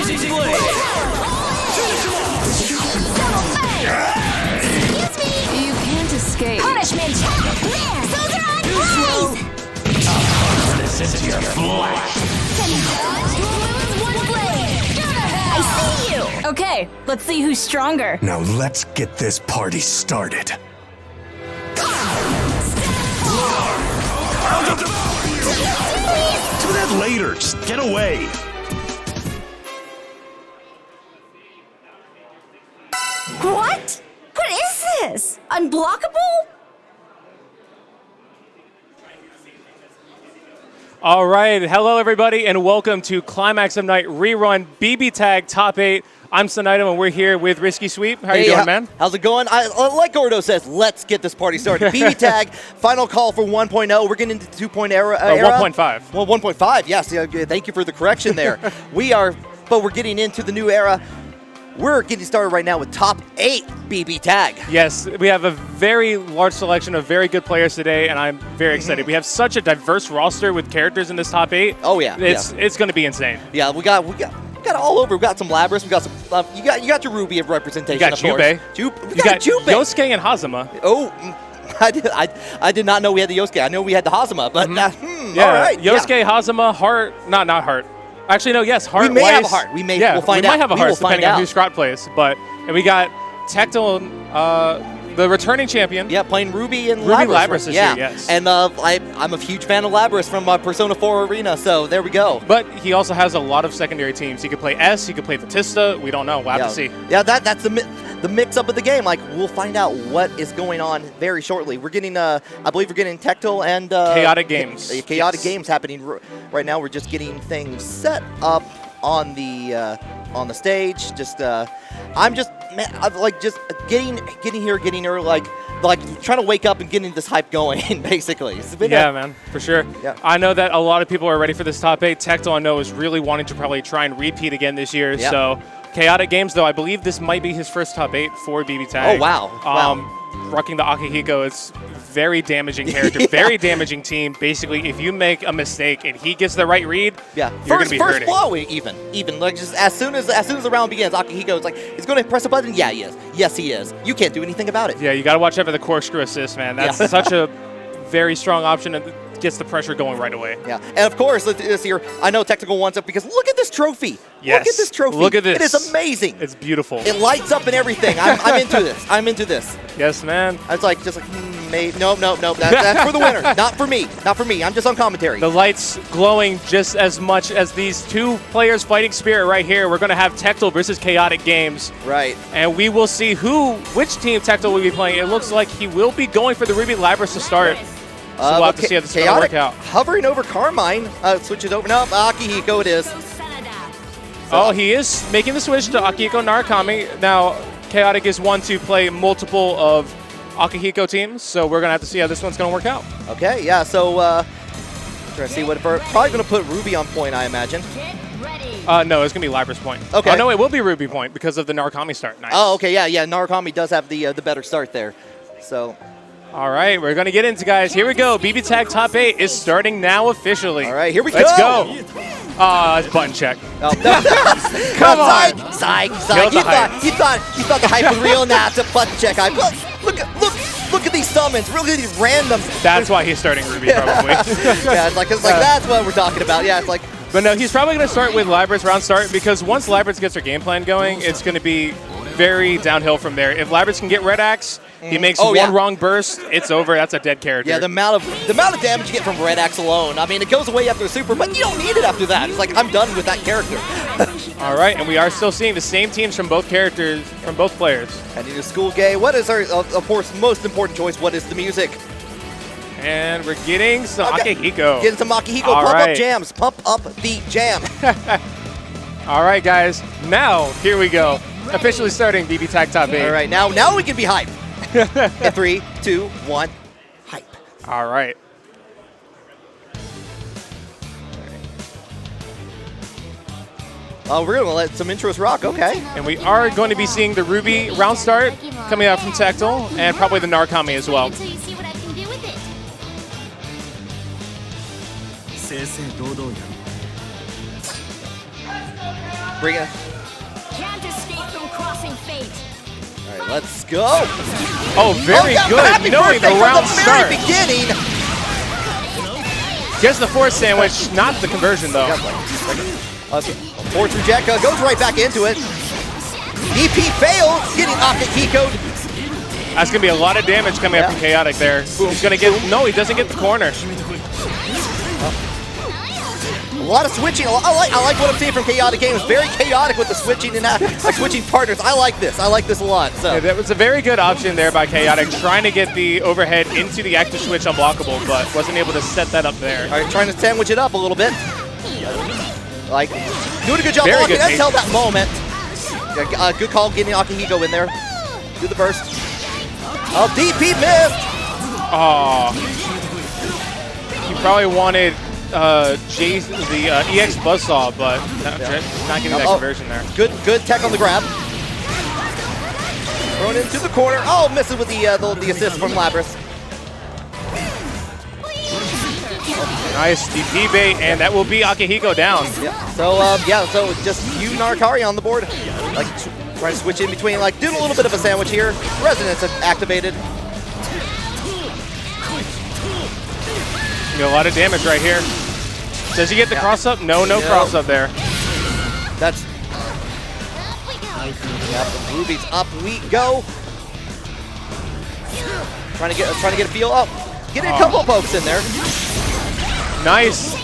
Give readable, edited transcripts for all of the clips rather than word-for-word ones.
You can't escape. Punishment! Soldier on blaze! Listen to your flesh. One blade! I see you! Okay, let's see who's stronger. Now let's get this party started. Do that later. Just get away. What? What is this? Unblockable? All right, hello everybody, and welcome to Climax of Night Rerun BB Tag Top 8. I'm Sonito, and we're here with Risky Sweep. How you doing, man? How's it going? Like Gordo says, let's get this party started. BB Tag, final call for 1.0. We're getting into 2.0 era. 1.5. Well, 1.5, yes. Thank you for the correction there. We're getting into the new era. We're getting started right now with top 8 BB Tag. Yes, we have a very large selection of very good players today, and I'm very excited. We have such a diverse roster with characters in this top 8. Oh yeah, it's going to be insane. Yeah, we got all over. We got some Labras. We got some. You got your Ruby of representation. You got of course. Jubei. We got Jubei. Yosuke and Hazama. Oh, I did not know we had the Yosuke. I know we had the Hazama, but yeah, all right. Yosuke, Hazama, Heart. Not Heart. Actually, no. Yes, Heart. We may Weiss. have a Heart. We'll find out. We might have a We Heart will find depending on out. who Scrot plays. And we got Tectal, the returning champion. Yeah, playing Ruby and Ruby Labras. Labras this year, yes. And I'm a huge fan of Labras from Persona 4 Arena, so there we go. But he also has a lot of secondary teams. He could play S, he could play Batista. We don't know. We'll have to see. Yeah, that's the mix-up of the game. Like, we'll find out what is going on very shortly. We're getting, I believe we're getting Tectal and... Chaotic Games. Chaotic Games happening right now. We're just getting things set up on the stage. I'm just getting here, getting early, like trying to wake up and getting this hype going, basically. Man, for sure. Yeah. I know that a lot of people are ready for this top 8. Tectal, I know, is really wanting to probably try and repeat again this year. Yeah. So, Chaotic Games, though, I believe this might be his first top 8 for BB Tag. Oh, wow. Rocking the Akihiko is very damaging character, very damaging team. Basically, if you make a mistake and he gets the right read, you're going to be first hurting. blow, even like just as soon as the round begins, Akihiko is like, he's going to press a button. Yeah, he is. Yes, he is. You can't do anything about it. Yeah, you got to watch out for the corkscrew assist, man. That's such a very strong option and gets the pressure going right away. Yeah, and of course, this year, I know Technical wants it because look at this trophy. Yes. Look at this trophy. Look at this. It is amazing. It's beautiful. It lights up and everything. I'm into this. I'm into this. Yes, man. I was like, maybe. No. That's for the winner. Not for me. Not for me. I'm just on commentary. The lights glowing just as much as these two players fighting spirit right here. We're going to have Tectal versus Chaotic Games. Right. And we will see which team Tectal will be playing. It looks like he will be going for the Ruby Labras to start. So we'll have to see how this is going to work out. Hovering over Carmine, switches over. No, Akihiko it is. Oh, he is making the switch to Akihiko Narukami. Now, Chaotic is one to play multiple of Akihiko teams, so we're going to have to see how this one's going to work out. Okay, yeah, so trying to see what probably going to put Ruby on point, I imagine. No, it's going to be Labras point. Okay. Oh, no, it will be Ruby point because of the Narukami start. Nice. Oh, okay, yeah, Narukami does have the better start there. So... All right, we're going to get into, guys. Here we go. BB Tag Top 8 is starting now officially. All right, here we Let's go. Let's go. It's button check. Oh, Come on. Psych. You thought the hype was real. Nah, it's a button check. Look at these summons. Look at these random. That's why he's starting Ruby, probably. Yeah, it's like that's what we're talking about. Yeah, it's like. But no, he's probably going to start with Labras round start because once Labras gets her game plan going, it's going to be very downhill from there. If Labras can get Red Axe, he makes one wrong burst, it's over. That's a dead character. Yeah, the amount of damage you get from Red Axe alone. I mean, it goes away after the super, but you don't need it after that. It's like, I'm done with that character. All right, and we are still seeing the same teams from both characters, from both players. Heading to School Gay. What is our, of course, most important choice? What is the music? And we're getting some Akihiko. Getting some Akihiko. All Up jams. Pump up the jam. All right, guys. Now, here we go. Officially starting BB Tag Top 8. All right, now we can be hype. In 3, 2, 1, hype. All right. Oh, we're going to let some intros rock, okay. And we are going to be seeing the Ruby round start coming out from Tectal, and probably the Narukami as well. Until you see what I can do with it. Bring it. Can't escape from crossing fate. All right, let's go. Oh, very good. Happy Knowing the birthday round from the start. very beginning. Gets the force sandwich, not the conversion though. Okay. Force reject goes right back into it. DP fails, getting Akihiko'd. That's gonna be a lot of damage coming up from Chaotic there. He's gonna get, no, he doesn't get the corner. A lot of switching. I like what I'm seeing from Chaotic Games. Very chaotic with the switching and switching partners. I like this. I like this a lot. So Yeah, that was a very good option there by Chaotic, trying to get the overhead into the active switch unblockable, but wasn't able to set that up there. all right, trying to sandwich it up a little bit. Like doing a good job Very blocking good until that moment. Yeah, good call getting Akihiko in there. Do the burst. Oh, DP missed. Oh, he probably wanted the EX Buzzsaw, but not getting that conversion there. Good tech on the grab. Thrown into the corner. Oh, misses with the assist from Labrys. Nice DP bait, and that will be Akihiko down. Yeah. So just you Narkari on the board. Like trying to switch in between, like doing a little bit of a sandwich here. Resonance activated. You get a lot of damage right here. Does he get the cross up? No cross up there. That's the Rubies up we go. Trying to get a feel up. Getting a couple of pokes in there. Nice.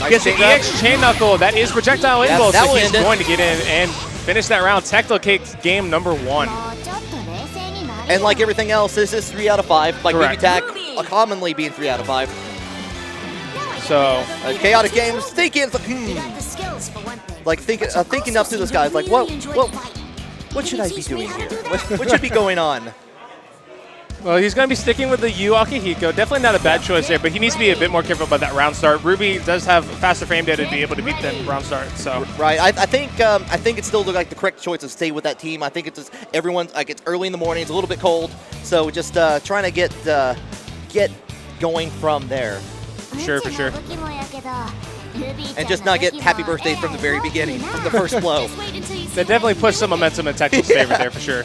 Gets the EX chain knuckle. That is projectile inbound, so he's going to get in and finish that round. Tectal takes game number 1. And like everything else, this is 3 out of 5. Like Correct. Baby Tac commonly being 3 out of 5. So Chaotic Games thinking, like thinking up to the skies, like what should I be doing here? What should be going on? Well, he's going to be sticking with the Yu Akihiko. Definitely not a bad choice there, but he needs to be a bit more careful about that round start. Ruby does have faster frame data to be able to beat them round start. So right, I think it still looked like the correct choice to stay with that team. I think it's just everyone's like it's early in the morning, it's a little bit cold, so just trying to get going from there. for sure. And just not get happy birthdays from the very beginning, from the first blow. That definitely pushed some momentum in Tectal's favor there for sure.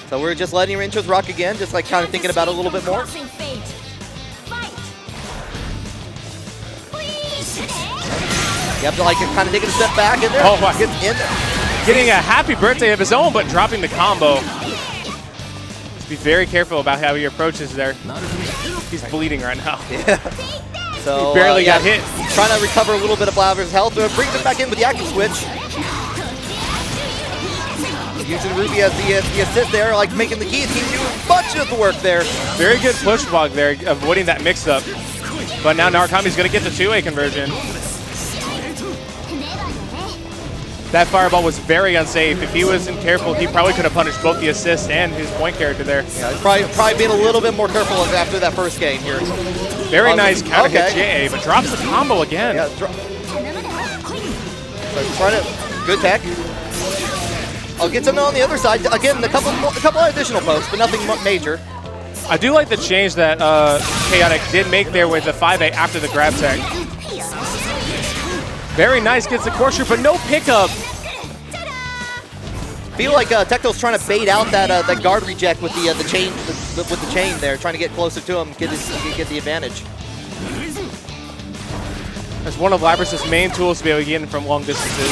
So we're just letting your intros rock again, just like kind of thinking about it a little bit more. You have to like kind of take a step back in there. Oh my. Gets in there. Getting a happy birthday of his own, but dropping the combo. Just be very careful about how he approaches there. He's bleeding right now. Yeah. So He barely got hit. Trying to recover a little bit of Labrys' health, but brings it back in with the active switch. Using Ruby as the assist there, like making the keys. He's doing a bunch of the work there. Very good push block there, avoiding that mix-up. But now Narukami's going to get the two-way conversion. That fireball was very unsafe. If he wasn't careful, he probably could have punished both the assist and his point character there. Yeah, he's probably being a little bit more careful after that first game here. Very nice counter hit JA, but drops the combo again. Yeah, so trying to, good tech. I'll get something on the other side. Again, a couple additional pokes, but nothing major. I do like the change that Chaotic did make there with the 5A after the grab tech. Very nice, gets the corkscrew, but no pickup. Feel like Tectal's trying to bait out that guard reject with the chain with the chain there, trying to get closer to him, get the advantage. That's one of Labrys' main tools to be able to get in from long distances.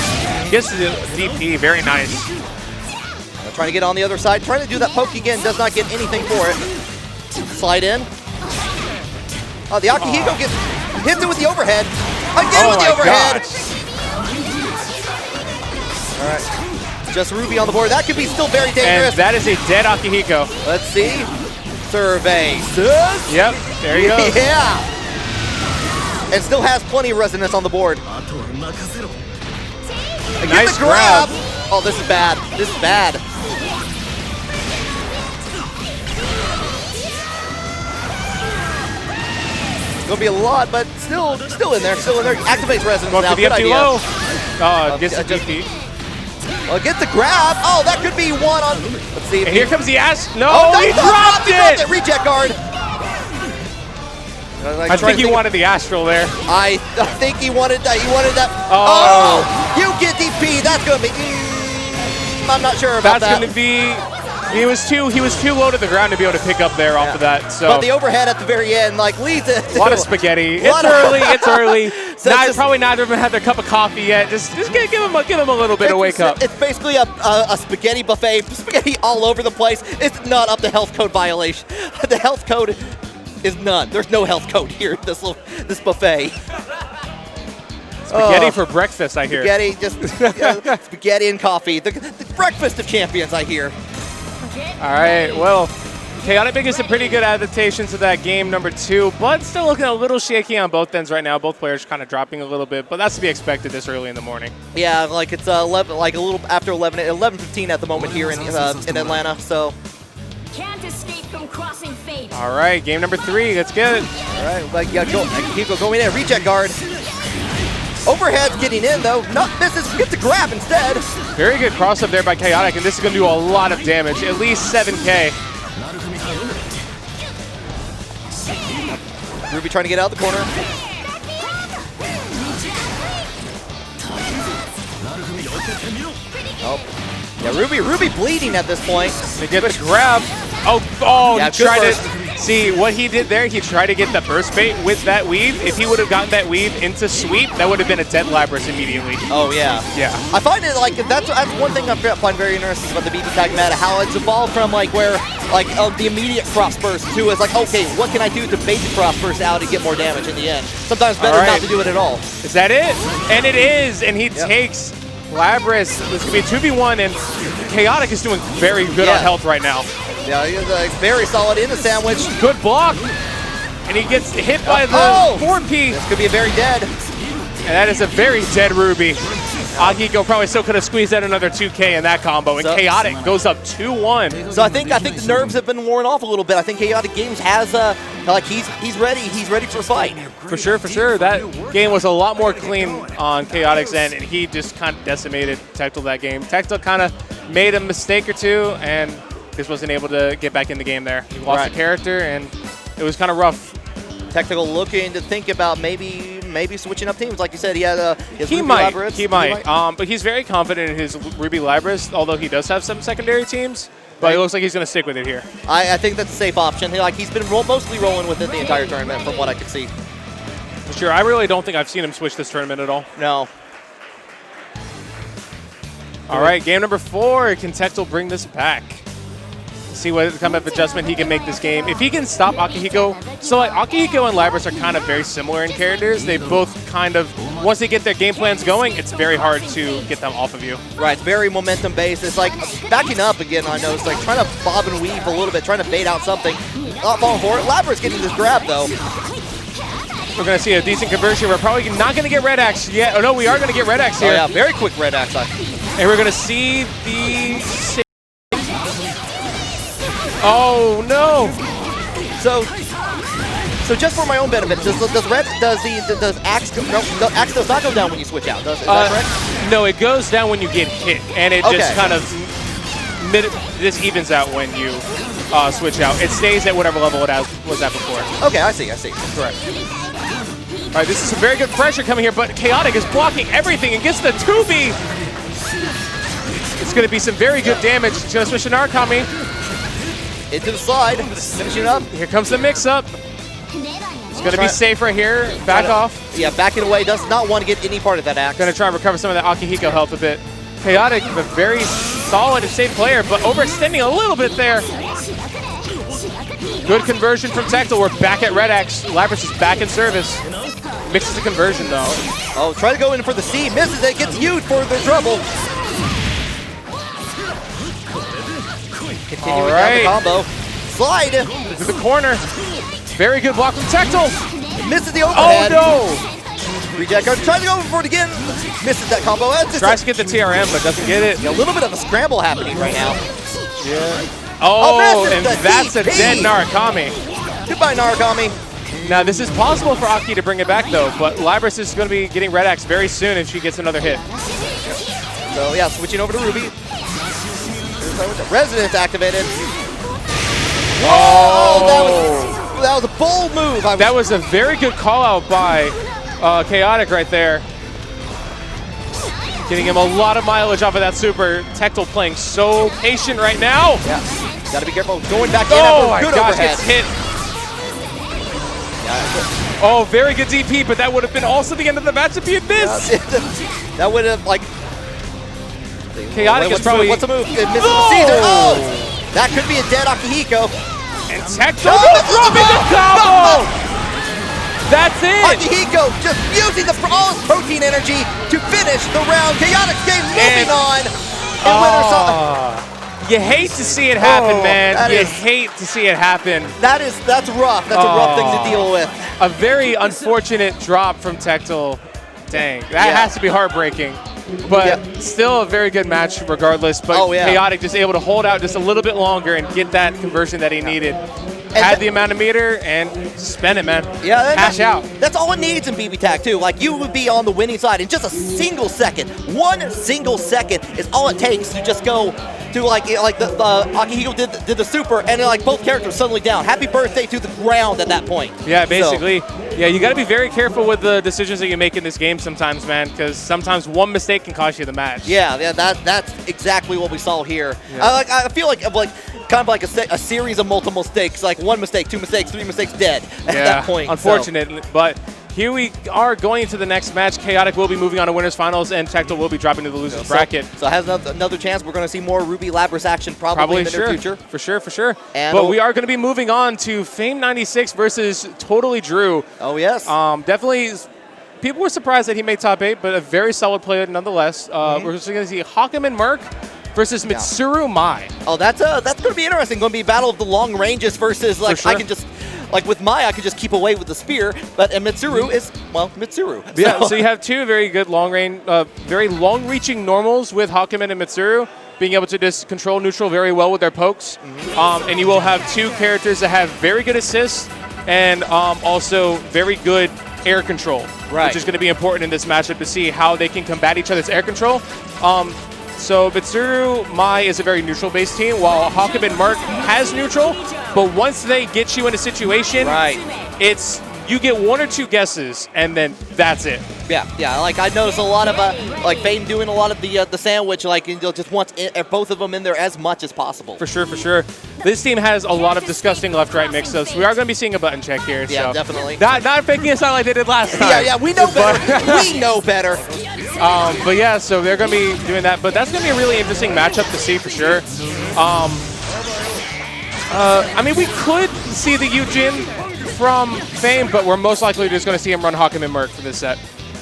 Gets the DP, very nice. Trying to get on the other side, trying to do that poke again, does not get anything for it. Slide in. Oh, the Akihiko hits it with the overhead. Again with the overhead. All right, just Ruby on the board. That could be still very dangerous. And that is a dead Akihiko. Let's see. Survey. Yep, there you go. Yeah. And still has plenty of resonance on the board. Nice grab. Oh, this is bad. This is bad. It's gonna be a lot, but still in there. Activates resonance Going now. for the Good F2 idea. low. Gets the DP. Oh, get the grab. Oh, that could be one on. Let's see. And here comes the ass. No, Oh, he dropped it. Reject guard. I think he wanted the Astral there. I think he wanted that. He wanted that. Oh. You get DP. That's going to be... I'm not sure about that. That's going to be... He was too low to the ground to be able to pick up there off of that. So. But the overhead at the very end, like, leads it to... A lot of spaghetti. It's early. It's early. So probably neither of them had their cup of coffee yet. Just give him a little bit of wake up. It's basically a spaghetti buffet. Spaghetti all over the place. It's not up to health code violation. The health code is none. There's no health code here at this buffet. Spaghetti for breakfast, I hear. Spaghetti, just spaghetti and coffee. The breakfast of champions, I hear. All right, well, Chaotic making some pretty good adaptations to that game number 2, but still looking a little shaky on both ends right now. Both players kind of dropping a little bit, but that's to be expected this early in the morning. Yeah, like it's 11, like a little after 11:15 at the moment here in Atlanta. So. Can't escape from crossing fate. All right, game number 3. Let's get it. All right, like Akihiko going in, reject guard. Overhead's getting in though. Gets the grab instead. Very good cross up there by Chaotic, and this is going to do a lot of damage, at least 7K. Ruby trying to get out of the corner. Oh, yeah, Ruby bleeding at this point. They get the grab. Oh, yeah, he tried to see what he did there. He tried to get the burst bait with that weave. If he would have gotten that weave into sweep, that would have been a dead Labras immediately. Oh yeah, yeah. I find it like that's one thing I find very interesting about the BB tag meta, how it's evolved from like where like the immediate cross burst to is like, okay, what can I do to bait the cross burst out and get more damage in the end? Sometimes better not to do it at all. Is that it? And it is, and he takes Labras. This could be a 2v1, and Chaotic is doing very good on health right now. Yeah, he's very solid in the sandwich. Good block. And he gets hit by the 4P. This could be a very dead. And that is a very dead Ruby. Akihiko probably still could have squeezed out another 2K in that combo. And Chaotic goes up 2-1. So I think the nerves have been worn off a little bit. I think Chaotic Games has like he's ready. He's ready for a fight. For sure, for sure. That game was a lot more clean on Chaotic's end, and he just kind of decimated Tectal that game. Tectal kind of made a mistake or two, and just wasn't able to get back in the game there. He lost the character, and it was kind of rough. Tectal looking to think about maybe switching up teams. Like you said, he had his He Ruby might. Labras. He might. But he's very confident in his Ruby Labras, although he does have some secondary teams. But it looks like he's going to stick with it here. I think that's a safe option. Like he's been mostly rolling with it the entire tournament, from what I could see. For sure. I really don't think I've seen him switch this tournament at all. No. All right, game number 4. Can Tectal bring this back? See what kind of adjustment he can make this game. If he can stop Akihiko, so like Akihiko and Labras are kind of very similar in characters. They both kind of, once they get their game plans going, it's very hard to get them off of you. Right, very momentum based. It's like backing up again, I know. It's like trying to bob and weave a little bit, trying to bait out something. Not falling for it. Labras getting this grab though. We're going to see a decent conversion. We're probably not going to get Red Axe yet. Oh no, we are going to get Red Axe here. Oh yeah, very quick Red Axe. And we're going to see the... Oh no! So just for my own benefit, does Axe Axe does not go down when you switch out? Is that correct? No, it goes down when you get hit, and it just kind of this evens out when you switch out. It stays at whatever level it was at before. Okay, I see. Correct. All right, this is some very good pressure coming here, but Chaotic is blocking everything and gets the 2B. It's going to be some very good damage. He's going to switch to Narukami. Into the slide, finishing up. Here comes the mix-up. It's going to be safe right here. Back off. Yeah, backing away. Does not want to get any part of that axe. Going to try and recover some of that Akihiko health a bit. Chaotic, a very solid and safe player, but overextending a little bit there. Good conversion from Tectal. We're back at Red Axe. Labras is back in service. Mixes the conversion, though. Oh, try to go in for the C. Misses it. Gets used for the trouble. Continuing down the combo. Slide. To the corner. Very good block from Tectal. Misses the overhead. Oh, no. Reject guard. Trying to go for it again. Misses that combo. Tries to get the TRM, but doesn't get it. Yeah, a little bit of a scramble happening right now. Yeah. Oh, and that's a DP. dead Narukami. Goodbye, Narukami. Now, this is possible for Aki to bring it back, though, but Labras is going to be getting Red Axe very soon if she gets another hit. So, yeah, switching over to Ruby. Residence activated. Oh! was a bold move. That was a very good call out by Chaotic right there. Getting him a lot of mileage off of that super. Tectal playing so patient right now. Yeah, gotta be careful. Going back in. Oh my good gosh, overhead. gets hit. Yeah, oh, very good DP, but that would have been also the end of the match if he had missed. that would have, like... Chaotic is probably... What's the move? It misses the Caesar. Oh! That could be a dead Akihiko. And Tectal dropping the combo! That's it! Akihiko just using all his protein energy to finish the round. Chaotic game moving on. And you hate to see it happen, man. You hate to see it happen. That's rough. That's a rough thing to deal with. A very unfortunate drop from Tectal. Dang, that has to be heartbreaking. But still a very good match regardless. But Chaotic just able to hold out just a little bit longer and get that conversion that he needed. Had the amount of meter and spend it, man. Yeah, cash out. That's all it needs in BB Tag too. Like, you would be on the winning side in just a single second. 1 single second is all it takes to just go to like the Akihiko did the super, and then like both characters suddenly down. Happy birthday to the ground at that point. Yeah, basically. Yeah, you got to be very careful with the decisions that you make in this game sometimes, man, because sometimes one mistake can cost you the match. Yeah, that's exactly what we saw here. Yeah. I feel like kind of like a series of multiple mistakes, like 1 mistake, 2 mistakes, 3 mistakes, dead at that point. Unfortunate, but here we are going into the next match. Chaotic will be moving on to winners finals, and Tectal will be dropping to the losers bracket. So it has another chance. We're going to see more Ruby Lapras action probably in the near future. For sure. But we are going to be moving on to Fame 96 versus Totally Drew. Oh, yes. Definitely, people were surprised that he made top 8, but a very solid player nonetheless. We're just going to see Hakumen Merc versus Mitsuru Mai. Oh, that's going to be interesting. Going to be a battle of the long ranges versus, like, I can just... Like with Mai, I could just keep away with the spear, but Mitsuru is, well, Mitsuru. Yeah, so you have two very good very long-reaching normals with Hakumen and Mitsuru, being able to just control neutral very well with their pokes. And you will have 2 characters that have very good assists and also very good air control, which is going to be important in this matchup to see how they can combat each other's air control. So Mitsuru Mai is a very neutral-based team, while Hakumen Merc has neutral. But once they get you in a situation, it's you get 1 or 2 guesses, and then that's it. Yeah. Like I noticed a lot of like Fame doing a lot of the sandwich, like just wants both of them in there as much as possible. For sure. This team has a lot of disgusting left-right mix-ups. We are going to be seeing a button check here. Yeah, so definitely. Not faking us out like they did last time. Yeah, we know better. We know better. But yeah, so they're going to be doing that. But that's going to be a really interesting matchup to see for sure. I mean, we could see the Yujin from Fame, but we're most likely just going to see him run Hakumen Merc for this set.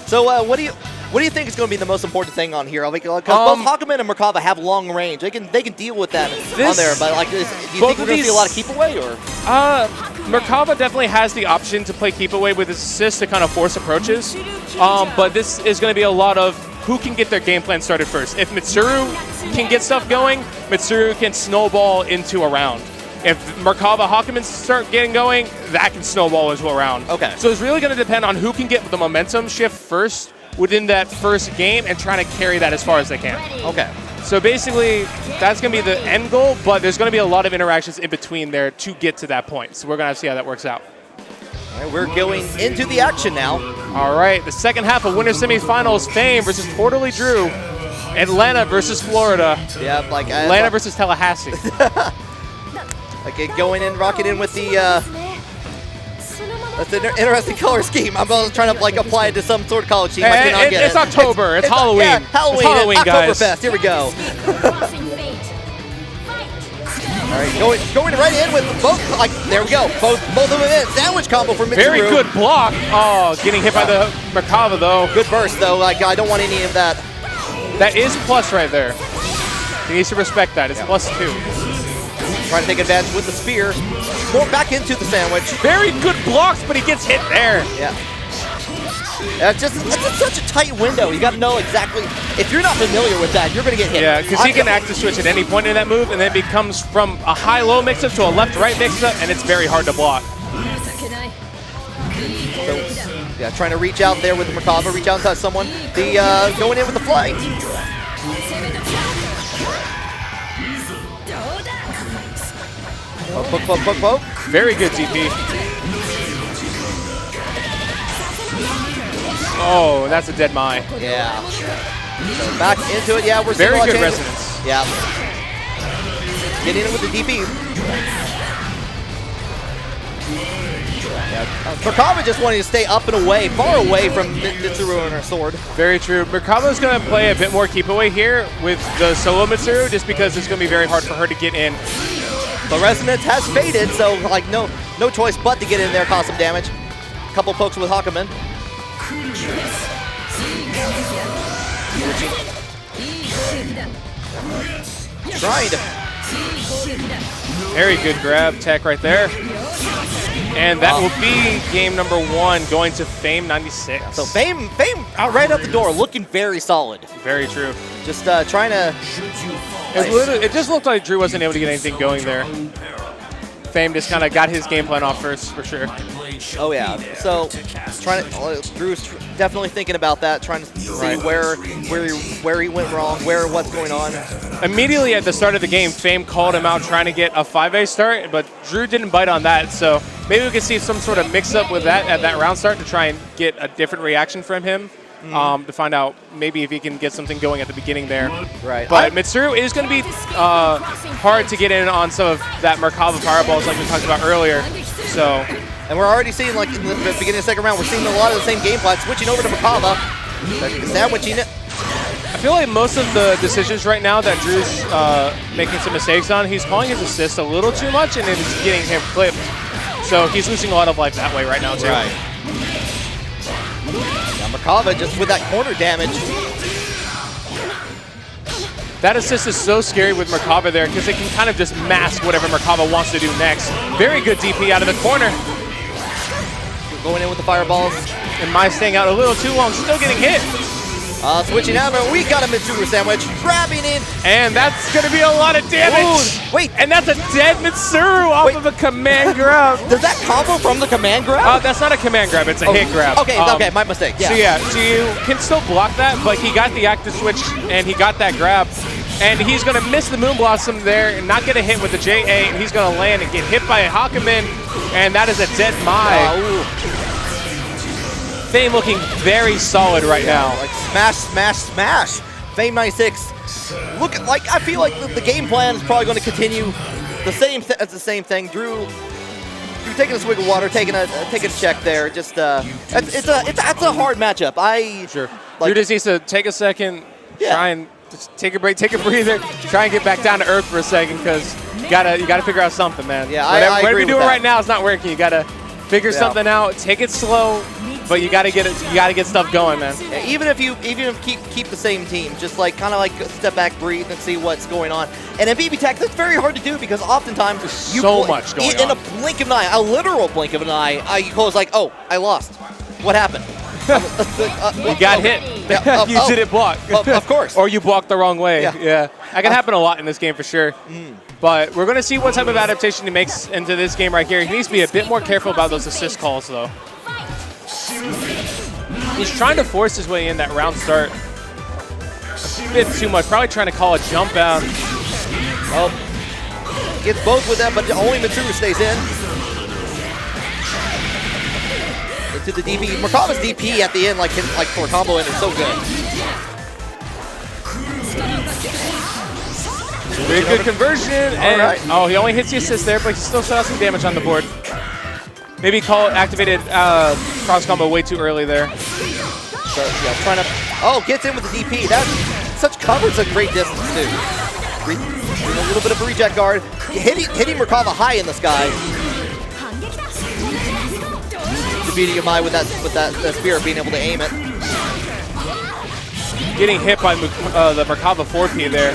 So what do you think is going to be the most important thing on here? Because both Hakumen and Merkava have long range. They can deal with that on there. But like, do you think we're going to see a lot of keep away or? Merkava definitely has the option to play keep away with his assist to kind of force approaches. But this is going to be a lot of who can get their game plan started first. If Mitsuru can get stuff going, Mitsuru can snowball into a round. If Merkava Hakumen start getting going, that can snowball into a round. Okay. So it's really going to depend on who can get the momentum shift first within that first game and trying to carry that as far as they can. Okay. So basically, that's going to be the end goal, but there's going to be a lot of interactions in between there to get to that point. So we're going to have to see how that works out. All right, we're going into the action now. All right, the second half of winner semifinals, Fame versus Totally Drew, Atlanta versus Florida. Yeah, like Atlanta versus Tallahassee. Okay, going in, rocking in with the, that's an interesting color scheme. I'm trying to like apply it to some sort of college team. I cannot get it. It's October. It's Halloween. Yeah, Halloween. It's Halloween, guys. Oktoberfest. Here we go. All right, going right in with both. Like there we go. Both of them in. Sandwich combo for Mitsuru. Very good block. Oh, getting hit by the Merkava though. Good burst though. Like I don't want any of that. That is plus right there. You need to respect that. It's +2. Trying to take advantage with the spear. More back into the sandwich. Very good blocks, but he gets hit there. Yeah. It's such a tight window. You got to know exactly. If you're not familiar with that, you're going to get hit. Yeah, because he can active switch at any point in that move, and then it becomes from a high-low mix-up to a left-right mix-up, and it's very hard to block. So, yeah, trying to reach out there with the Merkava, reach out and touch someone. The going in with the flight. Poke. Very good DP. Oh, that's a dead Mai. Yeah. So back into it. Yeah, we're seeing Very a lot of good changes. resonance. Yeah. Getting in with the DP. Yeah. Merkava just wanting to stay up and away, far away from Mitsuru and her sword. Very true. Merkava's going to play a bit more keep away here with the solo Mitsuru, just because it's going to be very hard for her to get in. The resonance has faded, so like no choice but to get in there, cause some damage. Couple pokes with Hakumen. Trying to. Very good grab tech right there. And that will be game number 1 going to Fame 96. So Fame right out the door, looking very solid. Very true. Just trying to. It just looked like Drew wasn't able to get anything going there. Fame just kind of got his game plan off first, for sure. Oh yeah. So trying to. Drew's definitely thinking about that, trying to see where he went wrong, what's going on. Immediately at the start of the game, Fame called him out trying to get a 5A start, but Drew didn't bite on that. So maybe we could see some sort of mix-up with that at that round start to try and get a different reaction from him. To find out maybe if he can get something going at the beginning there. Right. But Mitsuru is going to be hard to get in on some of that Merkava fireballs like we talked about earlier. So, and we're already seeing, like in the beginning of the second round, we're seeing a lot of the same game plan, switching over to Merkava, sandwiching it. I feel like most of the decisions right now that Drew's making some mistakes on, he's calling his assist a little too much and it's getting him clipped. So he's losing a lot of life that way right now too. Right. Merkava just with that corner damage. That assist is so scary with Merkava there because it can kind of just mask whatever Merkava wants to do next. Very good DP out of the corner. We're going in with the fireballs. And Mai staying out a little too long, still getting hit. Switching out, but we got a Mitsuru sandwich, grabbing in. And that's going to be a lot of damage. Ooh, wait. And that's a dead Mitsuru off of a command grab. Does that combo from the command grab? That's not a command grab, it's a hit grab. Okay, okay, my mistake. Yeah. So you can still block that, but he got the active switch and he got that grab. And he's going to miss the Moon Blossom there and not get a hit with the JA, and he's going to land and get hit by a Hakumen, and that is a dead Mai. Fame looking very solid right now. Like smash, smash, smash. Fame 96. Look, like I feel like the game plan is probably going to continue the same. It's the same thing. Drew taking a swig of water, taking a check there. Just it's a hard matchup. Drew just needs to take a second, try and just take a break, take a breather, try and get back down to earth for a second because you gotta figure out something, man. Yeah, whatever you're doing right now is not working. You gotta figure something out. Take it slow. But you gotta get stuff going, man. Yeah, even if you keep the same team, just like kind of like step back, breathe, and see what's going on. And in BB Tech, that's very hard to do because oftentimes there's so much going on. In a blink of an eye, a literal blink of an eye, you close like, oh, I lost. What happened? You got hit. Yeah, you didn't block. Of course. Or you blocked the wrong way. Yeah. That can happen a lot in this game for sure. But we're gonna see what type of adaptation he makes into this game right here. He needs to be a bit more careful about those assist calls though. He's trying to force his way in that round start. A bit too much. Probably trying to call a jump out. Oh, gets both with that, but only Mitsuru stays in. Into the DP. Merkava's DP at the end, like for a combo in, is so good. Very good conversion. And, oh, he only hits the assist there, but he still has some damage on the board. Maybe activated cross combo way too early there. So, yeah, trying to. Oh, gets in with the DP. Such cover's a great distance too. A little bit of a reject guard, hitting Merkava high in the sky. Defeating Mai with that spear, being able to aim it. Getting hit by the Merkava 4P there.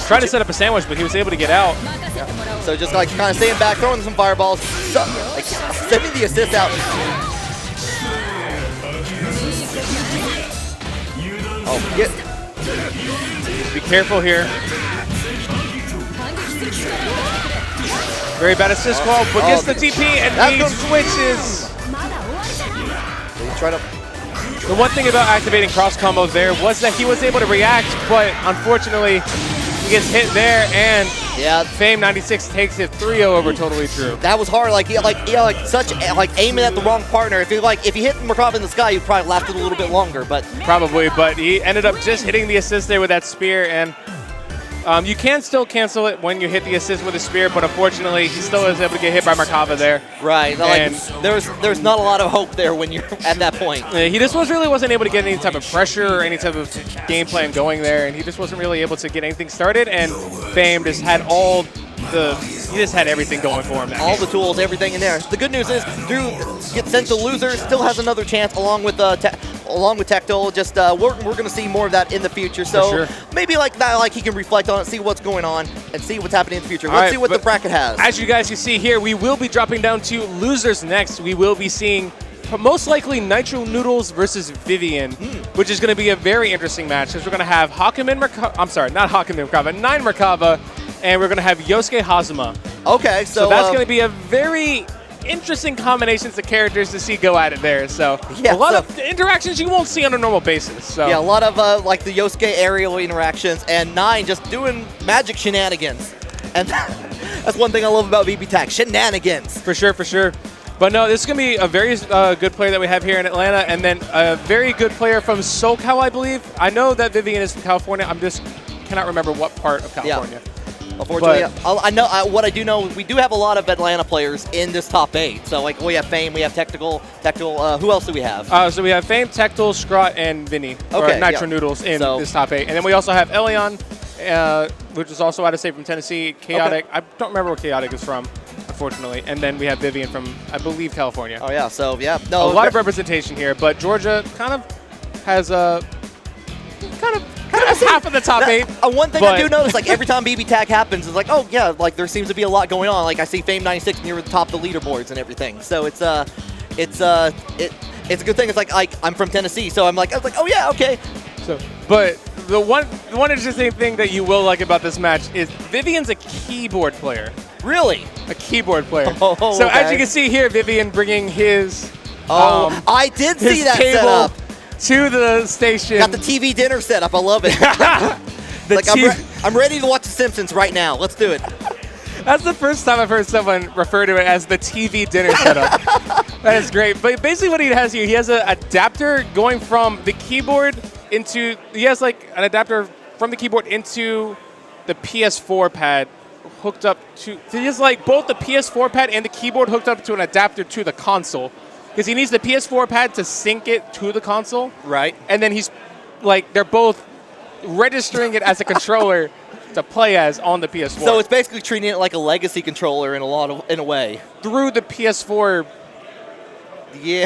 Trying to set up a sandwich, but he was able to get out. Yeah. So just like kind of staying back, throwing some fireballs, like sending the assist out. Oh, be careful here. Very bad assist call, but gets the TP and he switches. The one thing about activating cross combos there was that he was able to react, but unfortunately he gets hit there and Yeah. Fame 96 takes it 3-0 over Totally True. That was hard. Like such aiming at the wrong partner. If you hit Merkava in the sky, you'd probably lasted a little bit longer. But probably, but he ended up just hitting the assist there with that spear, and you can still cancel it when you hit the assist with a spear, but unfortunately, he still is able to get hit by Merkava there. Right. And there's not a lot of hope there when you're at that point. He just really wasn't able to get any type of pressure or any type of game plan going there, and he just wasn't really able to get anything started. And Fame just had he just had everything going for him. All the tools, everything in there. The good news is Drew gets sent to loser, still has another chance along with Tectal. Just we're going to see more of that in the future. So maybe like that, like he can reflect on it, see what's going on, and see what's happening in the future. Let's see what the bracket has. As you guys can see here, we will be dropping down to losers next. We will be seeing most likely Nitro Noodles versus Vivian, which is going to be a very interesting match because we're going to have Nine Merkava, and we're going to have Yosuke Hazuma. Okay, so that's going to be a very interesting combinations of characters to see go at it there. So yeah, a lot of interactions you won't see on a normal basis. So yeah, a lot of like the Yosuke aerial interactions, and Nine just doing magic shenanigans. And that's one thing I love about VB Tech, shenanigans. For sure, for sure. But no, this is going to be a very good player that we have here in Atlanta, and then a very good player from SoCal, I believe. I know that Vivian is from California. I'm just cannot remember what part of California. Yeah. Unfortunately, I know what I do know. We do have a lot of Atlanta players in this top 8. So like we have Fame, we have Tectal. Who else do we have? So we have Fame, Tectal, Scrot, and Vinny. Okay, or Nitro Noodles in this top 8, and then we also have Elion, which is also out of state from Tennessee. Chaotic. Okay. I don't remember where Chaotic is from, unfortunately. And then we have Vivian from, I believe, California. Oh yeah. So yeah, no, a lot of representation here, but Georgia kind of has a half of the top 8. One thing I do notice, like every time BB Tag happens, is like, oh yeah, like there seems to be a lot going on. Like I see Fame 96 near the top of the leaderboards and everything. So it's a good thing. It's like I'm from Tennessee, so I was like, oh yeah, okay. So, but the one interesting thing that you will like about this match is Vivian's a keyboard player. Really? A keyboard player. Oh, so okay. as you can see here, Vivian bringing his I did see that setup to the station. Got the TV dinner set up. I love it. I'm ready to watch The Simpsons right now. Let's do it. That's the first time I've heard someone refer to it as the TV dinner setup. That is great. But basically what he has here, he has an adapter going from the keyboard into, he has like an adapter from the keyboard into the PS4 pad hooked up to, so he has like both the PS4 pad and the keyboard hooked up to an adapter to the console. Because he needs the PS4 pad to sync it to the console. Right. And then he's like, they're both registering it as a controller to play as on the PS4. So it's basically treating it like a legacy controller in a way. Through the PS4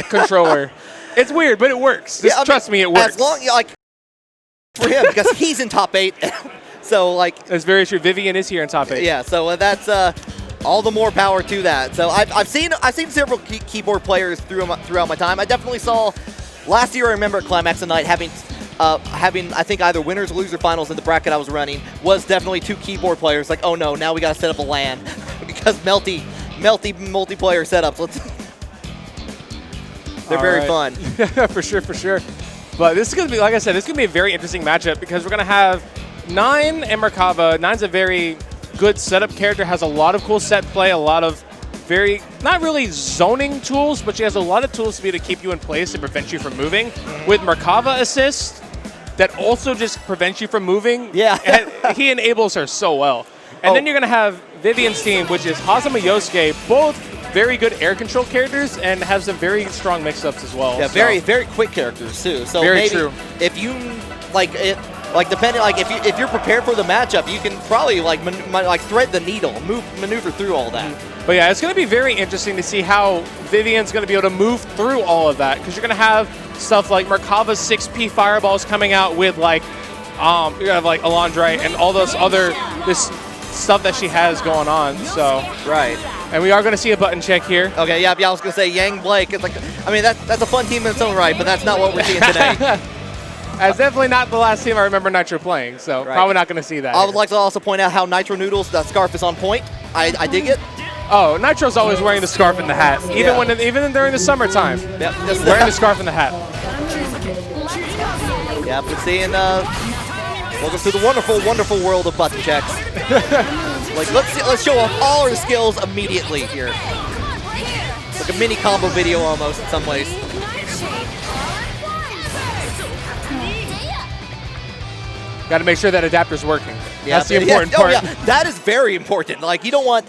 controller. It's weird, but it works. Just trust me, it works. As long, like, for him, because he's in top 8. So like. That's very true. Vivian is here in top 8. Yeah, so that's all the more power to that. So I've seen several keyboard players throughout my time. I definitely saw last year. I remember at Climax Night having I think either winners or loser finals in the bracket I was running was definitely 2 keyboard players. Like, oh no, now we got to set up a LAN because melty multiplayer setups. They're very fun. For sure. But this is gonna be, like I said, this is gonna be a very interesting matchup because we're gonna have Nine and Merkava. Nine's a very good setup character, has a lot of cool set play, a lot of very, not really zoning tools, but she has a lot of tools to be able to keep you in place and prevent you from moving. With Merkava assist, that also just prevents you from moving. Yeah. And he enables her so well. And then you're going to have Vivian's team, which is Hazuma Yosuke, both very good air control characters and have some very strong mix-ups as well. Yeah, very quick characters too. So very maybe true. If you depending, if you're prepared for the matchup, you can probably thread the needle, maneuver through all that. But yeah, it's going to be very interesting to see how Vivian's going to be able to move through all of that, because you're going to have stuff like Merkava's 6P fireballs coming out with you're going to have like Alondra and all this stuff that she has going on. So right. And we are going to see a button check here. Okay, yeah, I was going to say Yang Blake. It's like, I mean, that's a fun team in its own right, but that's not what we're seeing today. That's definitely not the last team I remember Nitro playing, so probably not going to see that. I would like to also point out how Nitro Noodles, that scarf is on point. I dig it. Oh, Nitro's always wearing the scarf and the hat, even during the summertime. Yep, wearing the scarf and the hat. Yeah, we're seeing. Welcome to the wonderful, wonderful world of button checks. Like, let's show off all our skills immediately here. Like a mini combo video almost in some ways. Got to make sure that adapter's working. Yeah, that's the important part. Oh, yeah, that is very important. Like, you don't want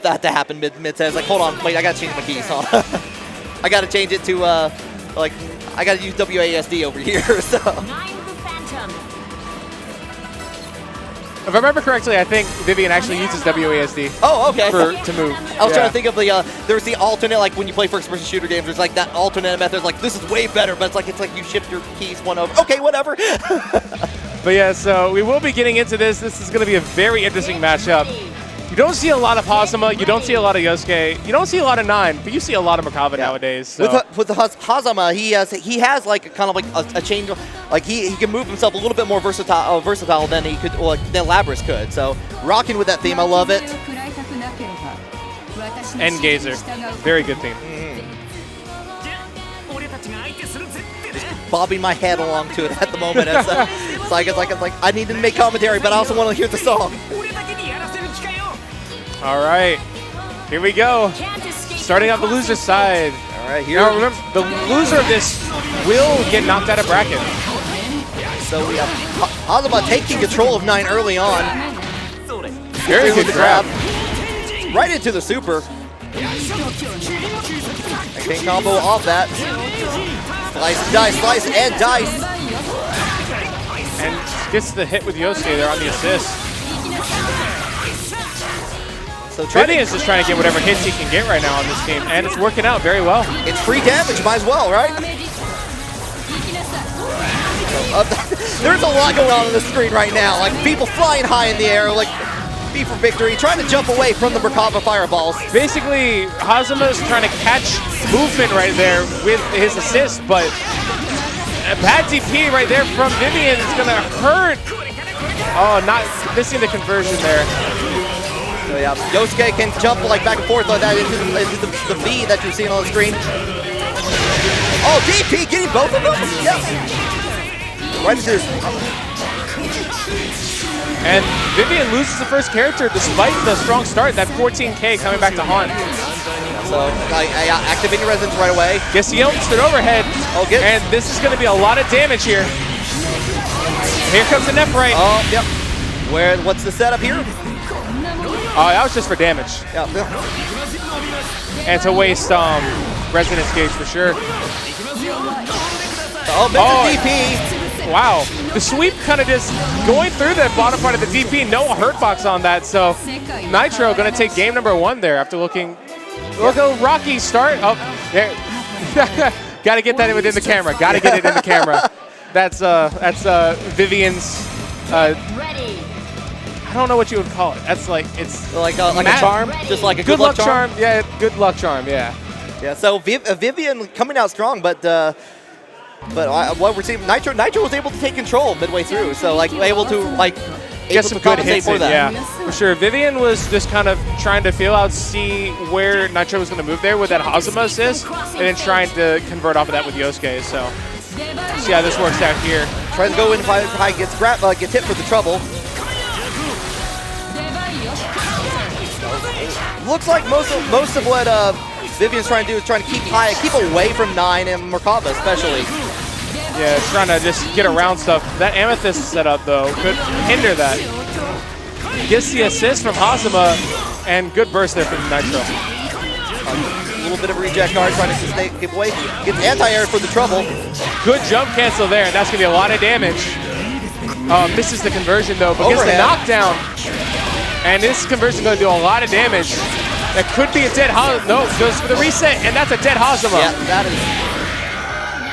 that to happen mid says like, hold on, wait, I gotta change my keys. Hold on. I gotta change it to like, I gotta use WASD over here. So. If I remember correctly, I think Vivian actually uses WASD. Oh, okay. To move. I was trying to think of the there's the alternate, like when you play first-person shooter games, there's like that alternate method, like this is way better, but it's like you shift your keys one over. Okay, whatever. But yeah, so we will be getting into this. This is going to be a very interesting matchup. You don't see a lot of Hazama, you don't see a lot of Yosuke, you don't see a lot of Nine, but you see a lot of Merkava nowadays. So. With the Hazama, he has like kind of like a change, like he can move himself a little bit more versatile than he could, than Labrys could. So rocking with that theme, I love it. End Gazer, very good theme. Just bobbing my head along to it at the moment. It's like I need to make commentary, but I also want to hear the song. All right, here we go. Starting off the loser side. All right, here. Now remember, the loser of this will get knocked out of bracket. So we have Hazama taking control of 9 early on. Very good grab. Right into the super. Chain combo off that. Slice, dice, slice, and dice. And gets the hit with Yosuke there on the assist. So Vivian is just trying to get whatever hits he can get right now on this team, and it's working out very well. It's free damage, might as well, right? There's a lot going on the screen right now, like people flying high in the air, like B for victory, trying to jump away from the Merkava fireballs. Basically, Hazama is trying to catch movement right there with his assist, but a bad DP right there from Vivian is going to hurt. Oh, not missing the conversion there. So yeah, Yosuke can jump like back and forth like that into the V that you're seeing on the screen. Oh, DP getting both of them? Yes. Right into this. And Vivian loses the first character despite the strong start, that 14K coming back to haunt. So activating resonance right away. Gets the instant overhead. Oh, good. And this is going to be a lot of damage here. Here comes the Nep right. Oh, yep. What's the setup here? Oh, that was just for damage. Yeah. And to waste resonance gauge for sure. Oh, Mr. DP. Wow. The sweep kind of just going through that bottom part of the DP. No hurtbox on that. So Nitro going to take game number 1 there after looking. Look a rocky start. Oh, there. Got to get that within the camera. Got to get it in the camera. That's Vivian's. I don't know what you would call it. That's like, it's like a charm, just like a good luck charm. Yeah, good luck charm. Yeah. Yeah. So Vivian coming out strong, but what we're seeing, Nitro was able to take control midway through. So like able to get some good hits in, yeah, for sure. Vivian was just kind of trying to feel out, see where Nitro was going to move there with that Hazama assist, and then trying to convert off of that with Yosuke. So see how this works out here. Tries to go in high, gets hit for the trouble. Looks like most of what Vivian's trying to do is trying to keep away from 9 and Merkava especially. Yeah, trying to just get around stuff. That Amethyst setup though could hinder that. Gets the assist from Hazama, and good burst there from Nitro. A little bit of reject guard trying to keep away. Gets anti-air for the trouble. Good jump cancel there, and that's gonna be a lot of damage. Misses the conversion though, but gets the knockdown. And this conversion going to do a lot of damage. That could be a dead Hazama. No, goes for the reset, and that's a dead Hazama. Yeah, that is.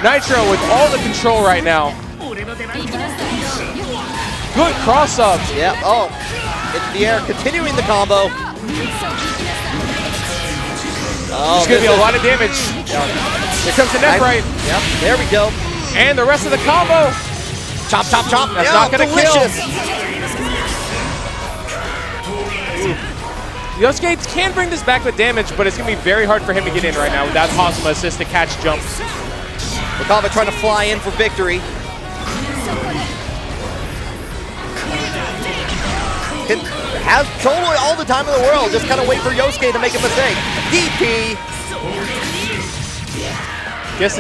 Nitro with all the control right now. Good cross up. Yeah, oh. Into the air, continuing the combo. Oh, it's going to be a lot of damage. Yeah. Here comes the net right. Yep, there we go. And the rest of the combo. Chop, chop, chop. That's not going to kill. Yosuke can bring this back with damage, but it's going to be very hard for him to get in right now without Hazama assist to catch jumps. Merkava trying to fly in for victory. has totally all the time in the world. Just kind of wait for Yosuke to make a mistake. DP. Gets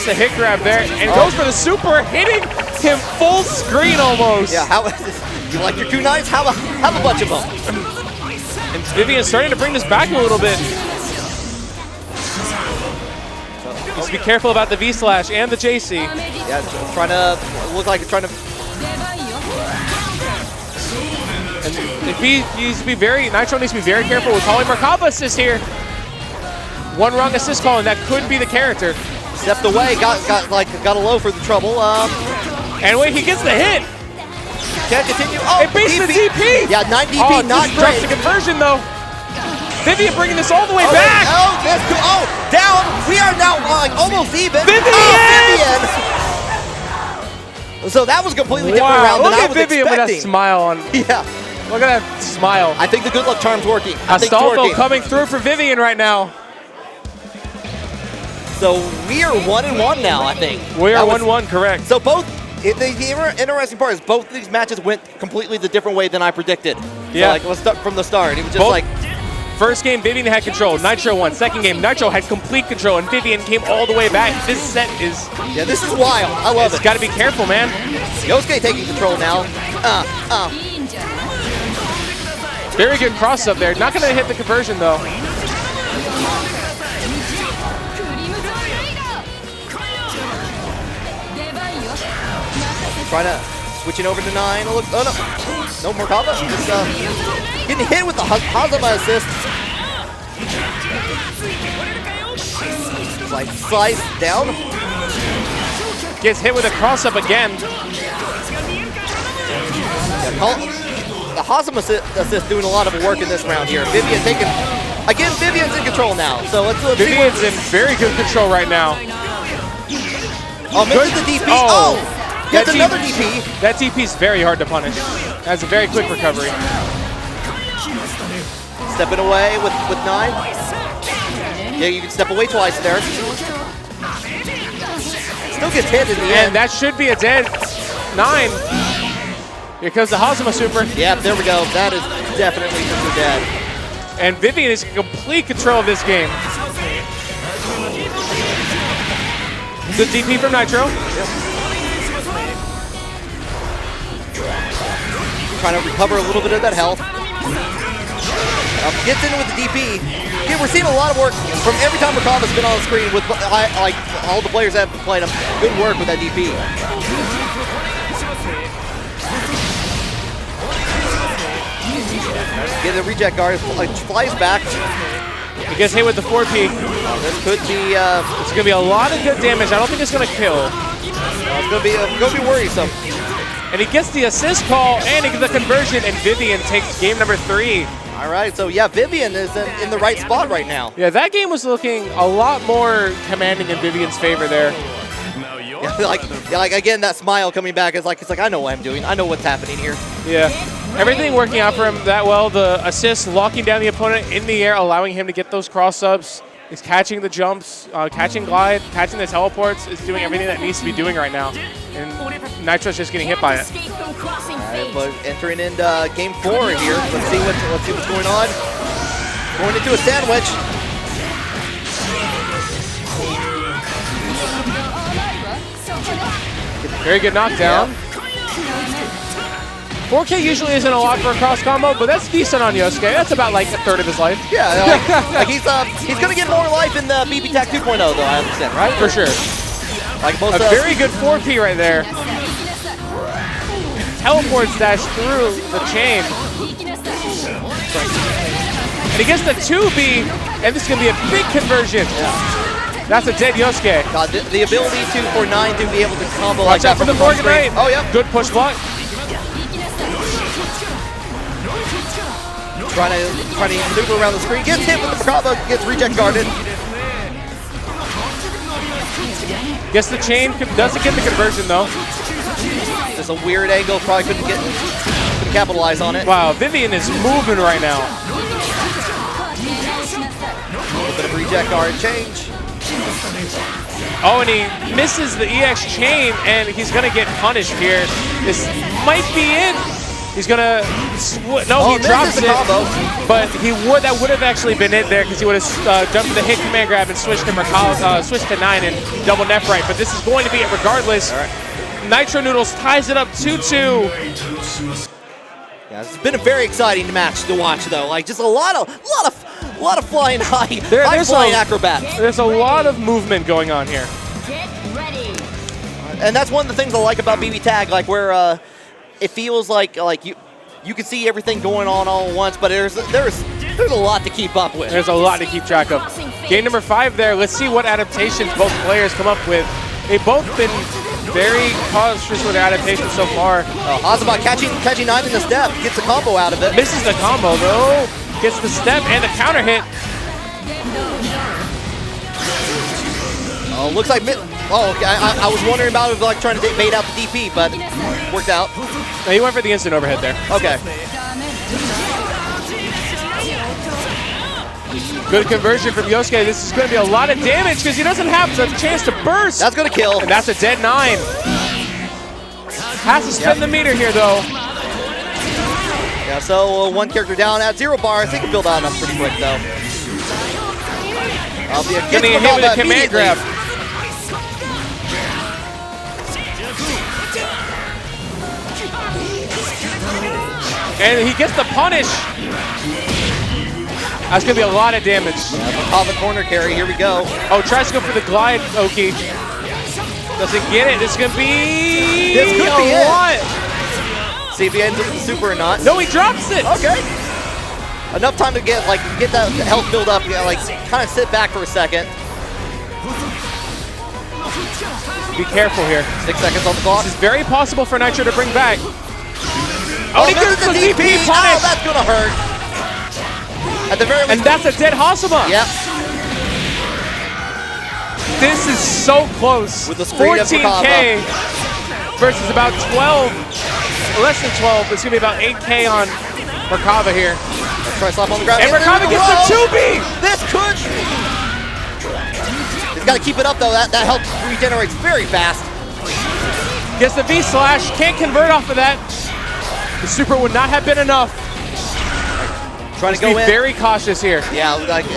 a hit grab there and goes for the super, hitting him full screen almost. Yeah, you like your kunais? Have a bunch of them. And Vivian's starting to bring this back a little bit. Just be careful about the V-slash and the JC. Yeah, it's trying to look like it's trying to. And if he needs to be Nitro needs to be very careful with calling Merkaba assist here. One wrong assist call and that could be the character. Stepped away, got a low for the trouble. And wait, he gets the hit. Can't continue. Oh, it beats the DP. Yeah, 9 DP, not great. The conversion though. Vivian bringing this all the way back. Down. We are now like almost even. Vivian. Oh, Vivian. So that was a completely different round than I was Vivian expecting. with that smile on. Yeah. Look at that smile. I think the good luck charm's working. I think it's Astolfo working. coming through for Vivian right now. So we are 1-1 now, I think. We are 1-1, correct. So both, the interesting part is both of these matches went completely the different way than I predicted. Yeah. So like, let's start from the start. It was just like. First game, Vivian had control. Nitro won. Second game, Nitro had complete control, and Vivian came all the way back. This set is... Yeah, this is wild. I love it. Got to be careful, man. Yosuke taking control now. Very good cross up there. Not going to hit the conversion, though. Trying to switching over to 9. Oh, look, oh no Merkaba. Just getting hit with the Hazama assist. Like slice down. Gets hit with a cross up again. Yeah, the Hazama assist doing a lot of work in this round here. Vivian taking again. Vivian's in control now. So let's see. Vivian's in very good control right now. Oh, misses the DP. Oh. Gets another DP. That DP is very hard to punish. That's a very quick recovery. Stepping away with 9. Yeah, you can step away twice there. Still gets hit in the end. And that should be a dead 9. Here comes the Hazama super. Yeah, there we go. That is definitely super dead. And Vivian is in complete control of this game. Good DP from Nitro. Yep. Trying to recover a little bit of that health. Gets in with the DP. Yeah, we're seeing a lot of work from every time Merkaba's been on the screen with like all the players that have played him. Good work with that DP. Get the reject guard, flies back. He gets hit with the 4P. This could be. It's gonna be a lot of good damage. I don't think it's gonna kill. It's gonna be worrisome. And he gets the assist call and he gets the conversion, and Vivian takes game number 3. All right, so yeah, Vivian is in the right spot right now. Yeah, that game was looking a lot more commanding in Vivian's favor there. Yeah, like again, that smile coming back is like, it's like, I know what I'm doing. I know what's happening here. Yeah, everything working out for him that well. The assist, locking down the opponent in the air, allowing him to get those cross-ups. He's catching the jumps, catching glide, catching the teleports. Is doing everything that needs to be doing right now. And Nitro's just getting hit by it. Right, but entering into game 4 here. Let's see what's going on. Going into a sandwich. Very good knockdown. 4K usually isn't a lot for a cross combo, but that's decent on Yosuke. That's about like a third of his life. Yeah, like he's gonna get more life in the BB Tac 2.0 though, I understand, right? For sure. Like most a very good 4P right there. Teleports dash through the chain. And he gets the 2B, and this is gonna be a big conversion. Yeah. That's a dead Yosuke. God, the ability for 9 to be able to combo Watch like out that for the Morgan Knight. Oh, yeah. Good push block. Trying to maneuver around the screen. Gets hit with the Merkaba, gets reject guarded. Gets the chain, doesn't get the conversion though. Just a weird angle, probably couldn't capitalize on it. Wow, Vivian is moving right now. A little bit of reject guard change. Oh, and he misses the EX chain, and he's gonna get punished here. This might be it. He's gonna, no, he drops it, but that would have actually been it there because he would have jumped to the hit command grab and switched to switched to 9 and double left right. But this is going to be it regardless. Nitro Noodles ties it up 2-2. Yeah, it's been a very exciting match to watch though. Like just a lot of flying high flying acrobats. There's a lot of movement going on here. Get ready. And that's one of the things I like about BB Tag, like where it feels like you can see everything going on all at once, but there's a lot to keep up with. There's a lot to keep track of. Game number 5 there. Let's see what adaptations both players come up with. They've both been very cautious with their adaptations so far. Azuma catching 9 in the step, gets a combo out of it. Misses the combo though. Gets the step and the counter hit. Oh, looks like I was wondering about it, like trying to bait out the DP, but worked out. No, he went for the instant overhead there. Okay. Good conversion from Yosuke. This is going to be a lot of damage because he doesn't have the chance to burst. That's going to kill. And that's a dead 9. Has to spin the meter here though. Yeah, so one character down at 0 bars. They can build that up pretty quick though. Getting a hit with a command grab. And he gets the punish. That's going to be a lot of damage. Off the corner carry, here we go. Oh, tries to go for the glide, Oki. Doesn't get it. This is going to be a lot. See if he ends up with the super or not. No, he drops it. Okay. Enough time to get that health build up, like kind of sit back for a second. Be careful here. 6 seconds on the clock. This is very possible for Nitro to bring back. Oh, he gets the DP punish. Oh, that's gonna hurt. At the very least. And that's a dead Hasuma. Yep. This is so close. With the speed of 14K versus about 12, less than 12. It's gonna be about 8K on Merkava here. Let's try slap on the ground. And Merkava gets the 2B. This could. He's got to keep it up though. That health regenerates very fast. Gets the V slash. Can't convert off of that. The super would not have been enough. Trying to go in. Very cautious here. Yeah, like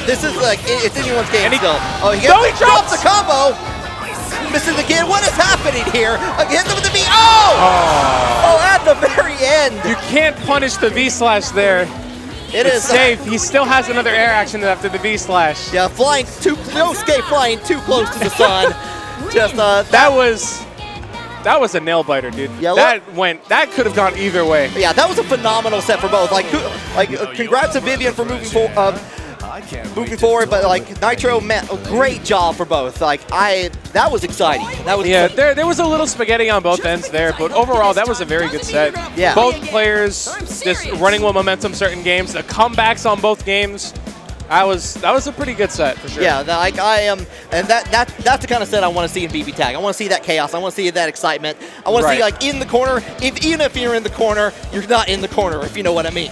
this is like it's anyone's game still. Oh, he drops the combo. Misses again. What is happening here? Again with the V. Oh, at the very end. You can't punish the V slash there. It's safe. He still has another air action after the V slash. Yeah, flying flying too close to the sun. Just that was a nail biter, dude. Yeah, that could have gone either way. Yeah, that was a phenomenal set for both. Like congrats to Vivian for moving forward, but like Nitro, man, great job for both. Like that was exciting. That was there was a little spaghetti on both ends there, but overall that was a very good set. Yeah, both players just running with momentum certain games. The comebacks on both games. That was a pretty good set for sure. Yeah, like and that's the kind of set I want to see in BB Tag. I want to see that chaos. I want to see that excitement. I want to see like in the corner. Even if you're in the corner, you're not in the corner. If you know what I mean.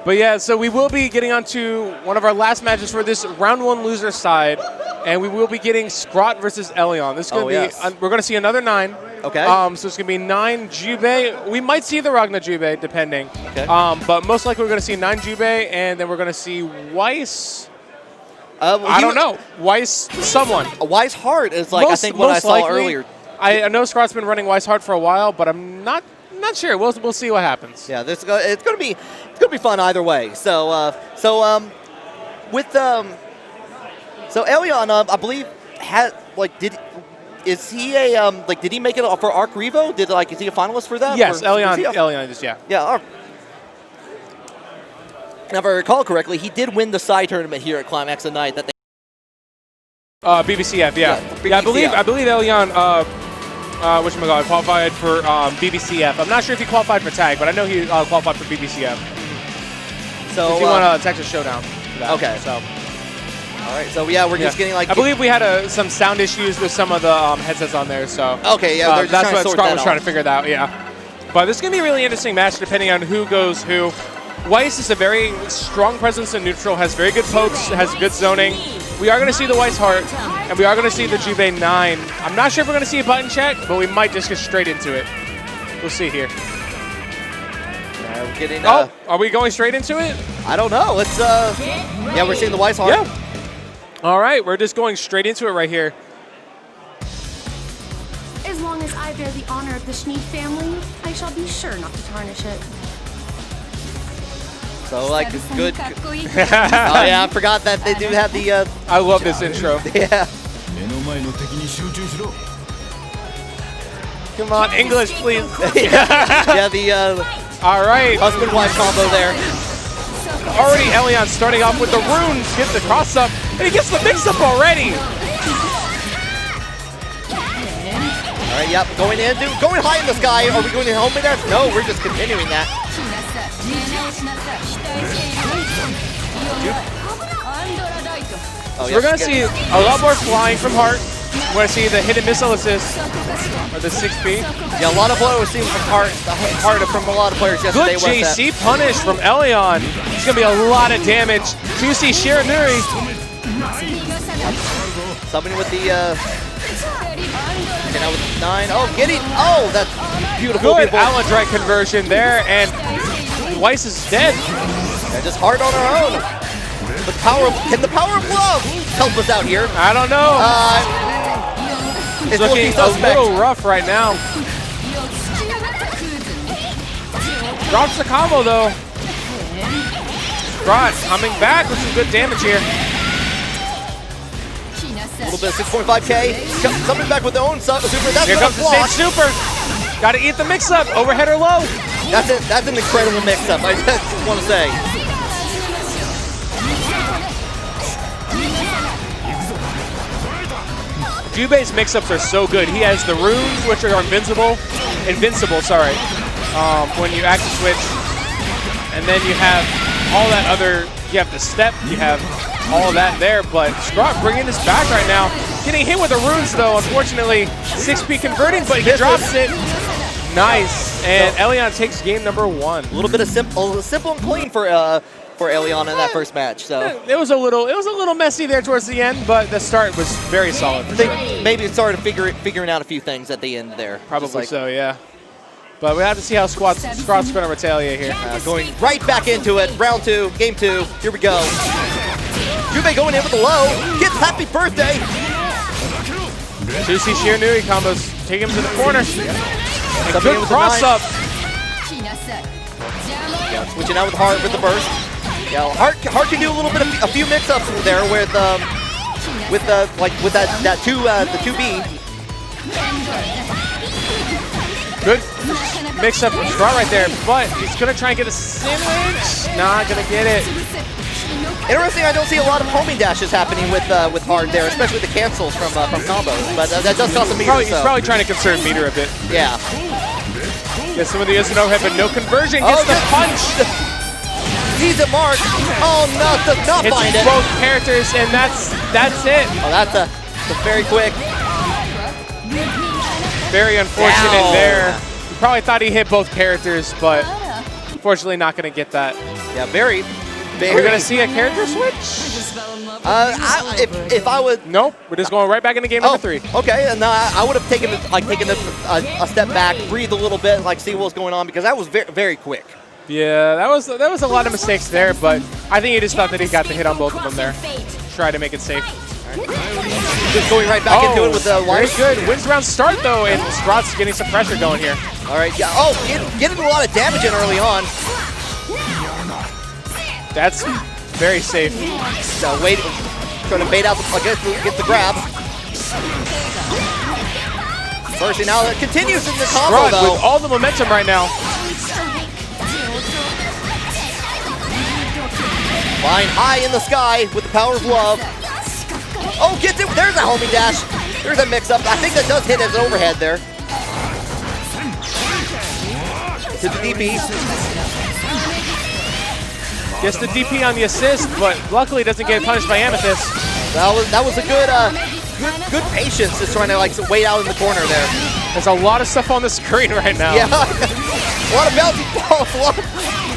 But yeah, so we will be getting on to one of our last matches for this round 1 loser side, and we will be getting Scrot versus Elion. This is going to be we're going to see another 9. Okay. So it's going to be 9 Jubei. We might see the Ragna Jubei, depending. Okay. But most likely we're going to see 9 Jubei, and then we're going to see Weiss. I don't know. Weiss someone. Weiss Hard is like I think what I saw earlier. I know Scrot's been running Weiss Hard for a while, but I'm not sure. We'll see what happens. Yeah, it's gonna be fun either way. So Elion, I believe is he a did he make it for Arc Revo? Is he a finalist for that? Yes, Elion is yeah. Yeah. Now, if I recall correctly, he did win the side tournament here at Climax tonight. That they BBCF, yeah. I believe Elion qualified for BBCF. I'm not sure if he qualified for tag, but I know he qualified for BBCF. So if you want a Texas Showdown for that. Okay. So. All right. So yeah, we're just getting like. I believe we had some sound issues with some of the headsets on there. So. Okay. Yeah. That's what Scott was trying to figure that out. Yeah. But this is gonna be a really interesting match depending on who goes who. Weiss is a very strong presence in neutral, has very good pokes, has good zoning. We are going to see the Weiss Heart, and we are going to see the Jubei 9. I'm not sure if we're going to see a button check, but we might just get straight into it. We'll see here. getting. Oh, are we going straight into it? I don't know. Let's. Yeah, we're seeing the Weiss heart. Yeah. All right, we're just going straight into it right here. As long as I bear the honor of the Schneid family, I shall be sure not to tarnish it. So like good. Oh yeah, I forgot that they do have the. I love this intro. Yeah. Come on, English, please. Yeah, the All right. husband-wife combo there. Already Elion starting off with the runes, gets the cross up, and he gets the mix up already. All right, yep, going in, dude, going high in the sky. Are we going to home with that? No, we're just continuing that. Oh, So we're going to see a lot more flying from Heart. We're going to see the hidden missile assist, or the 6B. Yeah, a lot of what we're seeing from Heart from a lot of players yesterday. Good JC punish from Elion. It's going to be a lot of damage. So you see Shiranui. Somebody with the, with 9. Oh, getting, oh, that's beautiful. Good Aladrite conversion there, and Weiss is dead. Yeah, just Heart on her own. Can the power of love help us out here? I don't know. It's looking a little rough right now. Drops the combo though. Scrot coming back with some good damage here. A little bit of 6.5K. Coming back with their own super. That's Here comes the same super. Got to eat the mix-up. Overhead or low. That's it. That's an incredible mix-up. I just want to say. Jubei's mix-ups are so good. He has the runes, which are invincible, when you action switch. And then you have all that other, you have the step, you have all of that there, but Scrot bringing this back right now. Getting hit with the runes though, unfortunately. 6P converting, but he drops it. Nice, and Elion takes game number 1. A little bit of simple and clean for Elion in that first match. So it was a little messy there towards the end, but the start was very solid. I think maybe it started figuring out a few things at the end there. Probably so, yeah. But we have to see how Scrot's going to retaliate here. Going right back into it. Round 2, game 2. Here we go. Jubei going in with the low. Gets happy birthday. Juicy Shiranui combos take him to the corner. And good cross up. Yeah, switching out with Heart with the burst. Yeah, Heart can do a few mix-ups there with that 2B. Good mix up from Scrot right there, but he's gonna try and get a sandwich. Not gonna get it. Interesting, I don't see a lot of homing dashes happening with Heart there, especially the cancels from combos. But that does cost a meter. He's probably trying to conserve meter a bit. Yeah. Gets some of the Izano head, but no conversion. Gets the punch. Sees it mark. Oh no, does not Hits find it. both characters, and that's it. Oh, that's a very quick. Very unfortunate there. He probably thought he hit both characters, but unfortunately not going to get that. Yeah, very. We're going to see a character switch? If I would. Nope, we're just going right back into game number 3. Okay, and I would have taken a step back, breathe a little bit, see what was going on, because that was very, very quick. Yeah, that was a lot of mistakes there, but I think he just thought that he got the hit on both of them there. Try to make it safe. Just going right back into it with the very life. good. Wins round start though, and Scrot's getting some pressure going here. All right, yeah. Oh, getting a lot of damage in early on. That's very safe. So trying to bait out get the grab. Mercy now that continues in the combo Scrot though. with all the momentum right now. Flying high in the sky with the power of love. Oh, gets it. There's a homing dash. There's a mix-up. I think that does hit as an overhead there. To the DP. Gets the DP on the assist, but luckily doesn't get punished by Amethyst. That was a good patience, just trying to wait out in the corner there. There's a lot of stuff on the screen right now. Yeah, a lot of bouncy balls, a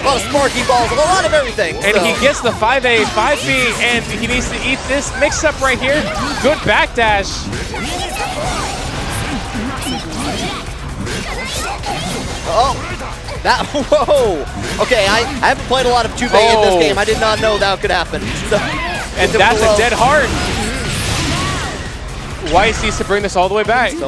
lot of sparky balls, a lot of everything. And he gets the 5A, 5B, and he needs to eat this mix-up right here. Good backdash. Oh, that, whoa. Okay, I haven't played a lot of Jubei in this game. I did not know that could happen. So, And that's a dead heart. Weiss needs to bring this all the way back. So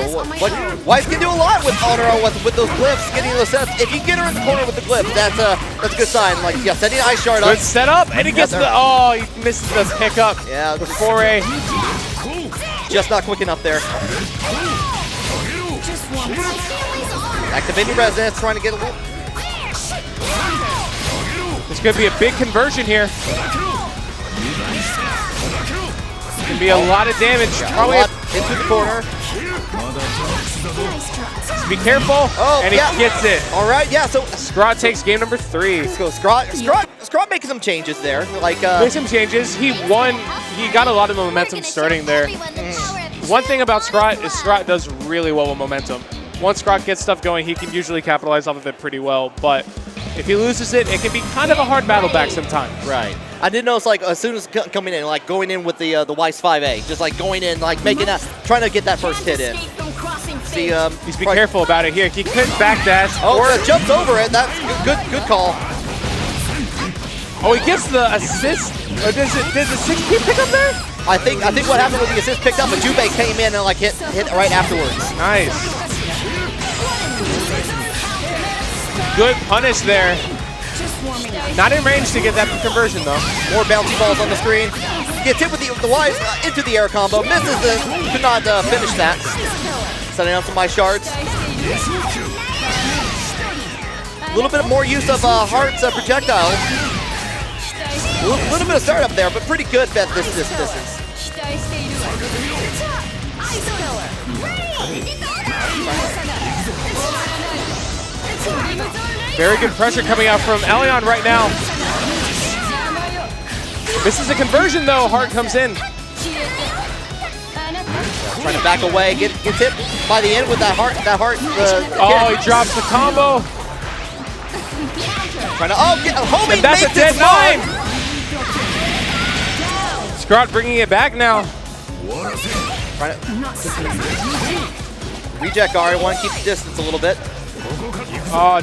Weiss can do a lot with Honor with those glyphs, getting those sets. If you get her in the corner with the glyphs, that's a good sign. Like, yeah, setting Ice Shard up. Good setup, and he gets the, oh, he misses the pickup. Yeah, the foray. Just not quick enough there. Activating Resonance, trying to get a little. This could be a big conversion here. Could be a lot of damage. Probably into the corner. Be careful. Oh, and he gets it. All right, yeah. So Scrot takes game number 3. Let's go. Scrot making some changes there. Like make some changes. He won. He got a lot of momentum starting there. One thing about Scrot is Scrot does really well with momentum. Once Scrot gets stuff going, he can usually capitalize off of it pretty well. But if he loses it, it can be kind of a hard battle back sometimes. Right. I did notice, like, as soon as coming in, like going in with the Weiss 5A, just like going in, like making that, trying to get that first hit in. See, he's be careful about it here. He could backdash. Oh, jumps over it. That's good call. Oh, he gets the assist. Or did the 6P pick up there? I think what happened was the assist picked up, but Jubei came in and like hit right afterwards. Nice. Good punish there. Not in range to get that conversion though. More bouncy balls on the screen. Gets hit with the Weiss into the air combo. Misses it. Could not finish that. Setting up some Ice Shards. A little bit more use of Heart's projectile. A little bit of startup there, but pretty good at this distance. Very good pressure coming out from Elion right now. This is a conversion though. Heart comes in. Trying to back away, gets hit by the end with that heart. Oh, he drops the combo. Trying to homie. And that's a dead 9. Scrot bringing it back now. Trying to reject guard. Want to keep the distance a little bit.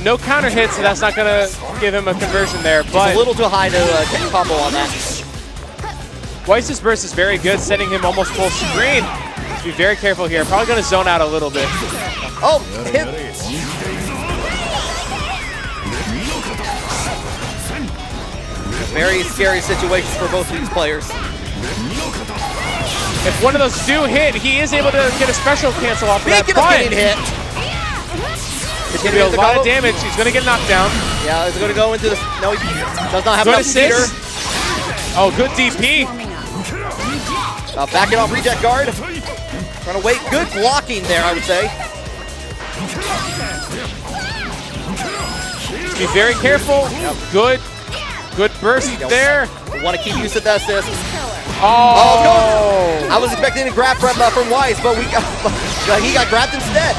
No counter hit, so that's not gonna give him a conversion there. But it's a little too high to get a combo on that. Weiss's burst is very good, setting him almost full screen. Be very careful here. Probably gonna zone out a little bit. Oh, hit. Very scary situation for both of these players. If one of those do hit, he is able to get a special cancel off of that. Speaking of getting hit. It's going to be a lot of damage. He's going to get knocked down. Yeah, he's going to go into this. No, he does not have enough meter. Oh, good DP. Backing off reject guard. Trying to wait. Good blocking there, I would say. Be very careful. Good burst there. We want to keep use of that assist. Oh. I was expecting a grab from Weiss, but he got grabbed instead.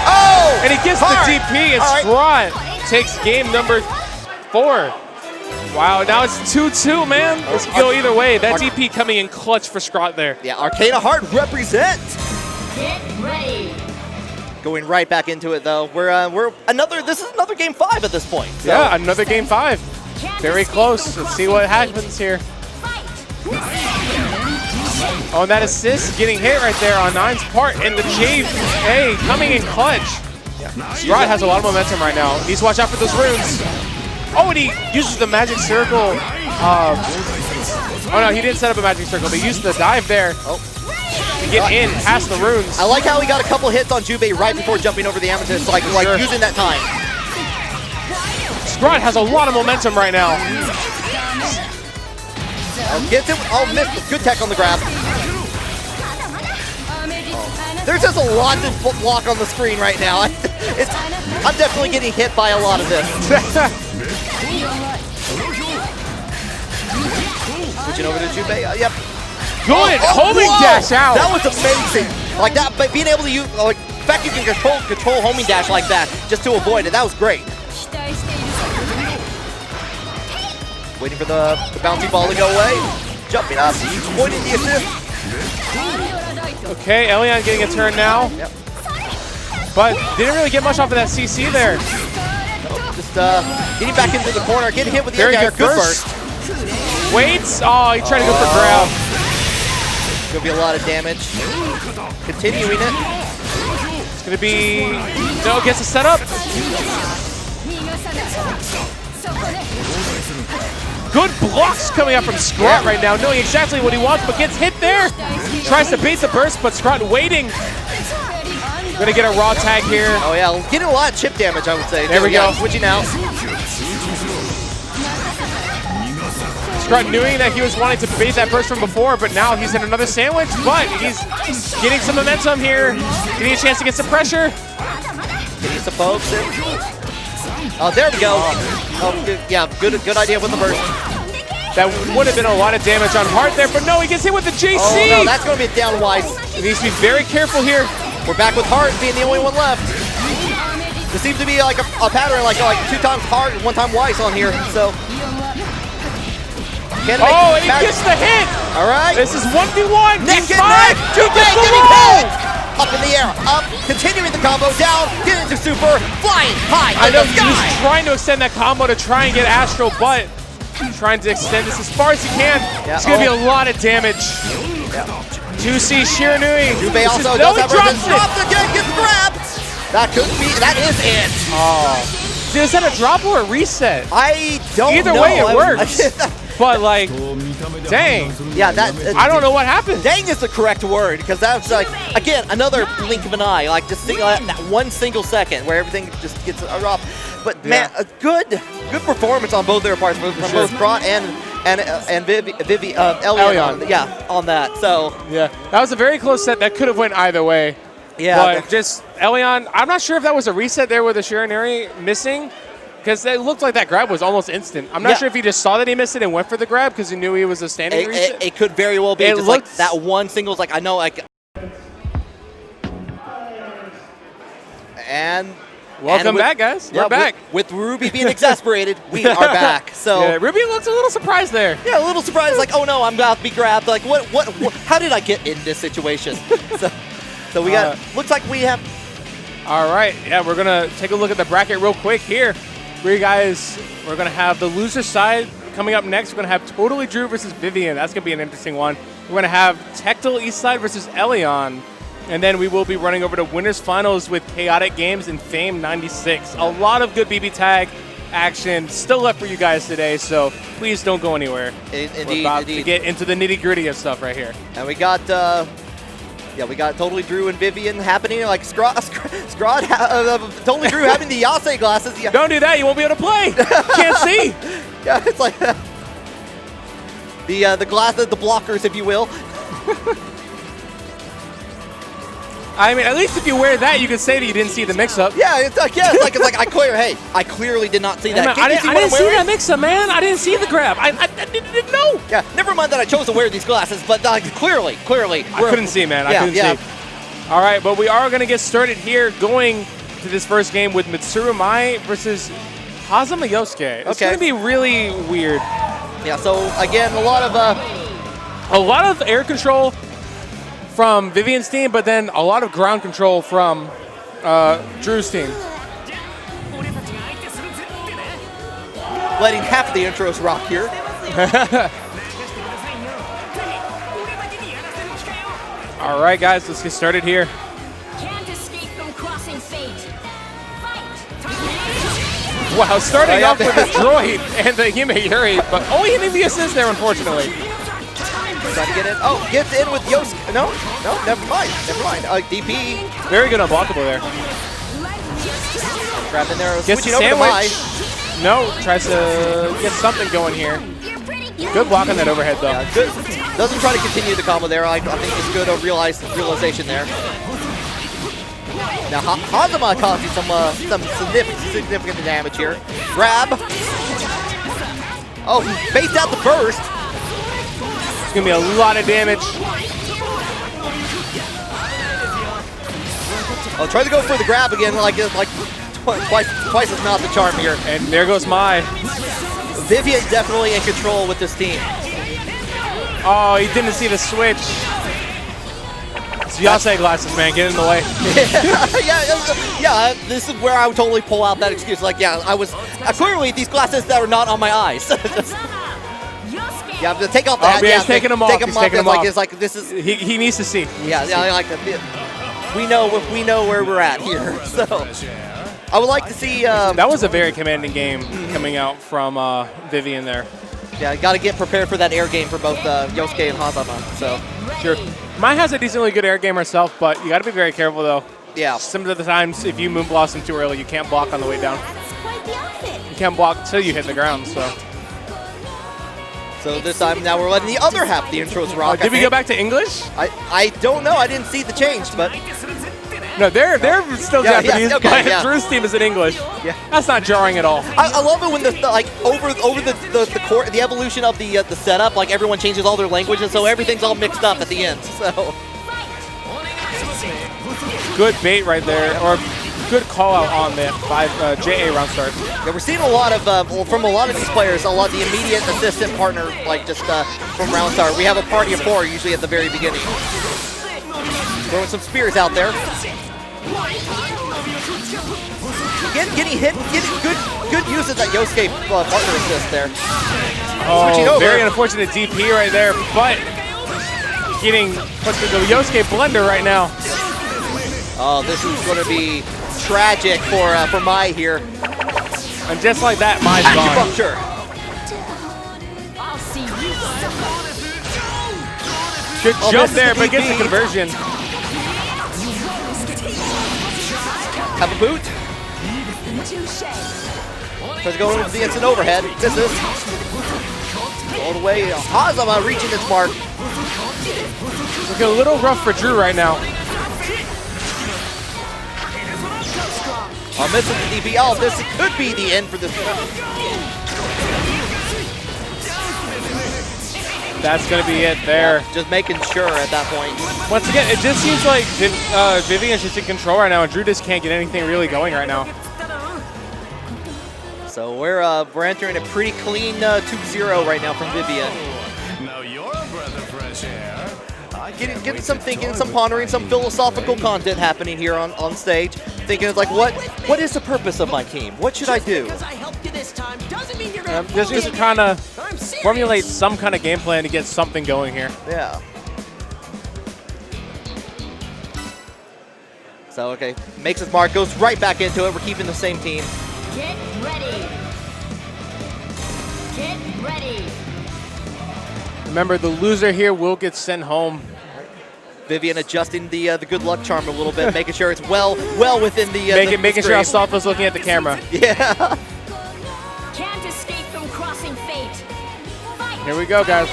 Oh! And he gets the DP, and Scrot takes game number 4. Wow, now it's 2-2, man. This could go either way. That DP coming in clutch for Scrot there. Yeah, Arcana Heart represent. Get ready. Going right back into it though. This is another game 5 at this point. So. Yeah, another game 5. Very close. Let's see what happens here. Oh, and that assist getting hit right there on 9's part, and the Jave, hey, coming in clutch. Scrot has a lot of momentum right now. Needs to watch out for those runes. Oh, and he uses the magic circle. Oh no, he didn't set up a magic circle, but he used the dive there to get in past the runes. I like how he got a couple hits on Jubei right before jumping over the Amethyst, like using that time. Scrot has a lot of momentum right now. Gets him. Oh, missed. Good tech on the grab. There's just a lot to block on the screen right now. I'm definitely getting hit by a lot of this. Switching over to Jubei. Yep. Good homing dash out. That was amazing. Like that, but being able to use, like, the fact you can control homing dash like that just to avoid it, that was great. Waiting for the bouncy ball to go away. Jumping up, avoiding the assist. Okay, Elion getting a turn now. Yep. but didn't really get much off of that CC there. Just getting back into the corner, getting hit with the Very air. good Good burst. burst. Waits. Oh, he tried to go for grab. Gonna be a lot of damage. Continuing it. It's gonna be no, gets a setup. Good blocks coming up from Scrot right now, knowing exactly what he wants, but gets hit there. Tries to bait the burst, but Scrot waiting. Gonna get a raw tag here. Oh yeah, getting a lot of chip damage, I would say. There we go. Switching out. Scrot knowing that he was wanting to bait that burst from before, but now he's in another sandwich, but he's getting some momentum here. Getting a chance to get some pressure. Getting some pokes in. Oh, there we go. Oh, good, yeah, good idea with the burst. That would have been a lot of damage on Hart there, but no, he gets hit with the JC. Oh no, that's going to be a down Wise. He needs to be very careful here. We're back with Hart being the only one left. There seems to be like a pattern, like 2 times Hart and 1 time Wise on here. So. Oh, he gets the hit. All right. This is 1v1. Neck He's and fine. neck. Two gets the Getting roll. hit. Up in the air, up, continuing the combo, down, get into super, flying high I in know the sky. he's trying to extend that combo to try and get Astro, but trying to extend this as far as he can. Yeah, It's going to be a lot of damage. Yeah. 2C Shiranui. Jubei also does have resistance. Drops again, gets grabbed. That could be, that is it. Oh. Is that a drop or a reset? I don't Either know. way, it works. But like, dang. Yeah, that. I don't know what happened. Dang is the correct word, because that's like, again, another blink of an eye, like just that 1 single second where everything just gets a drop. But man, a good performance on both their parts, from both Scrot and Elion. Yeah, on that. So yeah, that was a very close set. That could have went either way. yeah, But just Elion, I'm not sure if that was a reset there with the Shiranui missing, because it looked like that grab was almost instant. I'm not sure if he just saw that he missed it and went for the grab because he knew he was a standing reset. it could very well be. It Just looked like that 1 single, like I know, like. And welcome back, guys. We're back. With Ruby being exasperated, we are back. So yeah, Ruby looks a little surprised there. yeah, a little surprised, like, oh no, I'm about to be grabbed. Like, what how did I get in this situation? so we got, looks like we have. All right, yeah, we're gonna take a look at the bracket real quick here. For you guys, we're gonna have the loser side coming up next. We're gonna have Totally Drew versus Vivian. That's gonna be an interesting one. We're gonna have Tectal East Side versus Elion. And then we will be running over to winners finals with Chaotic Games and Fame 96. A lot of good BB tag action still left for you guys today, so please don't go anywhere. Indeed, we're about to get into the nitty gritty of stuff right here. And we got, we got Totally Drew and Vivian happening, like Scrot Totally Drew having the Yase glasses. Yeah. Don't do that, you won't be able to play. Can't see. Yeah, it's like the glasses, the blockers, if you will. I mean, at least if you wear that, you can say that you didn't see the mix-up. Yeah, it's like I clearly did not see that. Hey, man, I didn't see that mix-up, man. I didn't see the grab. I didn't know. Yeah, never mind that I chose to wear these glasses, but clearly. I couldn't see, man. I couldn't see. All right, but we are going to get started here, going to this first game with Mitsuru Mai versus Hazama Yosuke. It's going to be really weird. Yeah, so again, a lot of air control from Vivian's team, but then a lot of ground control from Drew's team. Letting half of the intros rock here. All right, guys, let's get started here. Can't escape from crossing fate. Fight. Wow, starting off with the droid and the Hime-Yuri, but only hitting the assist there, unfortunately. Trying to get in. Oh, gets in with Yosuke. No, never mind. DP. Very good unblockable there. Grabbed in there, gets switching over to Mai. No, tries to get something going here. Good block on that overhead, though. Yeah, good. Doesn't try to continue the combo there. I think it's good realization there. Now, Hazama causing some significant damage here. Grab. Oh, he based out the burst. It's going to be a lot of damage. Oh, try to go for the grab again, like twice as not the charm here. And there goes Mai. Vivian definitely in control with this team. Oh, he didn't see the switch. It's Yasei glasses, man. Get in the way. yeah. This is where I would totally pull out that excuse. Like, yeah, I was clearly these glasses that are not on my eyes. Yeah, take off the hat. Yeah, he's taking them off. Take them off. It's like this is. He needs to see. Yeah, I like that. We know where we're at here. So I would like to see. That was a very commanding game coming out from Vivian there. Yeah, got to get prepared for that air game for both Yosuke and Hazama. So sure. Mai has a decently good air game herself, but you got to be very careful though. Yeah. Some of the times, if you moon blossom too early, you can't block on the way down. You can't block until you hit the ground. So this time now we're letting the other half of the intros rock. Did we go back to English? I don't know. I didn't see the change, but no, they're still Japanese. Yeah, okay, but yeah. Drew's team is in English. Yeah, that's not jarring at all. I love it when the evolution of the setup, like everyone changes all their languages, so everything's all mixed up at the end. So good bait right there, or good call out on the JA round start. Yeah, we're seeing a lot of from a lot of these players, the immediate assistant partner, like just from round start. We have a party of 4 usually at the very beginning. Throwing some spears out there. Getting hit, getting good use of that Yosuke partner assist there. Oh, very unfortunate DP right there, but getting put through the Yosuke blender right now. Oh, this is going to be tragic for Mai here. And just like that, Mai's gone. Acupuncture. I'll see you. Good jump there, but gets the conversion. Have a boot. Tries to go into the instant overhead. This is all the way. Hazama reaching its mark. Looking a little rough for Drew right now. Missing the DP. Oh, this could be the end for this. That's going to be it there. Yeah, just making sure at that point. Once again, it just seems like Vivian's just in control right now, and Drew just can't get anything really going right now. So we're entering a pretty clean 2-0 right now from Vivian. Now you're a breath of fresh air. Getting some thinking, some pondering, some philosophical content happening here on stage. Thinking it's like, what is the purpose of my team? What should I do? Just trying to formulate some kind of game plan to get something going here. Yeah. So, okay, makes his mark, goes right back into it. We're keeping the same team. Get ready. Get ready. Remember, the loser here will get sent home. Vivian adjusting the good luck charm a little bit, making sure it's well within the making sure Alsalfa's looking at the camera. Yeah. Can't escape from crossing fate. Fight. Here we go, guys.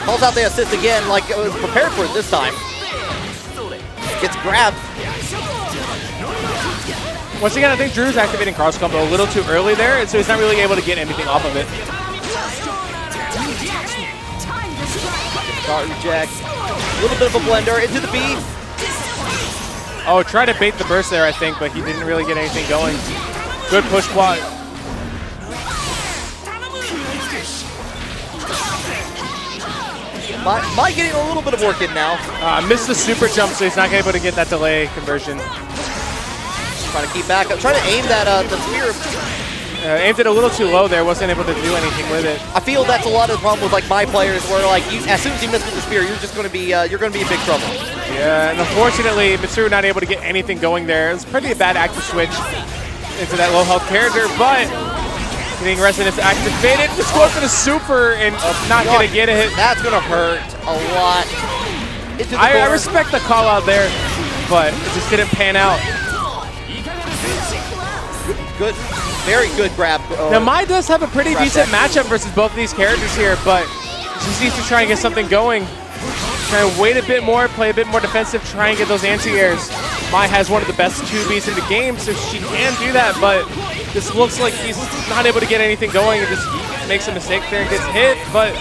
Calls out the assist again, like it was prepared for it this time. Gets grabbed. Once again, I think Drew's activating cross combo a little too early there, and so he's not really able to get anything off of it. Start reject. A little bit of a blender into the B. Oh, tried to bait the burst there, I think, but he didn't really get anything going. Good push quad. Mai getting a little bit of work in now. Missed the super jump, so he's not able to get that delay conversion. Trying to keep back up, trying to aim that the spear. Aimed it a little too low there, wasn't able to do anything with it. I feel that's a lot of the problem with like my players, where like as soon as you miss with the spear, you're just going to be in big trouble. Yeah, and unfortunately, Mitsuru not able to get anything going there. It's pretty a bad active switch into that low health character, but getting Resonance activated. Just go for the super and not gonna get a hit. That's gonna hurt a lot. I respect the call out there, but it just didn't pan out. Good, very good grab. Now Mai does have a pretty decent matchup versus both of these characters here, but she needs to try and get something going. Try and wait a bit more, play a bit more defensive, try and get those anti-airs. Mai has one of the best 2Bs in the game, so she can do that, but this looks like he's not able to get anything going and just makes a mistake there and gets hit, but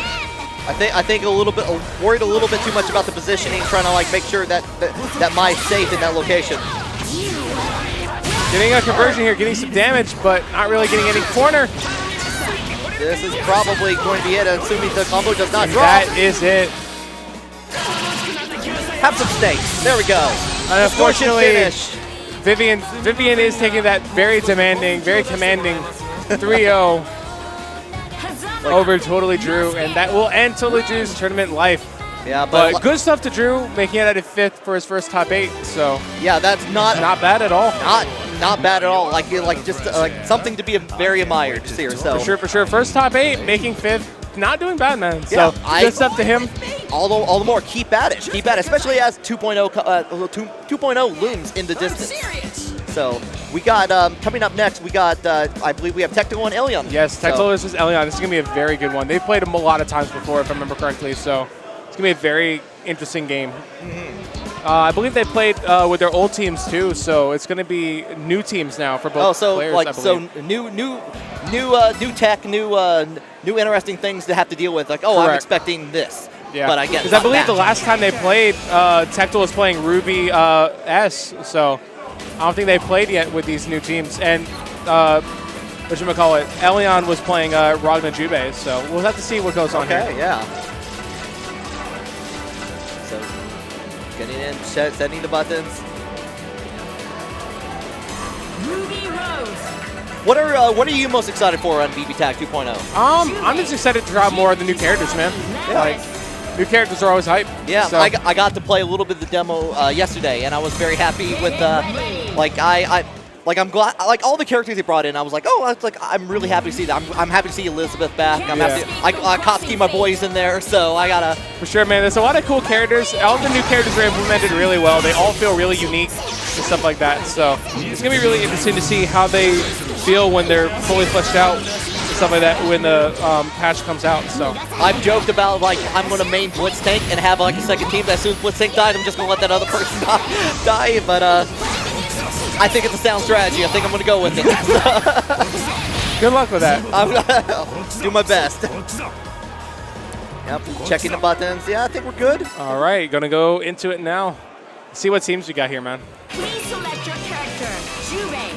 I think a little bit worried a little bit too much about the positioning, trying to like make sure that Mai's safe in that location. Getting a conversion here, getting some damage, but not really getting any corner. This is probably going to be it, assuming the combo does not drop. That is it. Have some snakes. There we go. And unfortunately, Finish. Vivian is taking that very demanding, very commanding 3-0 over Totally Drew, and that will end Totally Drew's tournament life. Yeah, But good stuff to Drew, making it out of 5th for his first top 8. So yeah, that's not bad at all. not bad at all. Like just like something to be very admired here. So For sure. First top 8, making 5th. Not doing bad, man. Yeah, So good stuff to him. all the more, keep at it, especially as 2.0 looms in the distance. So we got coming up next. We got I believe we have Tectal and Elion. Yes, Tectal versus Elion. This is gonna be a very good one. They've played him a lot of times before, if I remember correctly. So it's gonna be a very interesting game. I believe they played with their old teams too. So it's gonna be new teams now for both players. I believe. New tech, new interesting things to have to deal with. Like, oh, Correct. I'm expecting this. Yeah, But I guess because I believe the last time they played, Tectal was playing Ruby S. So I don't think they played yet with these new teams. And whatchamacallit, Elion was playing Ragna Jube. So we'll have to see what goes on here. Okay, yeah. So getting in, setting the buttons. Ruby Rose. What are you most excited for on BB Tag 2.0? I'm just excited to try more of the new characters, man. Like, new characters are always hype. Yeah, so. I got to play a little bit of the demo yesterday, and I was very happy with I'm glad, like all the characters they brought in. I was like, oh, it's like I'm really happy to see that. I'm happy to see Elizabeth back. I'm happy. Kotsky, my boy's in there, so I gotta. For sure, man. There's a lot of cool characters. All the new characters are implemented really well. They all feel really unique and stuff like that. So it's gonna be really interesting to see how they feel when they're fully fleshed out and stuff like that when the patch comes out. So I've joked about like I'm gonna main Blitz Tank and have like a second team. That as soon as Blitz Tank dies, I'm just gonna let that other person die. But I think it's a sound strategy. I think I'm going to go with it. Good luck with that. I'll do my best. Yep, checking the buttons. Yeah, I think we're good. All right, going to go into it now. See what teams we got here, man. Please select your character. Jubei.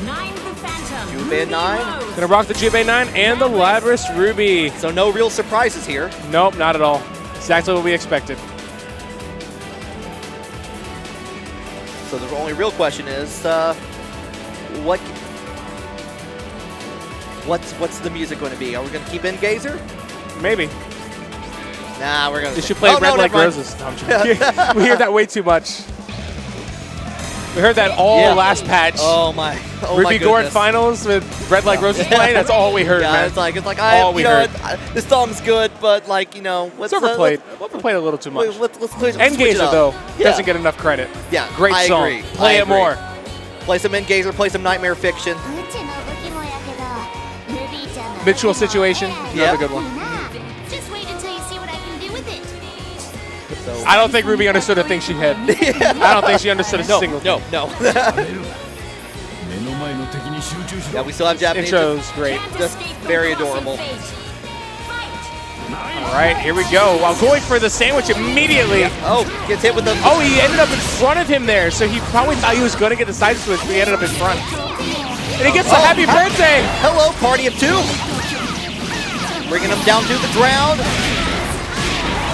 9 the Phantom. Jubei at 9. Going to rock the Jubei 9 and the Labrys Ruby. So no real surprises here. Nope, not at all. Exactly what we expected. So the only real question is, what's the music going to be? Are we going to keep in Gazer? Maybe. Nah, we're going to. They should play Red Like Roses. No, I'm joking. We hear that way too much. We heard that all last patch. Oh my. Oh Ruby my Gord finals with Red Like Roses playing. That's all we heard, man. It's like all we heard. This song's good, but like it's overplayed. Overplayed a little too much. Let's Engager though doesn't get enough credit. Yeah, great song. Agree. Play it more. Play some Engager. Play some Nightmare Fiction. Mutual Situation. Another good one. Just wait until you see what I can do with it. So. I don't think Ruby understood a thing she had. I don't think she understood a single thing. No. Yeah, we still have Japanese. Intro's great. Just very adorable. All right, here we go. While going for the sandwich immediately. Oh, gets hit with the. Oh, he ended up in front of him there, so he probably thought he was going to get the side switch, but he ended up in front. And he gets the happy birthday. Hello, party of 2. Bringing him down to the ground.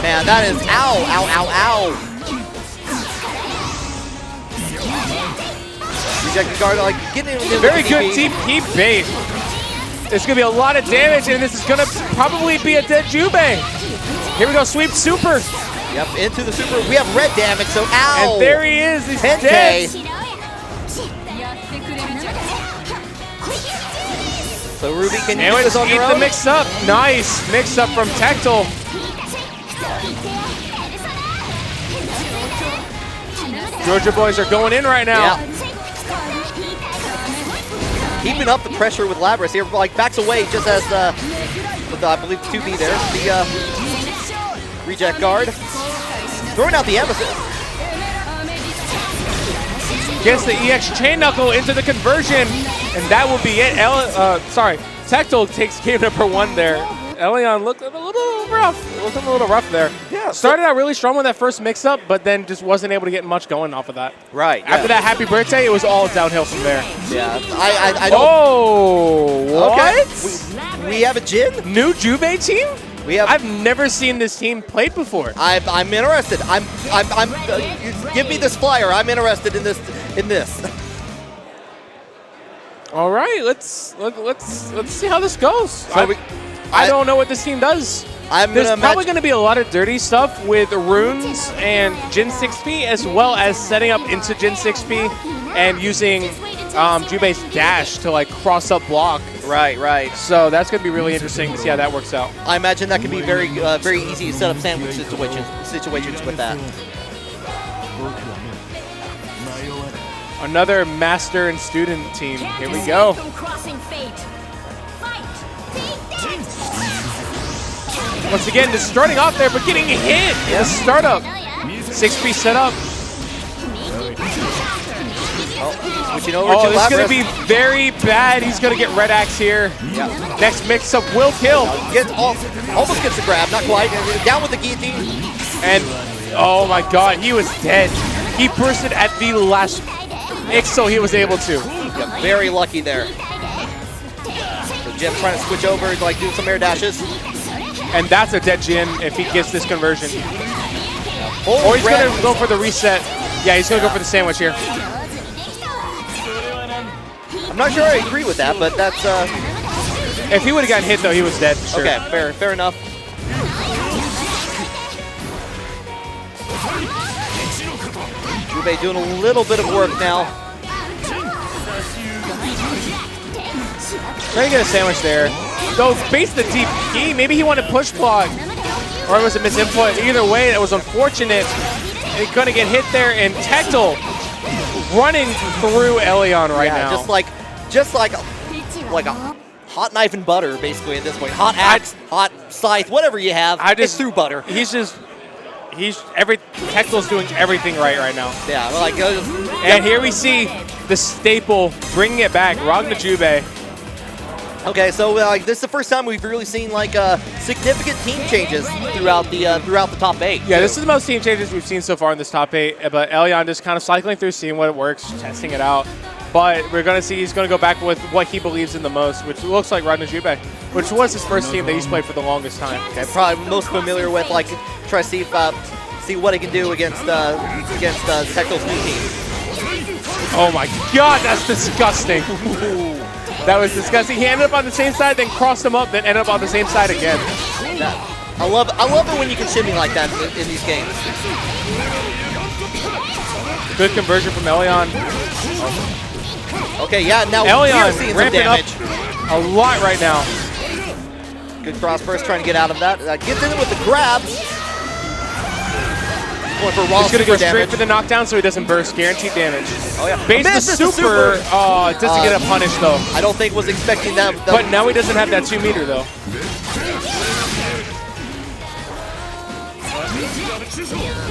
Man, that is ow. Rejected guard, like getting him. Very good TP bait. There's going to be a lot of damage, and this is going to probably be a dead Jubei. Here we go, sweep super. Yep, into the super. We have red damage, so ow. And there he is. He's 10K. dead. So Ruby can And use this on eat her the own. mix up. Nice mix up from Tectal. Georgia boys are going in right now. Yeah. Keeping up the pressure with Labrys here, like backs away just as with I believe 2B there, the reject guard. Throwing out the emphasis. Gets the EX chain knuckle into the conversion, and that will be it. Tectal takes game number 1 there. Elion looked a little rough there. Yeah. Started out really strong with that first mix-up, but then just wasn't able to get much going off of that. Right. After that happy birthday, it was all downhill from there. Yeah. I don't. Oh, what? Okay. We have a Jin? New Jubei team? I've never seen this team played before. I'm interested. Give me this flyer. I'm interested in this. All right, let's see how this goes. So I don't know what this team does. There's probably going to be a lot of dirty stuff with runes and Jin 6P, as well as setting up into Jin 6P and using Jubei's dash to like cross up block. Right. So that's going to be really interesting to see how that works out. I imagine that could be very easy to set up sandwich situations with that. Another master and student team. Here we go. From crossing fate. Once again, just starting off there, but getting hit in the startup. 6P set up. Switching over to this is Labras. going to be very bad. He's going to get Red Axe here. Yeah. Next mix-up will kill. Almost gets the grab, not quite. Down with the guillotine. And, oh my god, he was dead. He bursted at the last so he was able to. Yeah, very lucky there. So Jim trying to switch over, like do some air dashes. And that's a dead Jin if he gets this conversion. Oh, or he's going to go for the reset. Yeah, he's going to go for the sandwich here. I'm not sure I agree with that, but that's... If he would have gotten hit, though, he was dead for sure. Okay, fair enough. Jubei doing a little bit of work now. Trying to get a sandwich there. Go base the DP. Maybe he wanted push block. Or it was a misinput. Either way, it was unfortunate. He's going to get hit there. And Tectal running through Elion right now. Just like a hot knife and butter, basically, at this point. Hot axe, hot scythe, whatever you have. It's through butter. Tectal's doing everything right now. Yeah, and here we see the staple bringing it back, Ragna Jubei. Okay, so this is the first time we've really seen significant team changes throughout the top 8. Yeah, this is the most team changes we've seen so far in this top 8. But Elion just kind of cycling through, seeing what works, testing it out. But we're going to see he's going to go back with what he believes in the most, which looks like Ragna Jubei, which was his first team that he's played for the longest time. Okay, probably most familiar with, try to see what he can do against Tectal's new team. Oh my god, that's disgusting. That was disgusting. He ended up on the same side, then crossed him up, then ended up on the same side again. I love it when you can shimmy like that in these games. Good conversion from Elion. Okay, yeah, now Elion we're seeing some ramping damage. Up a lot right now. Good cross burst, trying to get out of that. Gets in with the grab. Going for Ross. He's going to go straight for the knockdown so he doesn't burst. Guaranteed damage. Oh, yeah. Base the super. Oh, it doesn't get a punish, though. I don't think was expecting that. But now he doesn't have that 2 meter, though.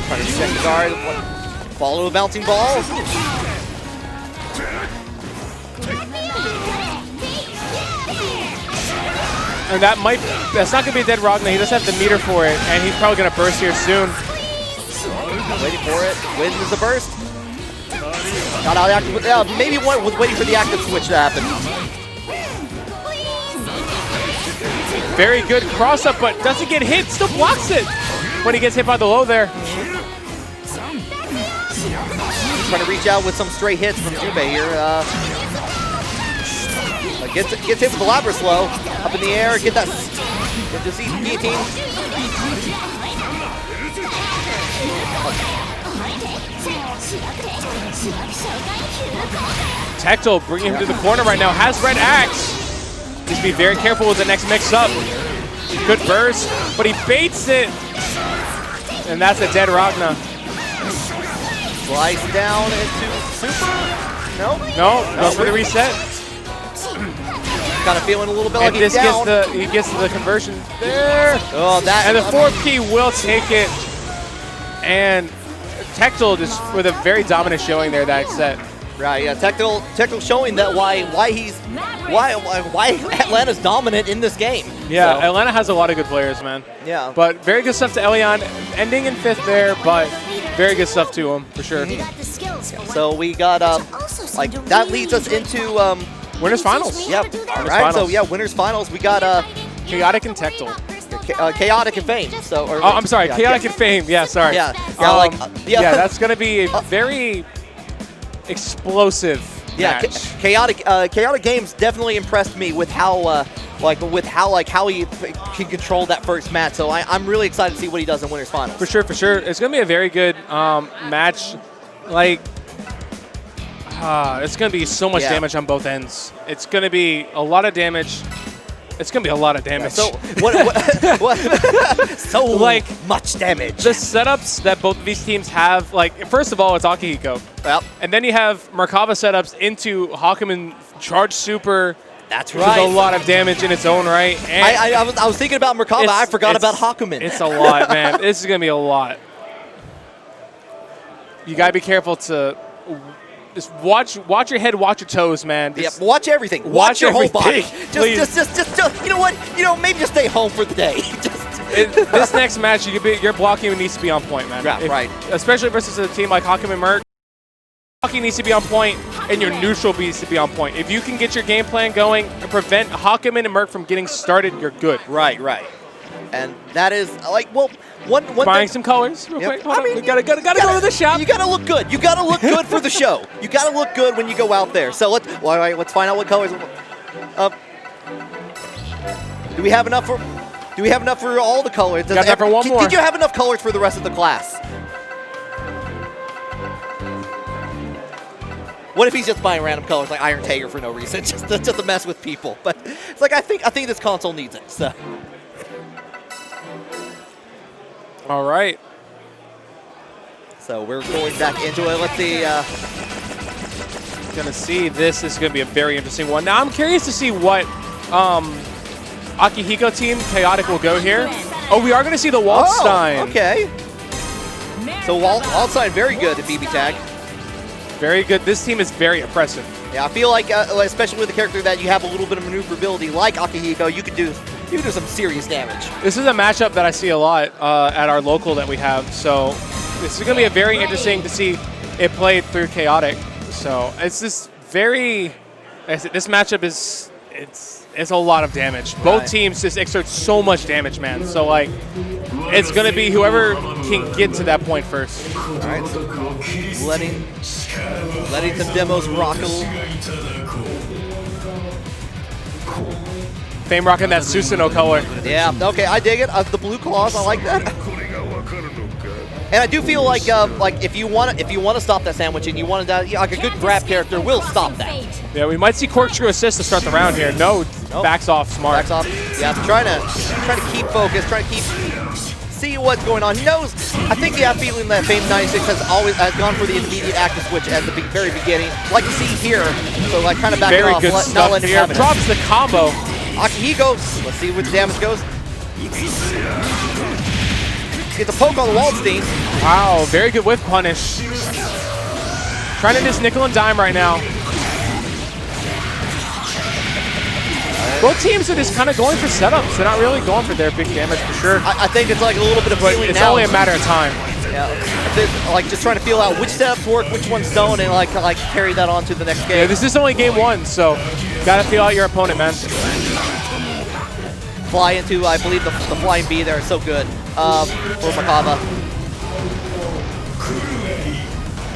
Trying to check the guard. Follow the bouncing ball. And that's not going to be a dead Ragna. He doesn't have the meter for it, and he's probably going to burst here soon. Waiting for it. Waiting for the burst. Got out active. Maybe one was waiting for the active switch to happen. Very good cross up, but doesn't get hit. Still blocks it when he gets hit by the low there. Trying to reach out with some straight hits from Jubei here. Gets hit with the Labras slow. Up in the air. Get the guillotine. Tectal bringing him to the corner right now. Has Red Axe. Just be very careful with the next mix-up. Good burst, but he baits it. And that's a dead Ragna. Slice down into super. No, goes for the reset. Kind of feeling a little bit like he's down. He gets the conversion there. Oh, that. And the 4P will take it. And Tectal just with a very dominant showing there that set. Right, yeah, Tectal showing that why Atlanta's dominant in this game. Yeah, so. Atlanta has a lot of good players, man. Yeah. But very good stuff to Elion, ending in 5th there, but very good stuff to him for sure. So we got that leads us into winners finals. Yep. All right. So yeah, winners finals. We got Chaotic and Tectal. Chaotic and Fame. So, or, Oh, I'm sorry, yeah, Chaotic and Fame. Yeah, sorry. Yeah, Yeah, that's going to be a very explosive match. Chaotic Games definitely impressed me with how how he can control that first match. So I'm really excited to see what he does in Winners Finals. For sure, for sure. It's going to be a very good match. Like, it's going to be so much damage on both ends. It's going to be a lot of damage. It's going to be a lot of damage. So what so like much damage. The setups that both of these teams have, like, first of all, it's Akihiko. Yep. And then you have Merkava setups into Hakumen Charge Super. That's Which right. is a lot of damage in its own right. And I was thinking about Merkava. I forgot about Hakumen. It's a lot, man. This is going to be a lot. You got to be careful to just watch your head, watch your toes, man. Yep, watch everything. Watch your whole body. Just, you know what? You know, maybe just stay home for the day. This next match, your blocking needs to be on point, man. Yeah, right. Especially versus a team like Hakumen Merc. Blocking needs to be on point, and your neutral needs to be on point. If you can get your game plan going and prevent Hakumen and Merc from getting started, you're good. Right. And that is, like, well, one Buying thing, some colors real quick. Hold on. mean, We gotta go to the shop. You gotta look good. You gotta look good for the show. You gotta look good when you go out there. So let's find out what colors. Do we have enough for all the colors? Got enough for one more. Did you have enough colors for the rest of the class? What if he's just buying random colors like Iron Tiger for no reason, just to mess with people? But it's like I think this console needs it. So. All right. So we're going back into it. Let's see. Gonna see. This is gonna be a very interesting one. Now I'm curious to see what Akihiko team Chaotic will go here. Oh, we are gonna see the Waldstein. Oh, okay. So Waldstein very good at BB tag. Very good. This team is very impressive. Yeah, I feel like, especially with a character that you have a little bit of maneuverability like Akihiko, you could do some serious damage. This is a matchup that I see a lot at our local that we have. So this is going to be a very interesting to see it played through Chaotic. So it's this this matchup is it's a lot of damage. Right. Both teams just exert so much damage, man. So like it's going to be whoever can get to that point first. All right, so letting some demos rock a little. Fame rocking that Susanoo color. Yeah, okay, I dig it. The blue claws, I like that. And I do feel like if you want to stop that sandwich and you want to, like a good grab character will stop that. Yeah, we might see corkscrew assist to start the round here. No, backs off, smart. Backs off. Yeah, trying to keep focused, trying to see what's going on. He knows. I think you have a feeling that Fame 96 has gone for the immediate active switch at the very beginning, like you see here. So like kind of backing very off, good not stuff letting him here. have it. Drops the combo. Akihiko, let's see where the damage goes. Gets a poke on the Waldstein. Wow, very good whiff punish. Trying to just nickel and dime right now. Both teams are just kind of going for setups. They're not really going for their big damage for sure. I think it's like a little bit of feeling It's now. only a matter of time. Yeah, like just trying to feel out which setups work, which ones don't, and like carry that on to the next game. Yeah, this is only game one, so gotta feel out your opponent, man. Fly into, I believe, the flying B there is so good for Merkava.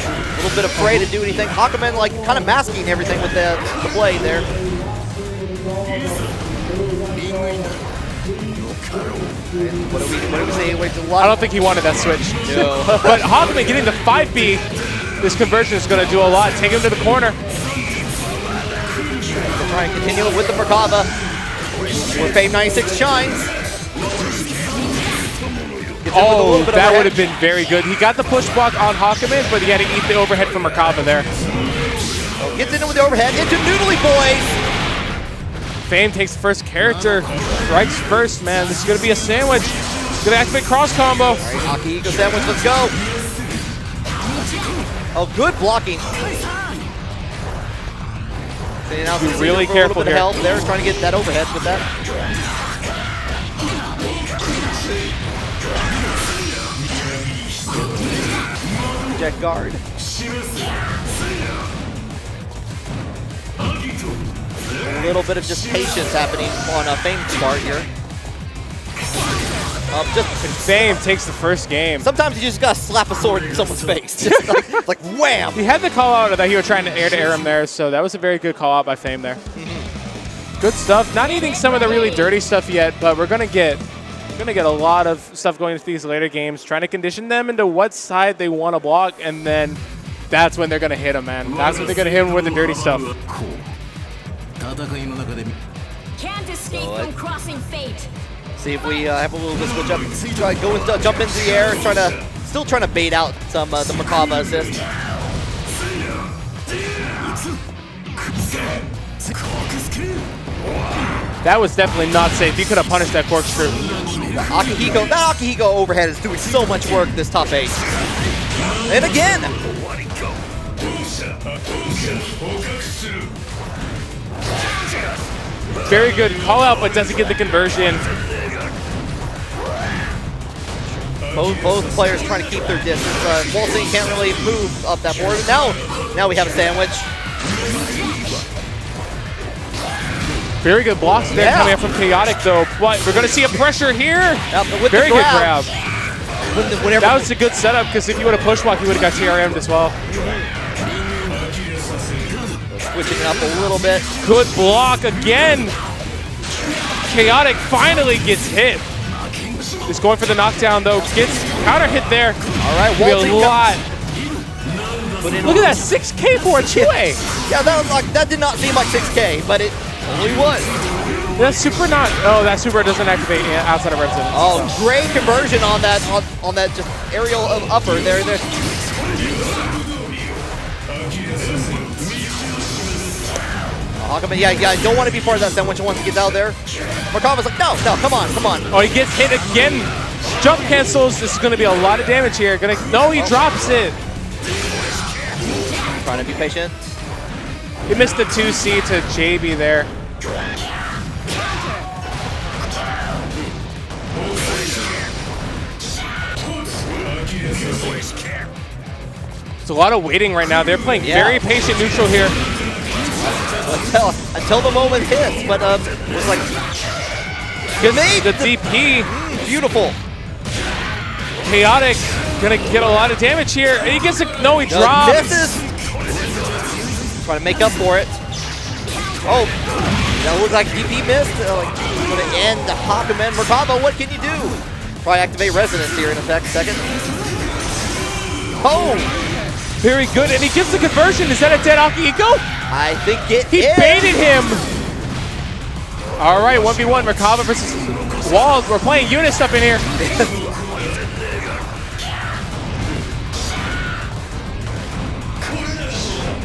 A little bit afraid to do anything. Hakumen like kind of masking everything with the blade there. What do we say? I don't think he wanted that switch. No. But Hakumen getting the 5B, this conversion is going to do a lot. Take him to the corner. We'll try and continue it with the Merkava, where Fame 96 shines. Oh, that would have been very good. He got the push block on Hakumen, but he had to eat the overhead from Merkava there. Oh, gets in with the overhead into Noodly Boys. Fame takes the first character. Strikes first, man. This is going to be a sandwich. He's going to activate cross combo. All right, Akihiko sandwich, let's go. Oh, good blocking. Be really careful here. Help there, trying to get that overhead with that. Jet guard. A little bit of just patience happening on Fame's part here. Just Fame takes the first game. sometimes you just gotta slap a sword in someone's face, just like wham. He had the call out that he was trying to air him there, so that was a very good call out by Fame there. Good stuff. Not needing some of the really dirty stuff yet, but we're gonna get a lot of stuff going into these later games, trying to condition them into what side they want to block, and then that's when they're gonna hit him, man. That's when they're gonna hit him with the dirty stuff. Can't escape from crossing fate. See if we have a little bit of switch up. Try to go and jump into the air, still trying to bait out some the Merkaba assist. That was definitely not safe. You could have punished that corkscrew. Akihiko, that Akihiko overhead is doing so much work this top 8. And again! Very good call out, but doesn't get the conversion. Both players trying to keep their distance. Waltzing can't really move up that board. Now we have a sandwich. Very good blocks there coming up from Chaotic, though. But we're going to see a pressure here. Very good grab. That was a good setup, because if you would have push blocked, you would have got TRM'd as well. Switching up a little bit. Good block again. Chaotic finally gets hit. He's going for the knockdown, though. Gets counter hit there. All right, Waltzing. A lot. Look at that, 6K for a 2A. Yeah, that did not seem like 6K, but it only was. That super not. Oh, that super doesn't activate outside of resonance. Oh, great conversion on that just aerial upper there. Hawkman, yeah, don't want to be part of that sandwich once he gets out there. Merkaba's like, no, come on. Oh, he gets hit again. Jump cancels. This is going to be a lot of damage here. No, he drops it. Trying to be patient. He missed the 2C to JB there. It's a lot of waiting right now. They're playing very patient neutral here. Until the moment hits, but it's like gets the DP. Beautiful. Chaotic gonna get a lot of damage here. And he gets no, he drops. Misses. Trying to make up for it. Oh, that looks like DP missed. Gonna end the Hawkman. Merkaba, what can you do? Probably activate resonance here in a second. Oh! Very good, and he gets the conversion. Is that a dead Akihiko? I think it is. He baited him. All right, 1v1, Merkaba versus Walls. We're playing unit stuff in here.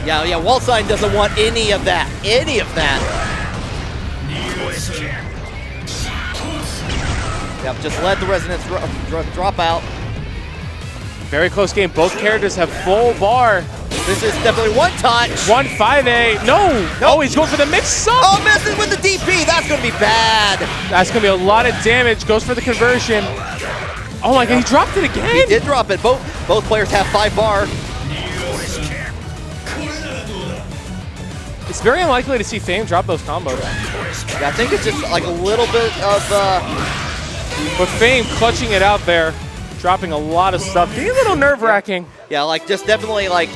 Yeah, Waldstein doesn't want any of that. Yep, just let the resonance drop out. Very close game. Both characters have full bar. This is definitely one touch. 1-5A. No. Oh, he's going for the mix up. Oh, misses with the DP. That's going to be bad. That's going to be a lot of damage. Goes for the conversion. Oh my God, he dropped it again. He did drop it. Both players have 5 bar. It's very unlikely to see Fame drop those combos. Yeah, I think it's just like a little bit of... But Fame clutching it out there. Dropping a lot of stuff. Being a little nerve-wracking. Yeah, like just definitely like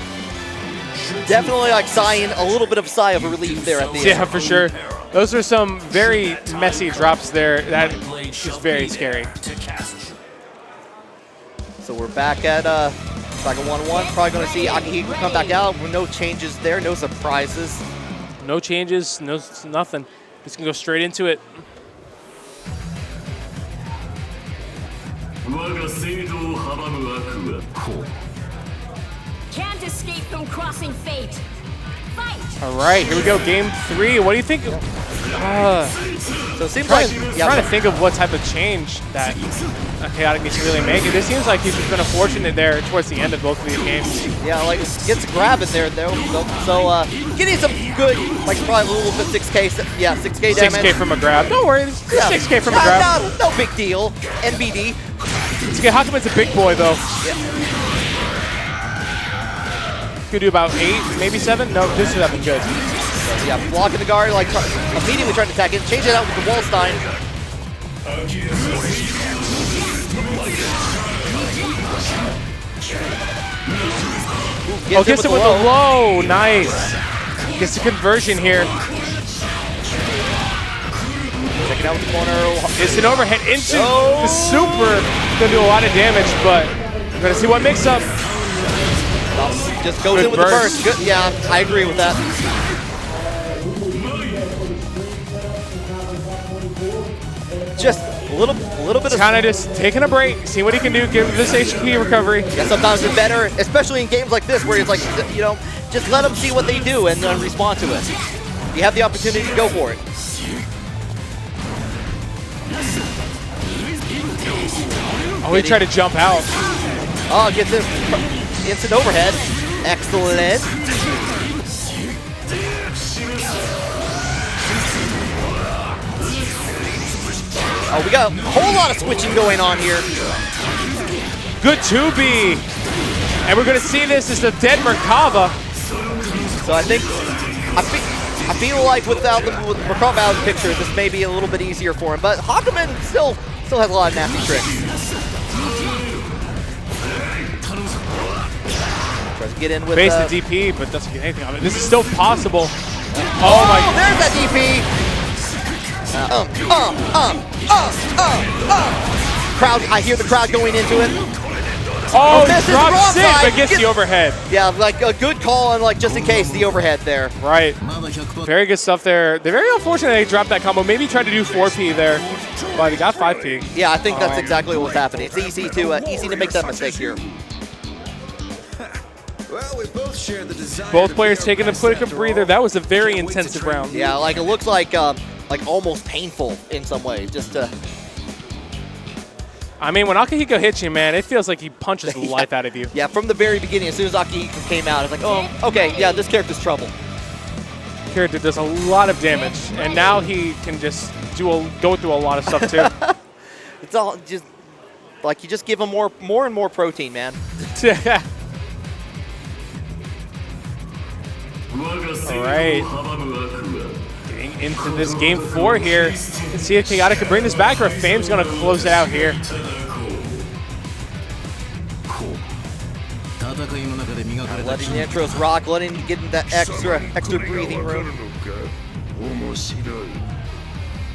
sighing a little bit of sigh of relief there at the end. Yeah, for sure. Those are some very messy drops there. That is very scary. So we're back at like a 1-1. Probably going to see Akihiko come back out. No changes there. No surprises. No changes. No nothing. Just gonna go straight into it. Can't escape from crossing fate. Fight! All right, here we go. Game 3. What do you think? So it seems trying to think of what type of change that Chaotic needs to really make. It just seems like he's been unfortunate there towards the end of both of these games. Yeah, like gets a grab in there though. So getting some good, like probably a little bit 6K. Yeah, 6K damage. 6K from a grab. Don't worry, it's 6K from a grab. No big deal. NBD. Hakuman's a big boy though. Yeah. Could do about 8, maybe 7. No, this would have been good. So, yeah, blocking the guard, like immediately trying to attack it. Change it out with the Wallstein. Oh, gets it with the low. Nice. Gets the conversion here. Checking out with the corner. It's an overhead into the super. Gonna do a lot of damage, but we're gonna see what makes up. Just goes in with the burst. Good. Yeah, I agree with that. Just a little bit of. Kind of just taking a break, see what he can do, give this HP recovery. Yeah, sometimes it's better, especially in games like this where it's like, you know, just let them see what they do and then respond to it. You have the opportunity to go for it. Oh, he tried to jump out. Oh, gets this instant overhead. Excellent. Oh, we got a whole lot of switching going on here. Good 2B. And we're going to see this as the dead Merkava. So I feel like without with Merkava out of the picture, this may be a little bit easier for him. But Hakumen still has a lot of nasty tricks. Tries to get in with Base the DP, but doesn't get anything on it. This is still possible. Oh my God. There's that DP. Crowd, I hear the crowd going into it. Oh, misses drops the it, wrong but side. gets the overhead. Yeah, like a good call on like just in case the overhead there. Right. Very good stuff there. They're very unfortunate they dropped that combo. Maybe tried to do 4P there, but he got 5P. Yeah, I think that's exactly what's happening. It's easy to make that mistake here. Well, we both share the desire. Both players taking a quick breather. That was a very intensive round. Yeah, like it looks like almost painful in some ways. Just to. I mean, when Akihiko hits you, man, it feels like he punches the life out of you. Yeah, from the very beginning, as soon as Akihiko came out, it's like, oh, okay, yeah, this character's trouble. Character does a lot of damage, and now he can just go through a lot of stuff too. It's all just like you just give him more and more protein, man. All right. Getting into this game 4 here. Let's see if Chaotic can bring this back or if Fame's going to close it out here. Letting Nitro's rock, letting him get in that extra breathing room.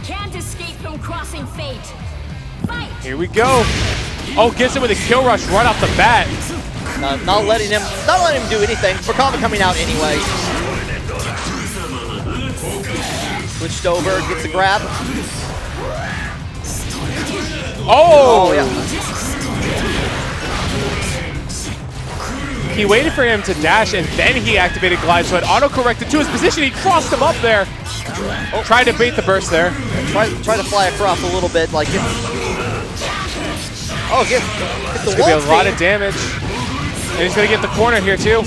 Can't escape from crossing fate. Fight! Here we go. Oh, gets it with a kill rush right off the bat. Not letting him do anything. Merkava coming out anyway. Switched over, gets the grab. Oh! Yeah. He waited for him to dash, and then he activated Glide, so it auto-corrected to his position. He crossed him up there. Oh, tried to bait the burst there. Try to fly across a little bit, like. Get the It's gonna be a lot of damage. And he's gonna get the corner here too.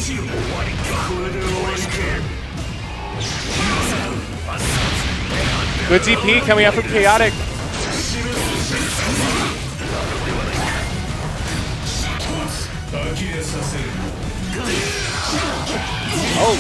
Good DP coming out from Chaotic. Oh.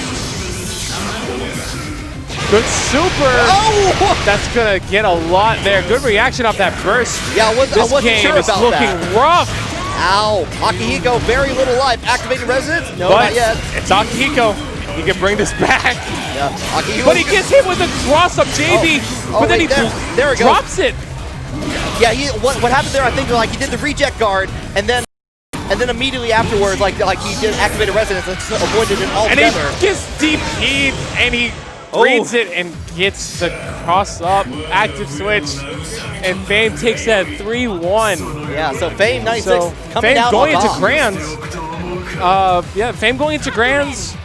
Good super. Oh! That's gonna get a lot there. Good reaction off that burst. Yeah, I wasn't sure This about game is that. looking rough. Ow. Akihiko, very little life. Activating resonance? No, But not yet. it's Akihiko. He can bring this back. Yeah. Akihiko. But he gets hit with a cross up JB. But then he there it goes. drops it. Yeah, what happened there, I think, like he did the reject guard, and then immediately afterwards, like he did activated resonance and avoided it all And together. he gets DP'd, and he reads it and gets the cross up, active switch, and Fame takes that 3-1. Yeah, so Fame 96 So coming Fame out going on into top. Grands. Yeah, Fame going into Grands.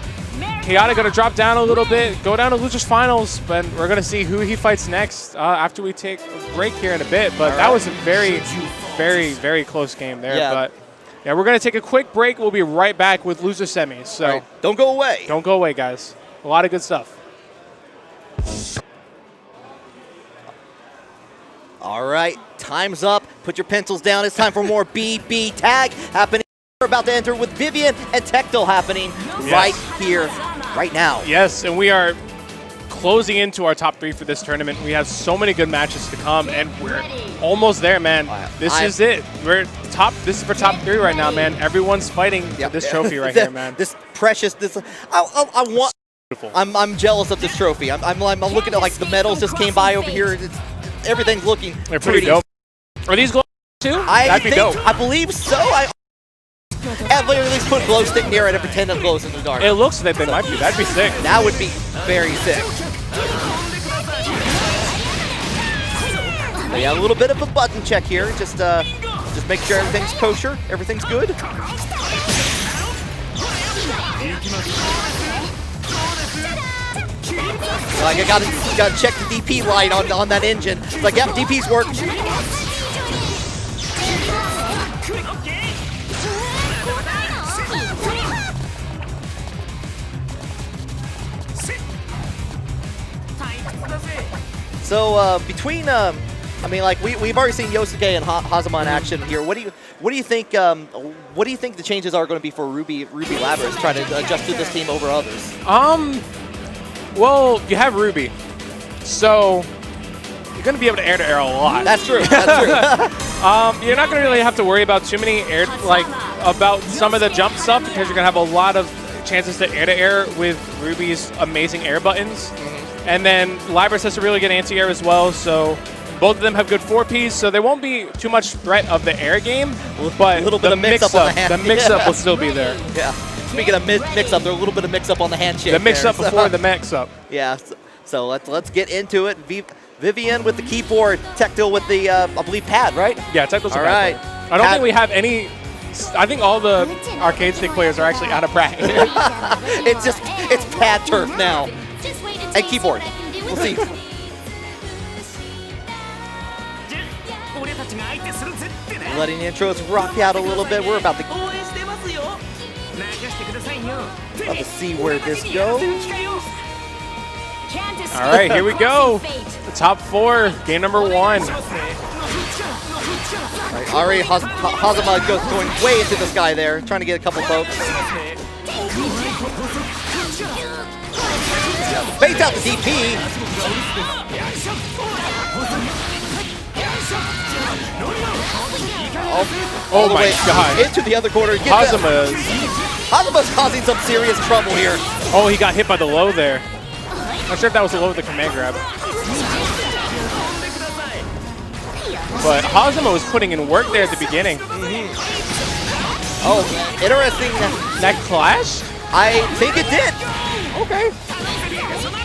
Chaotic gonna drop down a little bit, go down to Losers Finals, but we're gonna see who he fights next after we take a break here in a bit. But that was a very, very, very close game there. Yeah. But yeah, we're gonna take a quick break. We'll be right back with loser semis. So Right. Don't go away. don't go away, guys. A lot of good stuff. All right, time's up. Put your pencils down. It's time for more BB tag happening. We're about to enter with Vivian and Tectal happening right here, right now. Yes, and we are closing into our top 3 for this tournament. We have so many good matches to come, and we're almost there, man. This is it. We're top. This is for top 3 right now, man. Everyone's fighting for this trophy right here, man. This precious. I want. Beautiful. I'm jealous of this trophy. I'm looking at like the medals just came by over here. Everything's looking They're pretty dope. Are these glow too? That'd be dope. I believe so. At least put a glow stick near it and pretend it glows in the dark. It looks like they might be. That'd be sick. That would be very sick. But yeah, a little bit of a button check here. Just make sure everything's kosher, everything's good. Like I gotta check the DP light on that engine. It's like, yep, DP's work. So between, I mean, like we've already seen Yosuke and Hazama in action here. What do you think? What do you think the changes are going to be for Ruby Labras trying to adjust to this team over others? Well, you have Ruby, so you're going to be able to air-to-air a lot. That's true. That's true. You're not going to really have to worry about too many about some of the jump stuff because you're going to have a lot of chances to air-to-air with Ruby's amazing air buttons. And then Labras has a really good anti-air as well, so both of them have good 4Ps, so there won't be too much threat of the air game, but a little bit of mix-up on the hand. The mix-up will still be there. Yeah. Speaking of mix-up, there's a little bit of mix-up on the handshake. The mix-up before the mix-up. Yeah, so let's get into it. Vivian with the keyboard, Tectal with the, I believe, pad, right? Yeah, Tectal's all a right. I don't think we have any. I think all the arcade stick players are actually out of practice. it's pad turf now. And keyboard. We'll see. Letting intros rock out a little bit. We're about to see where this goes. All right, here we go. The top 4, game number 1. Right, Ari Hazama going way into the sky there, trying to get a couple folks. Baits out the DP. Oh my god. Into the other corner. Hazama's causing some serious trouble here. Oh, he got hit by the low there. Not sure if that was the low with the command grab. But Hazama was putting in work there at the beginning. Oh, interesting. That clash? I think it did. Okay.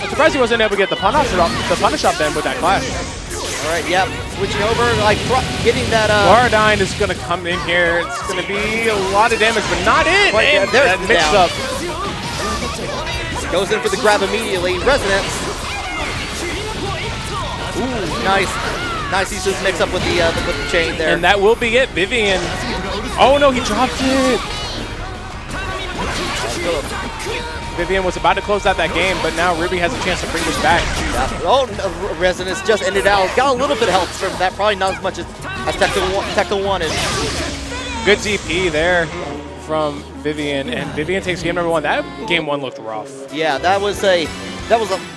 I'm surprised he wasn't able to get the punish up then with that clash. All right, yep. Switching over, like getting that. Guardine is going to come in here. It's going to be a lot of damage, but not in. Right, and there's that mix up. Goes in for the grab immediately. Resonance. Ooh, nice. Nice use of mix up with the chain there. And that will be it. Vivian. Oh no, he dropped it. Vivian was about to close out that game, but now Ruby has a chance to bring this back. Yeah. Oh, Resonance just ended out. Got a little bit of help from that, probably not as much as Tectal wanted. Good DP there from Vivian, and Vivian takes game number 1. That game 1 looked rough. Yeah, that was a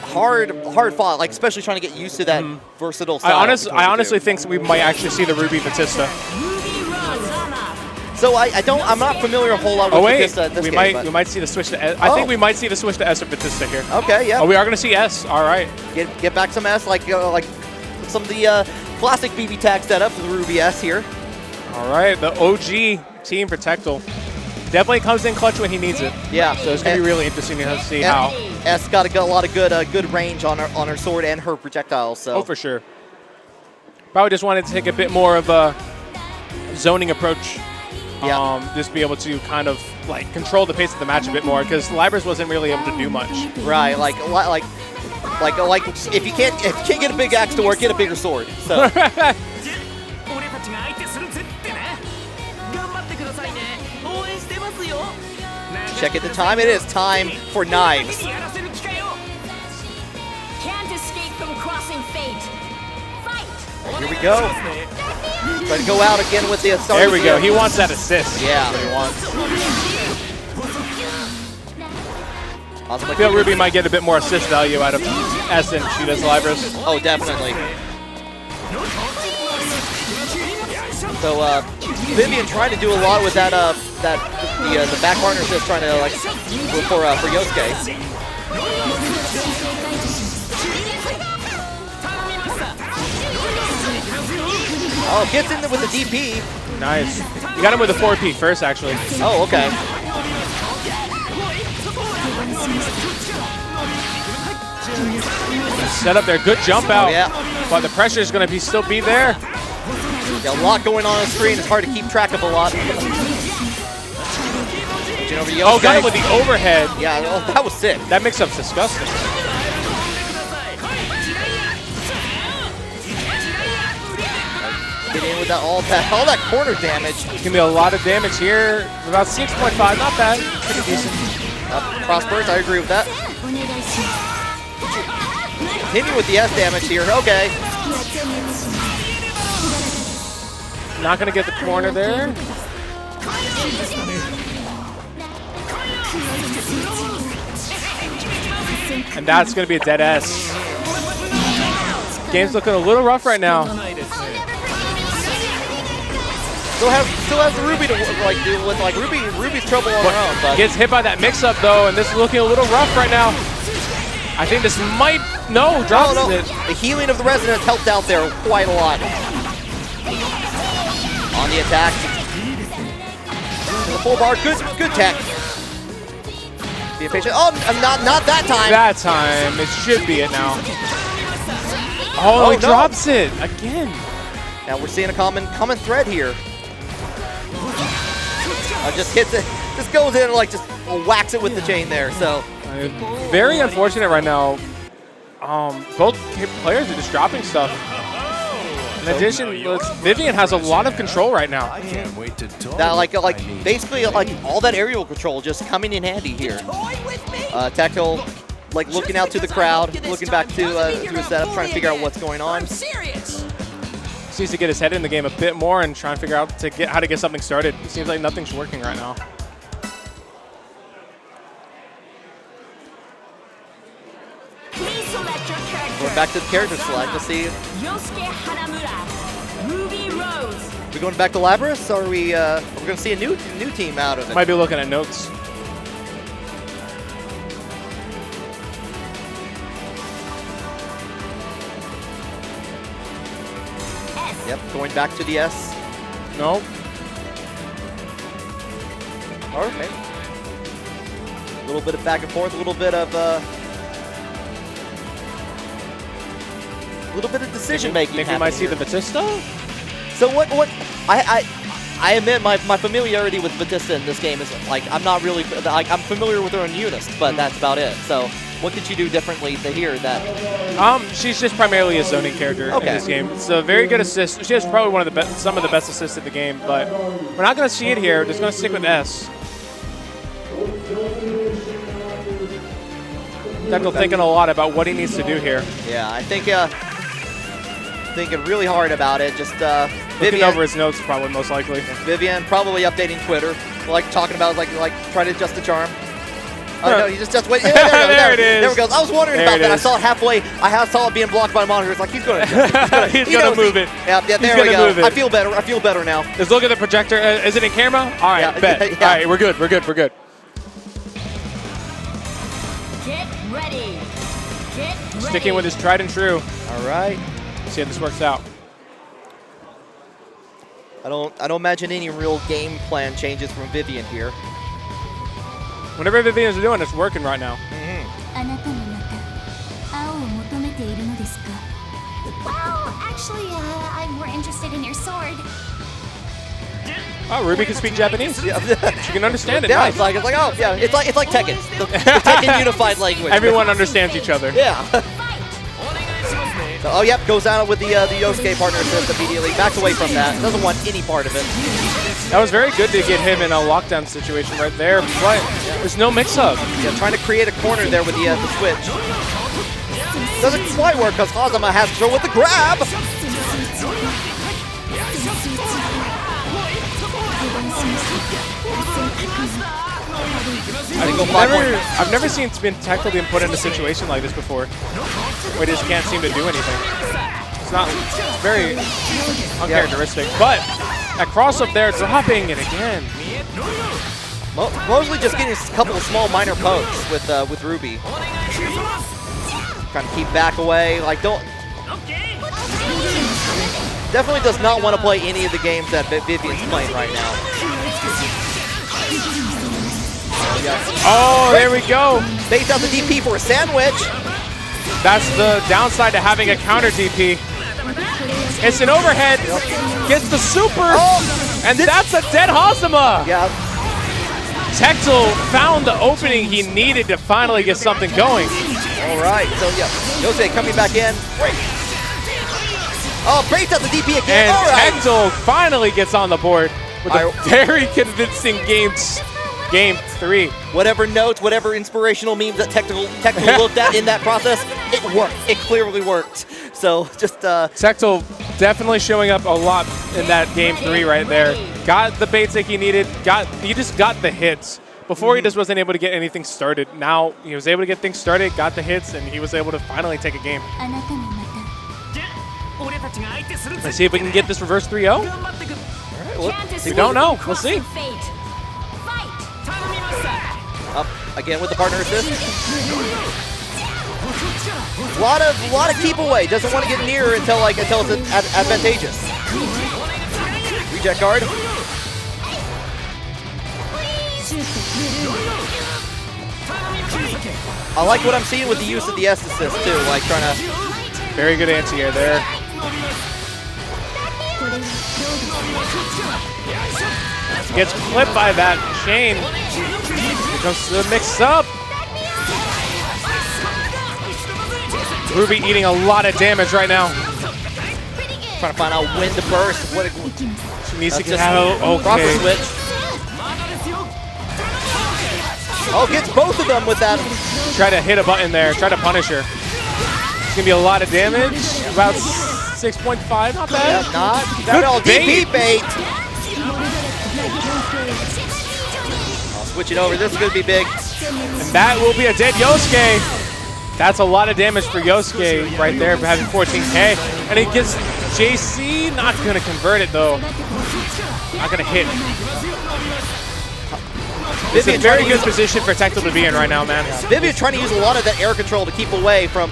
hard fought, like especially trying to get used to that versatile style. I honestly think we might actually see the Ruby Batista. So I'm not familiar a whole lot with Batista in this game. We might see the switch to S. I think we might see the switch to S of Batista here. Okay, yeah. Oh, we are going to see S. All right. Get back some S, like some of the classic BB tag setup for the Ruby S here. All right, the OG team for Tectal. Definitely comes in clutch when he needs it. Yeah. So it's going to be really interesting to see how. S got a lot of good range on her sword and her projectiles. So. Oh, for sure. Probably just wanted to take a bit more of a zoning approach. Yeah. Just be able to kind of like control the pace of the match a bit more because Labras wasn't really able to do much. Right. Like if you can't get a big axe to work, get a bigger sword. So. Check at the time. It is time for knives. Can't escape from crossing fate. Fight. Here we go. Try to go out again with the start. There we go. He wants that assist. Yeah. That's what he wants. Awesome. I feel Ruby might get a bit more assist value out of S than she does Libris. Oh, definitely. So Vivian trying to do a lot with that the back partner assist, trying to like for Yosuke. Oh, gets in there with the DP. Nice. You got him with a 4P first, actually. Oh, okay. Set up there. Good jump out. Oh, yeah. But the pressure is going to still be there. Yeah, a lot going on the screen. It's hard to keep track of a lot. Oh, got him with the overhead. Yeah, oh, that was sick. That mix-up's disgusting. Get in with that all that corner damage. It's gonna be a lot of damage here. About 6.5, not bad. Pretty decent. Cross burst, I agree with that. Continue with the S damage here. Okay. Not gonna get the corner there. And that's gonna be a dead S. Game's looking a little rough right now. Still has the Ruby to like deal with. Like Ruby's trouble on her own, but gets hit by that mix-up though, and this is looking a little rough right now. I think this might drops it. The healing of the Resonance helped out there quite a lot. On the attack, to the full bar, good tech. Be patient. Oh, not that time. That time, it should be it now. Oh, he drops it again. Now we're seeing a common thread here. Just hits it, just goes in and like just whacks it with the chain there. So very unfortunate right now. Both players are just dropping stuff. In addition, Vivian has a lot of control right now. I can't wait to talk. That like basically like all that aerial control just coming in handy here. Tectal like looking out to the crowd, looking back to his setup, trying to figure out what's going on. He needs to get his head in the game a bit more and try and figure out how to get something started. It seems like nothing's working right now. Please select your character. We're back to the character select to see. Yosuke Hanamura, Ruby Rose. We going back to Libris, or are we going to see a new team out of it? Might be looking at notes. Yep, going back to the S. No. Okay. A little bit of back and forth, a little bit of decision making. Think we might see the Batista? So what I admit my familiarity with Batista in this game is like I'm not really like I'm familiar with her in Eunice, but that's about it. So what could she do differently to here that? She's just primarily a zoning character in this game. It's a very good assist. She has probably one of the some of the best assists in the game, but we're not going to see it here. We're just going to stick with S. Tectal thinking a lot about what he needs to do here. Yeah, I think thinking really hard about it. Just looking over his notes, probably most likely. Vivian probably updating Twitter, like talking about like trying to adjust the charm. Oh no, you just wait. Yeah, there it is. There it goes. I was wondering about that. I saw it halfway. I saw it being blocked by the monitor. It's like he's going to. He's going to move it. Yeah, there we go. I feel better. I feel better now. Let's look at the projector. Is it in camera? All right, bet. Yeah. All right, we're good. We're good. We're good. Get ready. Sticking with his tried and true. All right. See how this works out. I don't imagine any real game plan changes from Vivian here. Whenever Vivian is doing, it's working right now. Well, actually, I'm more interested in your sword. Oh, Ruby can speak Japanese. Yeah. She can understand it. Yeah, Nice. it's like oh yeah, it's like Tekken, the Tekken unified language. Everyone understands each other. Yeah. So, oh yep, goes out with the Yosuke partner assist immediately. Backs away from that. Doesn't want any part of it. That was very good to get him in a lockdown situation right there, but there's no mix-up. Yeah, trying to create a corner there with the switch. Doesn't quite work because Hazama has to go with the grab. I've never seen Tectal being put in a situation like this before, where they just can't seem to do anything. It's very uncharacteristic. But that cross up there, dropping it again. Mostly just getting a couple of small minor pokes with Ruby. Trying to keep back away. Like, don't. Definitely does not want to play any of the games that Vivian's playing right now. Oh, there we go. Baits out the DP for a sandwich. That's the downside to having a counter DP. It's an overhead. Gets the super. And that's a dead Hazama. Yeah. Tectal found the opening he needed to finally get something going. All right. So, yeah. Yosei coming back in. Oh, baits out the DP again. And all right. Tectal finally gets on the board with a very convincing game 3. Whatever notes, whatever inspirational memes that Tectal looked at in that process, it worked. It clearly worked. So just Tectal definitely showing up a lot in that game 3 right there. Got the baits that he needed. He just got the hits. Before he just wasn't able to get anything started. Now he was able to get things started, got the hits, and he was able to finally take a game. Let's see if we can get this reverse 3-0. We don't know. We'll see. Up again with the partner assist. A lot of keep away. Doesn't want to get near until it's advantageous. Reject guard. I like what I'm seeing with the use of the S assist too. Like trying to. Very good anti-air there. Gets clipped by that chain. Here comes the mix-up. Ruby eating a lot of damage right now. Trying to find out when to burst. What she needs to get out. Okay. Switch. Oh, gets both of them with that. Try to hit a button there. Try to punish her. It's gonna be a lot of damage. About 6.5. Not bad. Yeah, not good. All DP bait. Switching over. This is gonna be big. And that will be a dead Yosuke. That's a lot of damage for Yosuke right there for having 14K. And he gets JC, not gonna convert it though. Not gonna hit. It's a very good position for Tectal to be in right now, man. Vivian trying to use a lot of that air control to keep away from.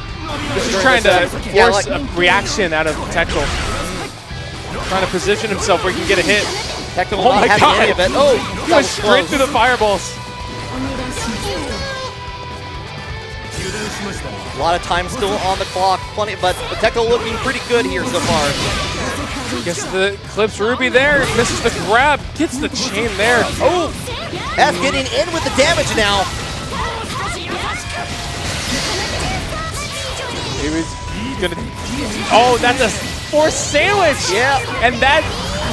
He's trying to force a reaction out of Tectal. Trying to position himself where he can get a hit. Tectal Oh my God! Any of it. Oh, he went straight through the fireballs. A lot of time still on the clock, plenty, but Tectal looking pretty good here so far. Gets the clips Ruby there, misses the grab, gets the chain there. Oh, that's getting in with the damage now. He was gonna. Oh, that's a forced sandwich. Yeah, and that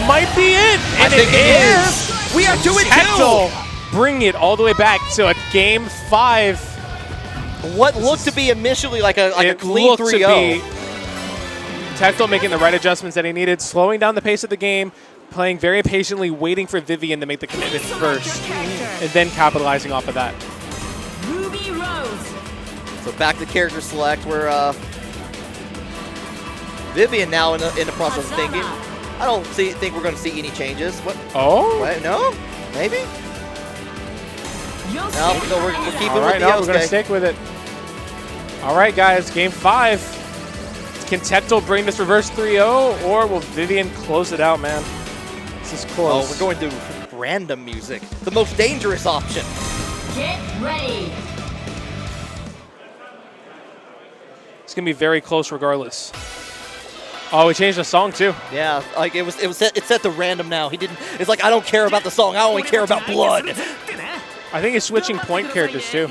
might be it. And I think it is. We are doing Tectal bring it all the way back to a game 5. What looked to be initially like a clean 3-0. Tectal making the right adjustments that he needed, slowing down the pace of the game, playing very patiently, waiting for Vivian to make the commitment first, and then capitalizing off of that. Ruby Rose. So back to character select, where Vivian now in the process of thinking. I don't think we're going to see any changes. What? Oh? Wait, no? Maybe? No, we're keeping all right, with the Yosuke. We're going to stick with it. All right, guys, game 5. Can Tectal bring this reverse 3-0, or will Vivian close it out, man? This is close. Oh, we're going through random music. The most dangerous option. Get ready. It's going to be very close regardless. Oh, we changed the song, too. Yeah, like it set to random now. He didn't. It's like, I don't care about the song. I only care about blood. I think he's switching point characters, too.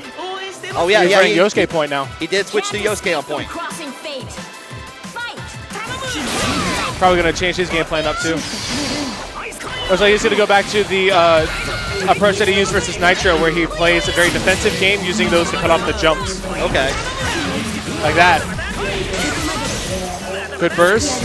Oh, yeah, he's running Yosuke point now. He did switch to Yosuke on point. Probably going to change his game plan up, too. Looks like he's going to go back to the approach that he used versus Nitro, where he plays a very defensive game, using those to cut off the jumps. Okay. Like that. Good burst.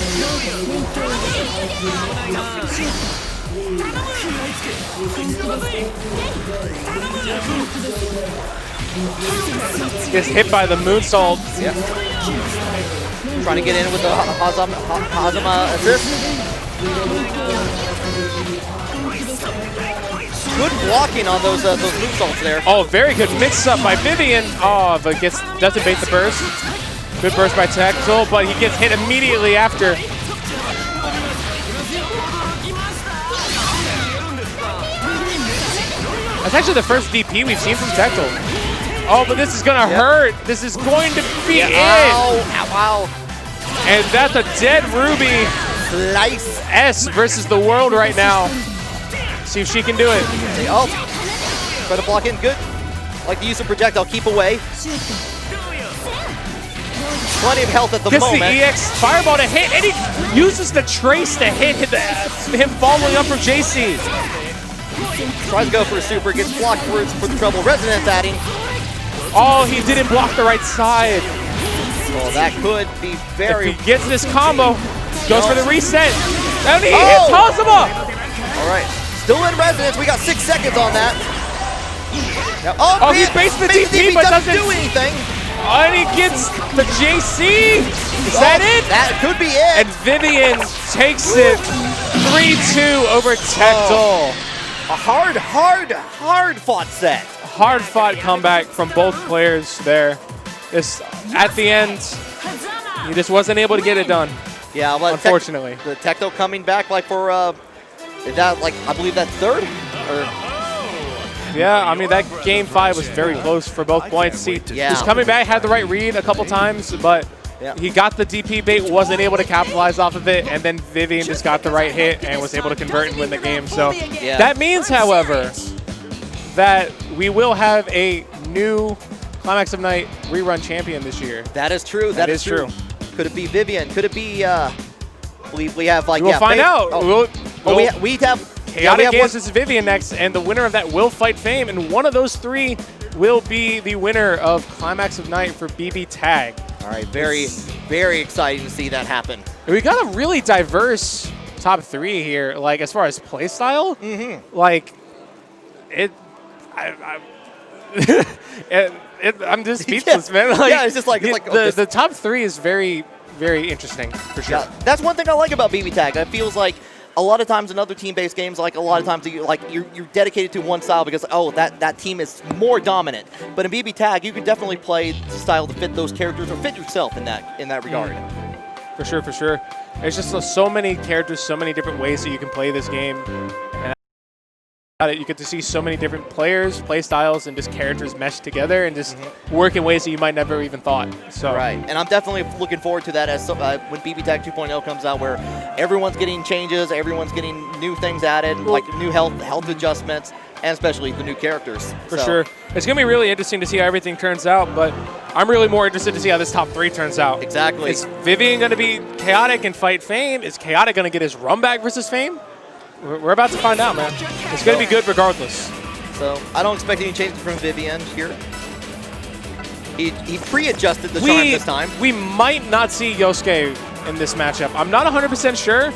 Gets hit by the moonsault. Yeah. Trying to get in with the Hazama assist. Good blocking on those moonsaults there. Oh, very good mix-up by Vivian. Oh, but doesn't bait the burst. Good burst by Tectal, but he gets hit immediately after. That's actually the first DP we've seen from Tectal. Oh, but this is gonna hurt. This is going to be it. Ow, ow, ow. And that's a dead Ruby. Slice. S versus the world right now. See if she can do it. The ult. Try to block in. Good. Like the use of projectile. Keep away. Plenty of health at the Gets moment. the EX fireball to hit, and he uses the trace to hit him following up from JC. Tries to go for a super. Gets blocked for the trouble. Resonance adding. Oh, he didn't block the right side. Well, that could be very... If he gets this combo, goes for the reset. And he Oh! hits Hazama! All right. Still in resonance. We got 6 seconds on that. Now, Oh, he based the DP, but doesn't do anything. Oh, and he gets the JC. Is that it? That could be it. And Vivian takes it 3-2 over Tectal. A hard fought set. Hard fought comeback from both players there. At the end, he just wasn't able to get it done. Yeah, but unfortunately. The Tectal coming back like for is that like I believe that's third? Or yeah, I mean that game 5 was very close for both points. He was coming back, had the right read a couple times, but he got the DP bait, wasn't able to capitalize off of it, and then Vivian just got the right hit and was able to convert and win the game. So that means, however, that we will have a new Climax of Night rerun champion this year. That is true. That is true. Could it be Vivian? Could it be? We have like we'll find out. We have Chaotic Games versus Vivian next, and the winner of that will fight Fame, and one of those 3 will be the winner of Climax of Night for BB Tag. All right, very exciting to see that happen. We got a really diverse top 3 here, like as far as play style. Like I'm just speechless, man. Like, yeah, it's just like, the top 3 is very, very interesting for sure. Yeah, that's one thing I like about BB Tag. It feels like a lot of times in other team-based games, like a lot of times you're dedicated to one style because that team is more dominant. But in BB Tag, you can definitely play the style to fit those characters or fit yourself in that regard. For sure, for sure. It's just so many characters, so many different ways that you can play this game. And you get to see so many different players, play styles, and just characters mesh together and just work in ways that you might never even thought. So right, and I'm definitely looking forward to that as when BB Tag 2.0 comes out, where everyone's getting changes, everyone's getting new things added, like new health adjustments, and especially the new characters. For sure. It's going to be really interesting to see how everything turns out, but I'm really more interested to see how this top 3 turns out. Exactly. Is Vivian going to be Chaotic and fight Fame? Is Chaotic going to get his run back versus Fame? We're about to find out, man. It's going to be good regardless. So I don't expect any changes from Vivian here. He pre-adjusted the charm this time. We might not see Yosuke in this matchup. I'm not 100% sure,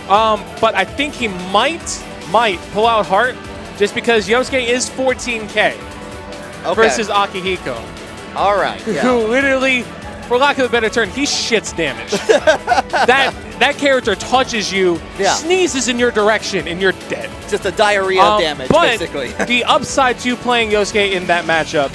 but I think he might pull out Heart just because Yosuke is 14K versus Akihiko. All right. Yeah. Who literally, for lack of a better term, he shits damage. that character touches you, sneezes in your direction, and you're dead. Just a diarrhea of damage, basically. The upside to playing Yosuke in that matchup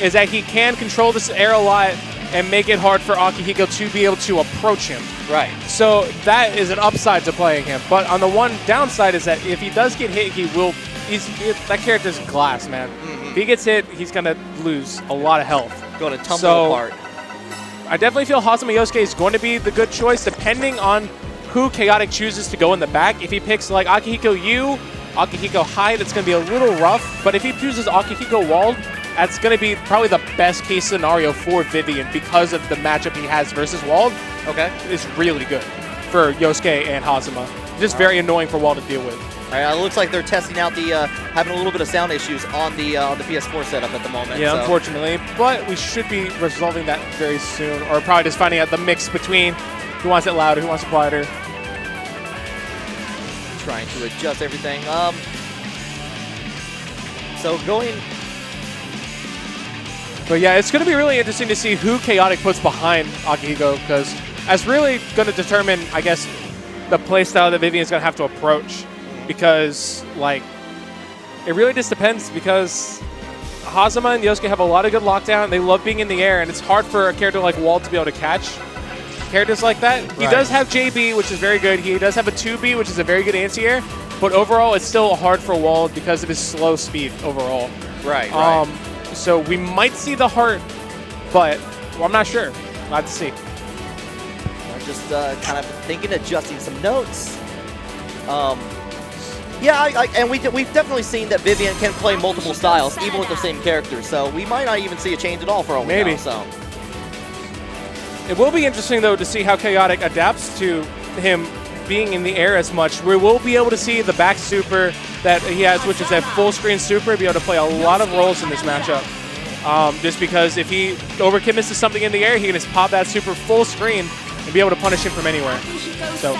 is that he can control this air a lot and make it hard for Akihiko to be able to approach him. Right. So that is an upside to playing him. But on the one downside is that if he does get hit, that character's glass, man. If he gets hit, he's going to lose a lot of health. Going to tumble apart. I definitely feel Hazama Yosuke is going to be the good choice depending on who Chaotic chooses to go in the back. If he picks like Akihiko Yu, Akihiko High, that's going to be a little rough. But if he chooses Akihiko Walled, that's going to be probably the best case scenario for Vivian because of the matchup he has versus Walled. Okay. It's really good for Yosuke and Hazama. Just very annoying for Walled to deal with. All right, it looks like they're testing out having a little bit of sound issues on the PS4 setup at the moment. Yeah, unfortunately, but we should be resolving that very soon, or probably just finding out the mix between who wants it louder, who wants it quieter. Trying to adjust everything. So going But yeah, it's going to be really interesting to see who Chaotic puts behind Akihiko, because that's really going to determine, I guess, the playstyle that Vivian's going to have to approach. Because, like, it really just depends, because Hazama and Yosuke have a lot of good lockdown. They love being in the air, and it's hard for a character like Wald to be able to catch characters like that. He does have JB, which is very good. He does have a 2B, which is a very good anti-air. But overall, it's still hard for Wald because of his slow speed overall. Right. So we might see the heart, but well, I'm not sure. We'll have to see. I'm just kind of thinking, adjusting some notes. Yeah, and we've definitely seen that Vivian can play multiple styles, even with the same character. So we might not even see a change at all for all we know. So it will be interesting, though, to see how Chaotic adapts to him being in the air as much. We will be able to see the back super that he has, which is that full screen super, be able to play a lot of roles in this matchup. Just because if he overcommits something in the air, he can just pop that super full screen and be able to punish him from anywhere. So,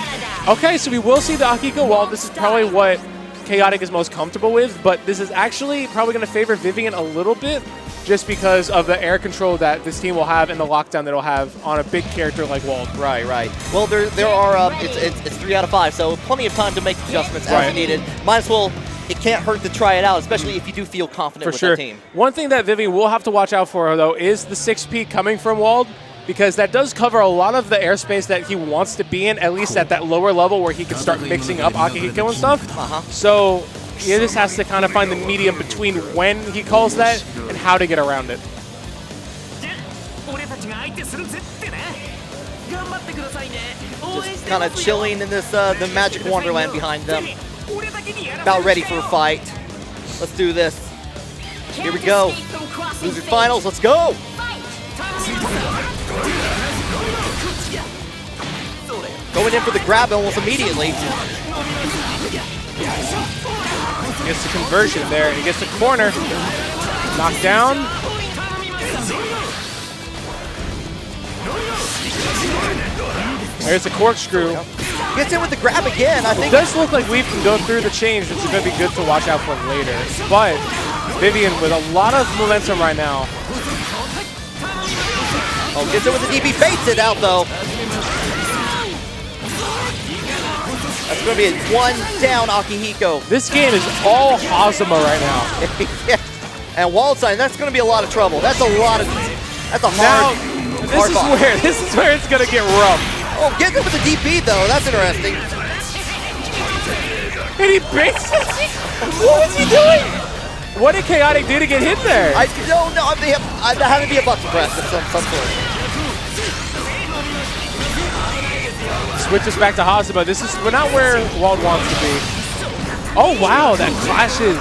okay, so we will see the Akihiko Wall. This is probably what Chaotic is most comfortable with, but this is actually probably going to favor Vivian a little bit, just because of the air control that this team will have and the lockdown that it'll have on a big character like Wald. Right. Well, there are, it's 3 out of 5, so plenty of time to make adjustments as needed. Might as well, it can't hurt to try it out, especially if you do feel confident with that team. One thing that Vivian will have to watch out for, though, is the 6P coming from Wald, because that does cover a lot of the airspace that he wants to be in, at least at that lower level where he can start mixing up Akihiko and stuff. So he just has to kind of find the medium between when he calls that and how to get around it. Just kind of chilling in this the Magic Wonderland behind them. About ready for a fight. Let's do this. Here we go. Loser finals, let's go! Going in for the grab almost immediately. He gets the conversion there. He gets the corner. Knocked down. There's the corkscrew. Gets in with the grab again. I think it does look like we can go through the change, which is going to be good to watch out for later. But Vivian with a lot of momentum right now. Oh, gets it with the DB, baits it out though. That's going to be a 1 down Akihiko. This game is all Hazama right now. Yeah. And Waldstein, that's going to be a lot of trouble. That's a lot of, that's a hard, this is where it's going to get rough. Oh, gets it with the DP though. That's interesting. And he baits it. What was he doing? What did Chaotic do to get hit there? I don't know. There had to be a button press of some sort. Switches back to Hazama. We're not where Wald wants to be. Oh wow, that clashes.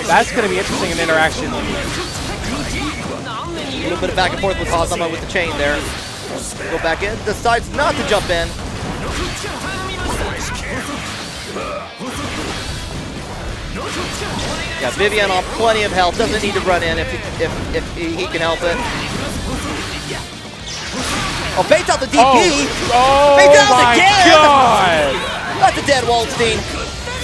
That's going to be interesting in interaction. A little bit of back and forth with Hazama with the chain there. Go back in. Decides not to jump in. Yeah, Vivian on plenty of health. Doesn't need to run in if he can help it. Oh, baits out the DP. Oh baits out my again. God. That's a dead Waldstein.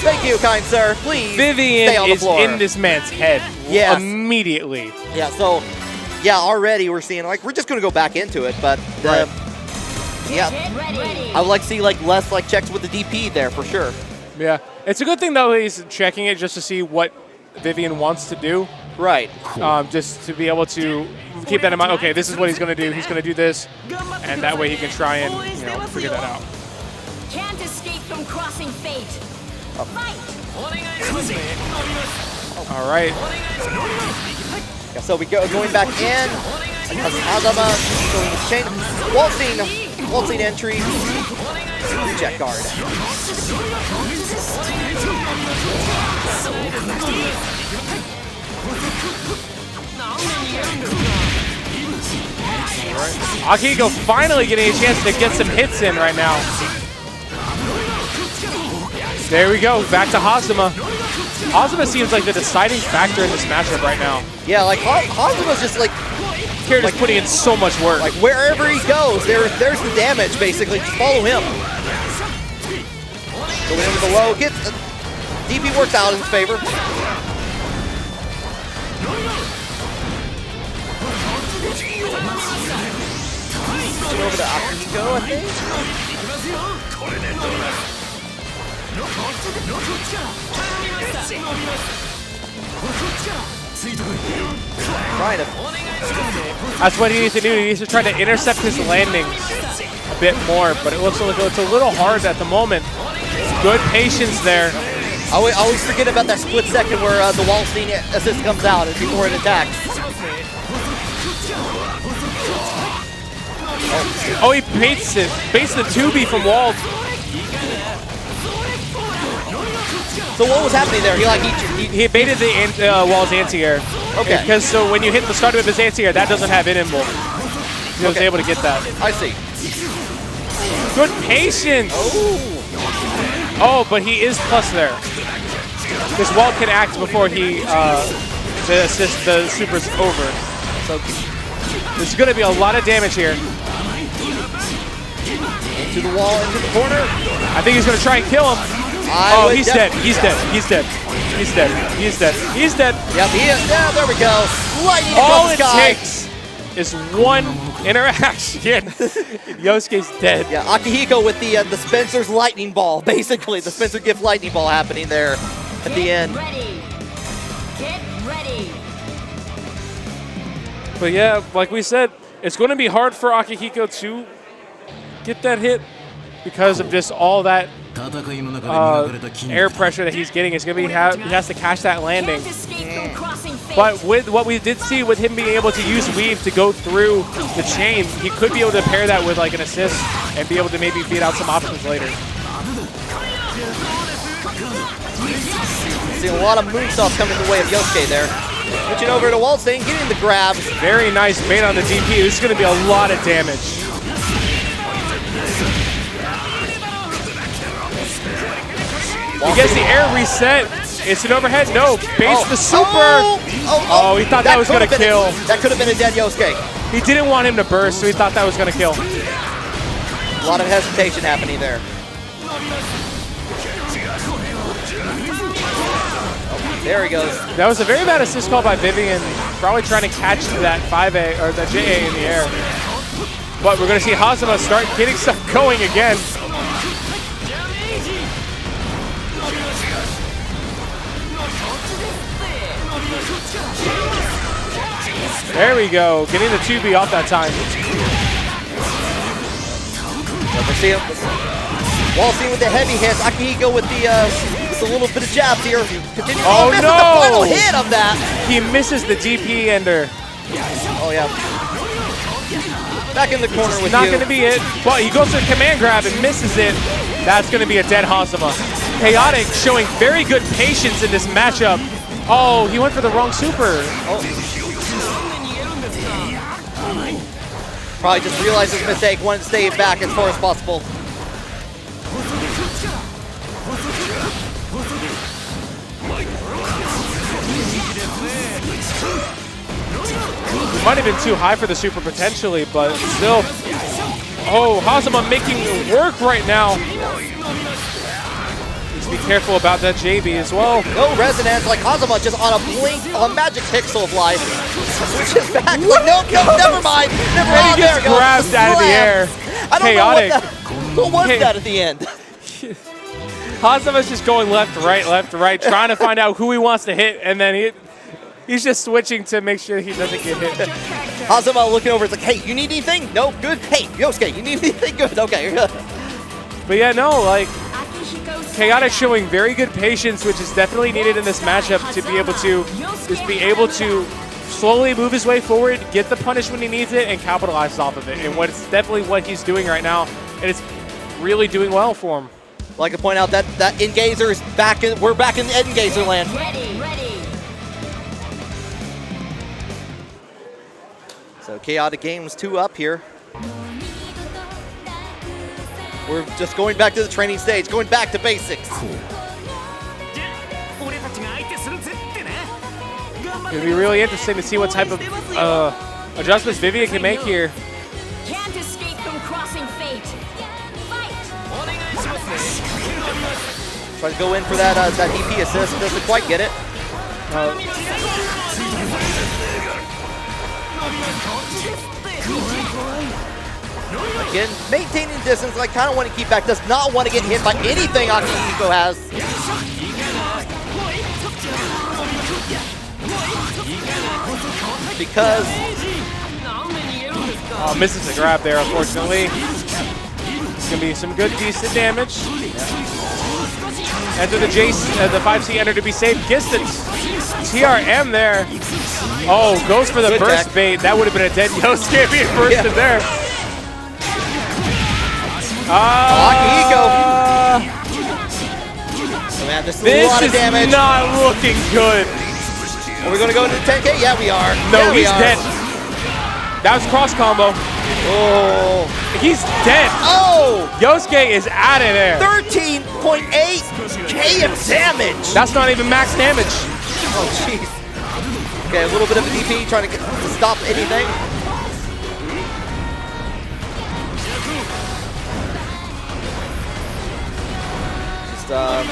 Thank you, kind sir. Please Vivian stay on the is floor. in this man's head immediately. Yeah, so, yeah, already we're seeing, like, we're just going to go back into it, but, yeah, I would like to see, like, less, like, checks with the DP there for sure. Yeah, it's a good thing, though, he's checking it just to see what Vivian wants to do. Right. Just to be able to keep that in mind. Okay, this is what he's going to do. He's going to do this, and that way he can try and, figure that out. Can't escape from crossing fate. Fight! All right. Yeah, so we go going back in. Hazama going to change. Waldstein entry. Reject guard. Akihiko finally getting a chance to get some hits in right now. There we go, back to Hazama. Hazama seems like the deciding factor in this matchup right now. Yeah, like Hazama's just like character's putting in so much work. Like wherever he goes, there's the damage basically. Just follow him. Going in with the low, gets DP works out in his favor. Switching over to Akihiko, I think. Trying to. That's what he needs to do. He needs to try to intercept his landings a bit more, but it looks like it's a little hard at the moment. Good patience there. I always forget about that split second where the Wallstein assist comes out before it attacks. Oh, he baits it. Baits the 2B from Wald. So what was happening there? He baited the Wald's anti-air. Okay. Because so when you hit the start of his anti-air, that doesn't have in-invul. He was able to get that. I see. Good patience. Oh, but he is plus there. Because Wald can act before he the super's over. So there's going to be a lot of damage here. Into the wall, into the corner. I think he's going to try and kill him. Oh, he's dead. He's dead. He's dead. He's dead. He's dead. He's dead. Yep, he is. Yeah, there we go. Lightning All across it the sky. takes is one interaction. Yosuke's dead. Yeah, Akihiko with the Spencer's lightning ball, basically. The Spencer gift lightning ball happening there at the end. Get ready. But yeah, like we said, it's going to be hard for Akihiko to get that hit because of just all that air pressure that he's getting. It's going to be he has to catch that landing. But with what we did see with him being able to use weave to go through the chain, he could be able to pair that with like an assist and be able to maybe beat out some options later. See a lot of moonsaults coming the way of Yosuke there. Switching over to Waldstein, getting the grabs. Very nice bait on the DP. This is going to be a lot of damage. He gets the air reset. It's an overhead. No, base the super. Oh, he thought that was going to kill. That could have been a dead Yosuke. He didn't want him to burst, so he thought that was going to kill. A lot of hesitation happening there. There he goes. That was a very bad assist call by Vivian. Probably trying to catch that 5A or that JA in the air. But we're going to see Hazama start getting stuff going again. There we go, getting the 2B off that time. We see him. Wallstein with the heavy hits. Akihiko with a little bit of jabs here. Continue. Oh no! The final hit of that. He misses the DP ender. Oh yeah. Back in the corner with Not you. going to be it. Well, he goes to the command grab and misses it. That's going to be a dead Hazama. Chaotic showing very good patience in this matchup. Oh, he went for the wrong super. Oh. Probably just realized his mistake, wanted to stay back as far as possible. It might have been too high for the super potentially, but still. Oh, Hazama making it work right now. Needs to be careful about that JB as well. No resonance, like Hazama just on a blink, on a magic pixel of life. Switches back. Nope, never mind. Never mind. And he gets grabbed out of the air. I don't Chaotic. know what was that at the end? Hazama's just going left, right, trying to find out who he wants to hit, and then he's just switching to make sure he doesn't get hit. Hazama looking over, it's like, hey, you need anything? No, good. Hey, Yosuke, you need anything? Good. Okay. But yeah, no, like, Chaotic showing very good patience, which is definitely needed in this matchup to be able to slowly move his way forward, get the punish when he needs it, and capitalize off of it. And it's definitely what he's doing right now, and it's really doing well for him. I'd like to point out that Engazer is back in. We're back in Engazer land. Ready. So Chaotic Games 2 up here. We're just going back to the training stage, going back to basics. It's going to be really interesting to see what type of adjustments Vivian can make here. Can't escape from crossing fate. Fight. Trying to go in for that DP assist, doesn't quite get it. Again, maintaining distance. I kind of want to keep back. Does not want to get hit by anything Akihiko has. Because misses the grab there, unfortunately. It's going to be some good, decent damage. Enter the Jace, the 5C enter to be safe. Gets the TRM there. Oh, goes for the Good burst tech. bait. That would have been a dead Yosuke being bursted there. Akihiko. Oh, man, this is a lot of damage. This is not looking good. Are we going to go into the 10K? Yeah, we are. No, yeah, we he's are. dead. That was cross combo. Oh. He's dead. Oh! Yosuke is out of there. 13.8K of damage. That's not even max damage. Oh, jeez. Okay, a little bit of a DP trying to stop anything. Just a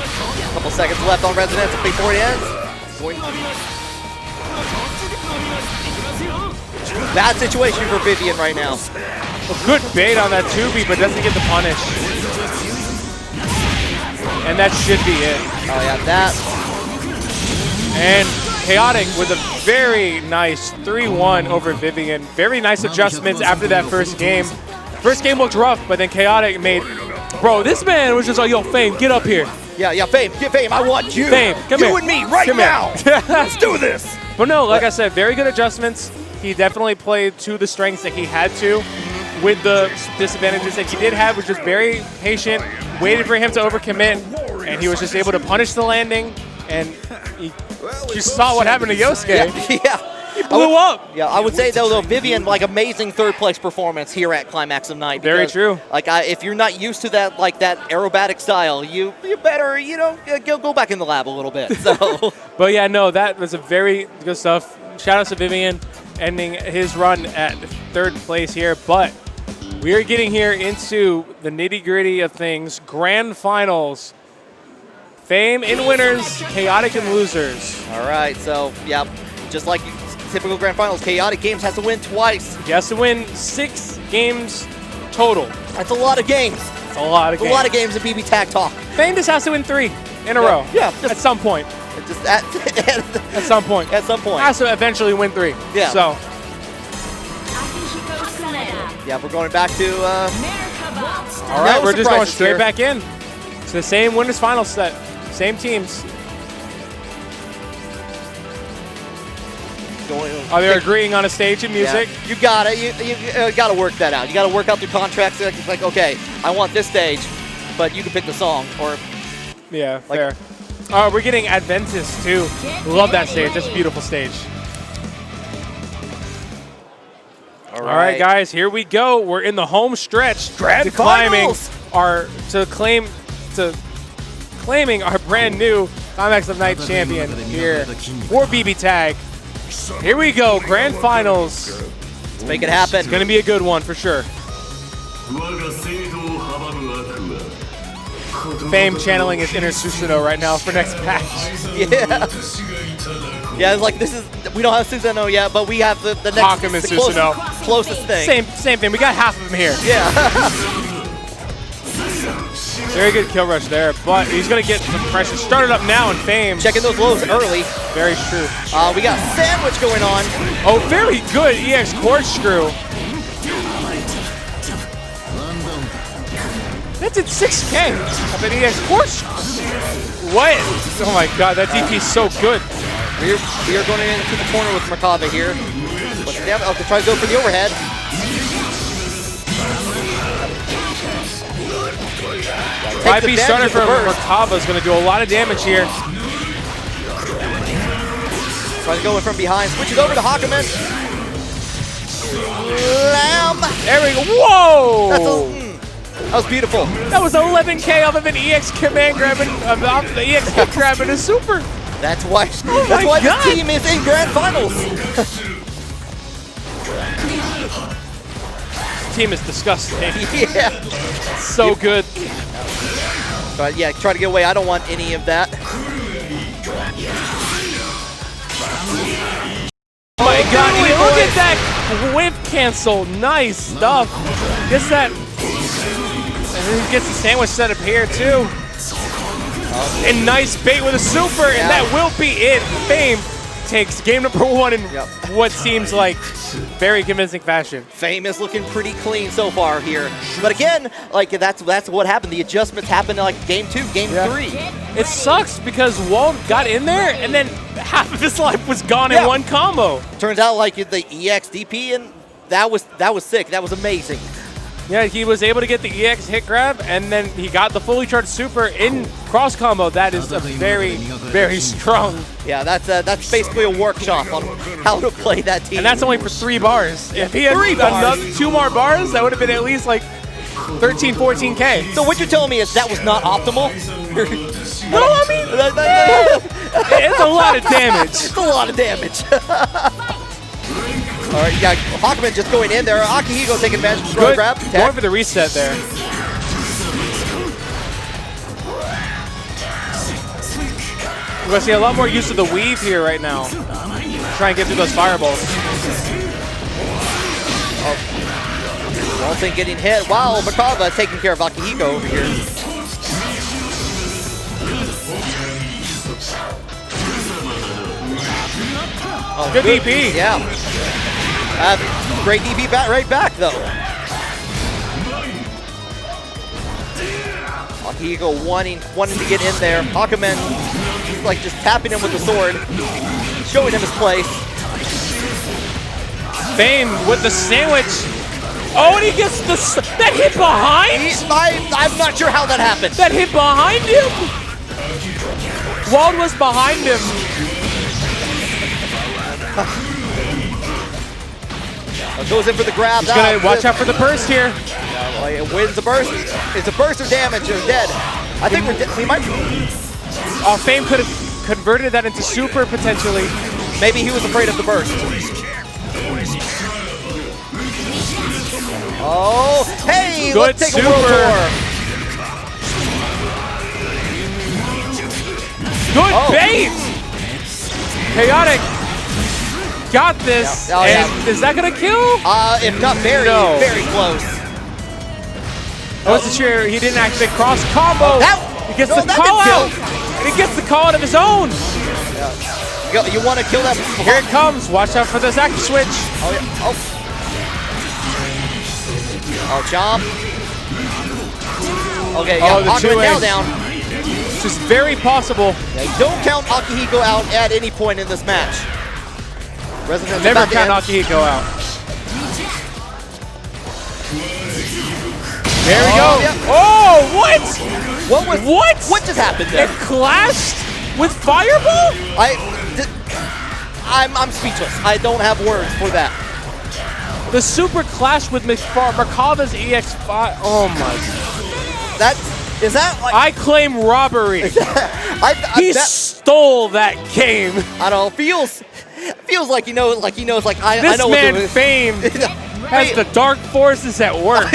couple seconds left on Resonance before it ends. Bad situation for Vivian right now. A good bait on that 2B, but doesn't get the punish. And that should be it. Oh yeah, that. And Chaotic with a very nice 3-1 over Vivian. Very nice adjustments after that first game. First game looked rough, but then Chaotic made... Bro, this man was just like, yo, Fame, get up here. Yeah, Fame, get Fame, I want you. Fame, come here. You and me right Come now. here. Let's do this. But no, like I said, very good adjustments. He definitely played to the strengths that he had to with the disadvantages that he did have, which was very patient, waited for him to overcommit, and he was just able to punish the landing, and you saw what happened to Yosuke. Yeah. He blew up. Yeah, I would say though, Vivian, like amazing third place performance here at Climax of Night. Very because, true. Like if you're not used to that, like that aerobatic style, you better, go back in the lab a little bit. So. But yeah, no, that was a very good stuff. Shout out to Vivian ending his run at third place here. But we are getting here into the nitty-gritty of things. Grand finals. Fame in winners, Chaotic in losers. All right, so yeah, just like typical grand finals, Chaotic Games has to win twice. He has to win 6 games total. That's a lot of games. It's a lot of games. A lot of games in BB Tag Talk. Fame just has to win 3 in a row. Yeah, at some point. Just at some point. At some point. Has to eventually win 3. Yeah. So. Yeah, we're going back to. All right, we're just going straight here. back in. It's the same winners final set. Same teams. Are they agreeing on a stage and music? Yeah. You got it. You got to work that out. You got to work out the contracts. It's like, okay, I want this stage, but you can pick the song. Or yeah, fair. We're getting Adventist too. Love that stage. That's a beautiful stage. All right, guys, here we go. We're in the home stretch. Grand finals. Claiming our brand new Climax of Night champion here for BB Tag. Here we go, grand finals. Let's make it happen. It's going to be a good one for sure. Fame channeling his inner Susanoo right now for next match. Yeah. Yeah, it's like we don't have Susanoo yet, but we have the next Hakum and Susanoo. Closest thing. Same thing. We got half of them here. Yeah. Very good kill rush there, but he's going to get some pressure. Started up now in Fame. Checking those lows early. Very true. We got sandwich going on. Oh, very good EX corkscrew. That's at 6K of an EX corkscrew. What? Oh my God, that DP is so good. We are going into the corner with Merkava here. Let's try to go for the overhead. IP starter from Merkava is going to do a lot of damage here. Trying to go in from behind. Switches over to Hakumen. Lamb. There we go. Whoa! That was beautiful. That was 11K off of an EX command grab and off the EX kick grab and a super. That's why. Oh that's why God. this team is in grand finals. Team is disgusting. Yeah. So good. But yeah, try to get away. I don't want any of that. Oh my God, look at that whip cancel. Nice stuff. Gets that And then he gets the sandwich set up here too. And nice bait with a super, and that will be it. Fame takes game number 1 in what seems like very convincing fashion. Fame is looking pretty clean so far here. But again, like that's what happened. The adjustments happened in like game 2, game 3. It sucks because Wald got in there and then half of his life was gone in one combo. Turns out like the EX DP, and that was sick. That was amazing. Yeah, he was able to get the EX hit grab, and then he got the fully charged super in cross combo. That is a very, very strong. Yeah, that's basically a workshop on how to play that team. And that's only for 3 bars. If he had another 2 more bars, that would have been at least like 13, 14K. So what you're telling me is that was not optimal? No, I mean, it's a lot of damage. It's a lot of damage. All right, yeah, Hakumen just going in there. Akihiko taking advantage of the throw grab. Going for the reset there. We're going to see a lot more use of the weave here right now. Try and get through those fireballs. Walton getting hit. Wow, Makava taking care of Akihiko over here. Oh, good DP. Yeah. Great DP right back, though. Akihiko wanting to get in there. Hakumen, like, just tapping him with the sword, showing him his place. Fame with the sandwich. Oh, and he gets that hit behind? I'm not sure how that happened. That hit behind him? Wald was behind him. Goes in for the grab. He's gonna watch out for the burst here. It wins the burst. It's a burst or damage or dead. I think we might. Fame could have converted that into super potentially. Maybe he was afraid of the burst. Oh, hey, good let's take super. a world tour. Good bait. Chaotic. Got this. Yeah. Oh, and is that gonna kill? If not very close. I wasn't sure he didn't activate cross combo. He gets the call out. And he gets the call out of his own. Yeah. You want to kill that? Here it comes. Watch out for this active switch. Oh yeah. Oh, chomp. Okay, yeah. The Hakumen now down. It's just very possible. Yeah, don't count Akihiko out at any point in this match. Resonance Never count Akihiko out. There we go. Yeah. Oh, what? What just happened there? It clashed with Fireball? I'm speechless. I don't have words for that. The super clash with Merkava's EX5. Oh my. Is that like, I claim robbery. He stole that game. I don't know. Feels like he knows. Like I know this man what Fame has the dark forces at work,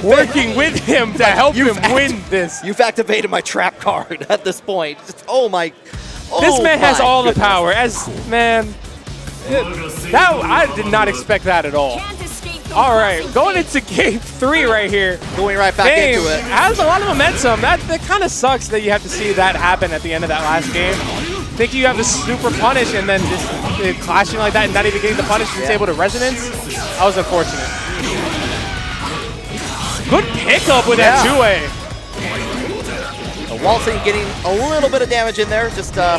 working with him to help him win this. You've activated my trap card at this point. Oh my. This man has all the power. I did not expect that at all. All right, going into game 3 right here. Going right back into it. Has a lot of momentum. That kind of sucks that you have to see that happen at the end of that last game. Thinking you have the super punish and then just clashing like that and not even getting the punish and able to resonance. That was unfortunate. Good pickup with that 2-way. Walton getting a little bit of damage in there. Just oh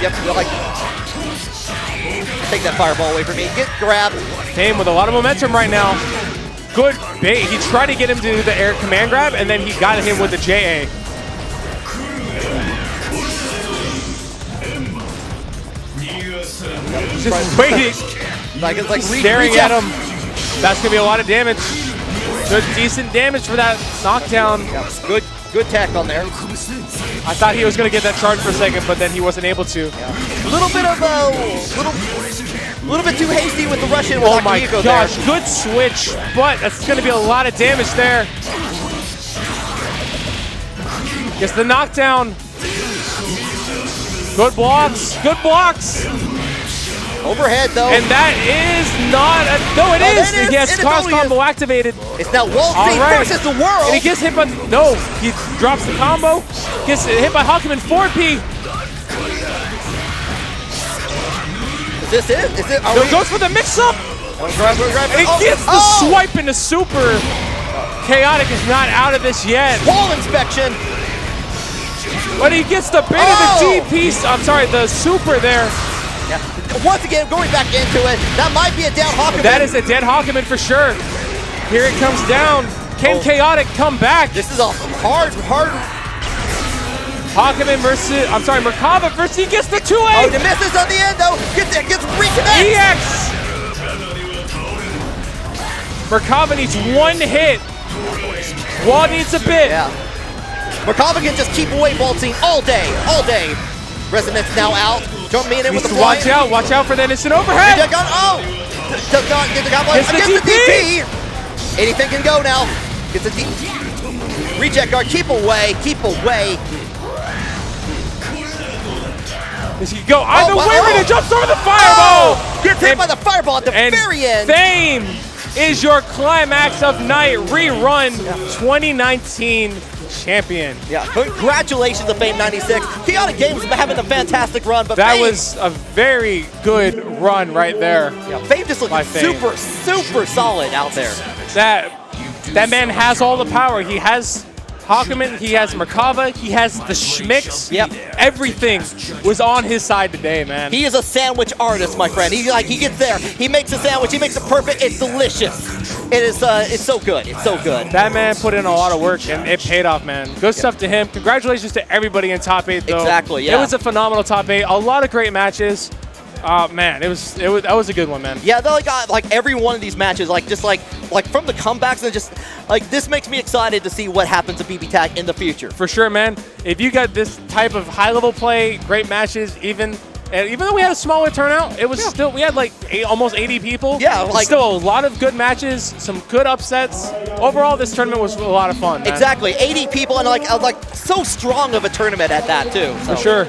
yep, like take that fireball away from me. Get grabbed. Fame with a lot of momentum right now. Good bait. He tried to get him to do the air command grab and then he got him with the JA. Just waiting. Like staring at him. That's gonna be a lot of damage. Good, decent damage for that knockdown. Good tech on there. I thought he was gonna get that charge for a second, but then he wasn't able to. A little bit of little bit too hasty with the rush in with Oh my Akihiko gosh, there. good switch, but that's gonna be a lot of damage there. Gets the knockdown. Good blocks, good blocks. Oh Overhead, though. And that is not a... No, it is! It is. He has It cross totally combo activated. It's now Wall All Street right. versus the world. And he gets hit by... No, he drops the combo. Gets hit by Hawkman 4P. Is this it? Is it? No, goes for the mix-up. And he gets the swipe into super. Chaotic is not out of this yet. Wall inspection. But he gets the bait of the DP. I'm sorry, the super there. Yeah. Once again, going back into it. That might be a down Hawkman. That is a dead Hawkman for sure. Here it comes down. Can Chaotic come back? This is a hard. Hawkman versus, I'm sorry, Merkava versus, he gets the 2A. Oh, he misses on the end though. Gets reconnect. EX. Merkava needs one hit. Wall needs a bit. Yeah. Merkava can just keep away vaulting all day. Resonance now out. Jumping in with the fly. Watch out for that instant overhead. Does not get the combo against the DP. Anything can go now. Gets the DP. Reject guard, keep away. Does he go either way when it jumps over the fireball? Gets hit by the fireball at the very end. Fame is your Climax of Night rerun 2019 champion. Yeah, congratulations to Fame 96. Chaotic Games been having a fantastic run, but that Fame, was a very good run right there. Yeah, Fame just looking super solid out there. That man has all the power. He has Hawkman, he has Merkava, he has the Schmicks. Yep. Everything was on his side today, man. He is a sandwich artist, my friend. He gets there, he makes a sandwich, he makes it perfect. It's delicious. It is. It's so good. It's so good. That man put in a lot of work, and it paid off, man. Good stuff to him. Congratulations to everybody in top 8, though. Exactly. Yeah. It was a phenomenal top 8. A lot of great matches. Man, that was a good one, man. Yeah, they like every one of these matches, like from the comebacks, and just like this makes me excited to see what happens to BB Tag in the future. For sure, man. If you got this type of high-level play, great matches, even though we had a smaller turnout, it was still, we had like almost 80 people. Yeah, like still a lot of good matches, some good upsets. Overall, this tournament was a lot of fun, man. Exactly, 80 people, and like so strong of a tournament at that too. So. For sure.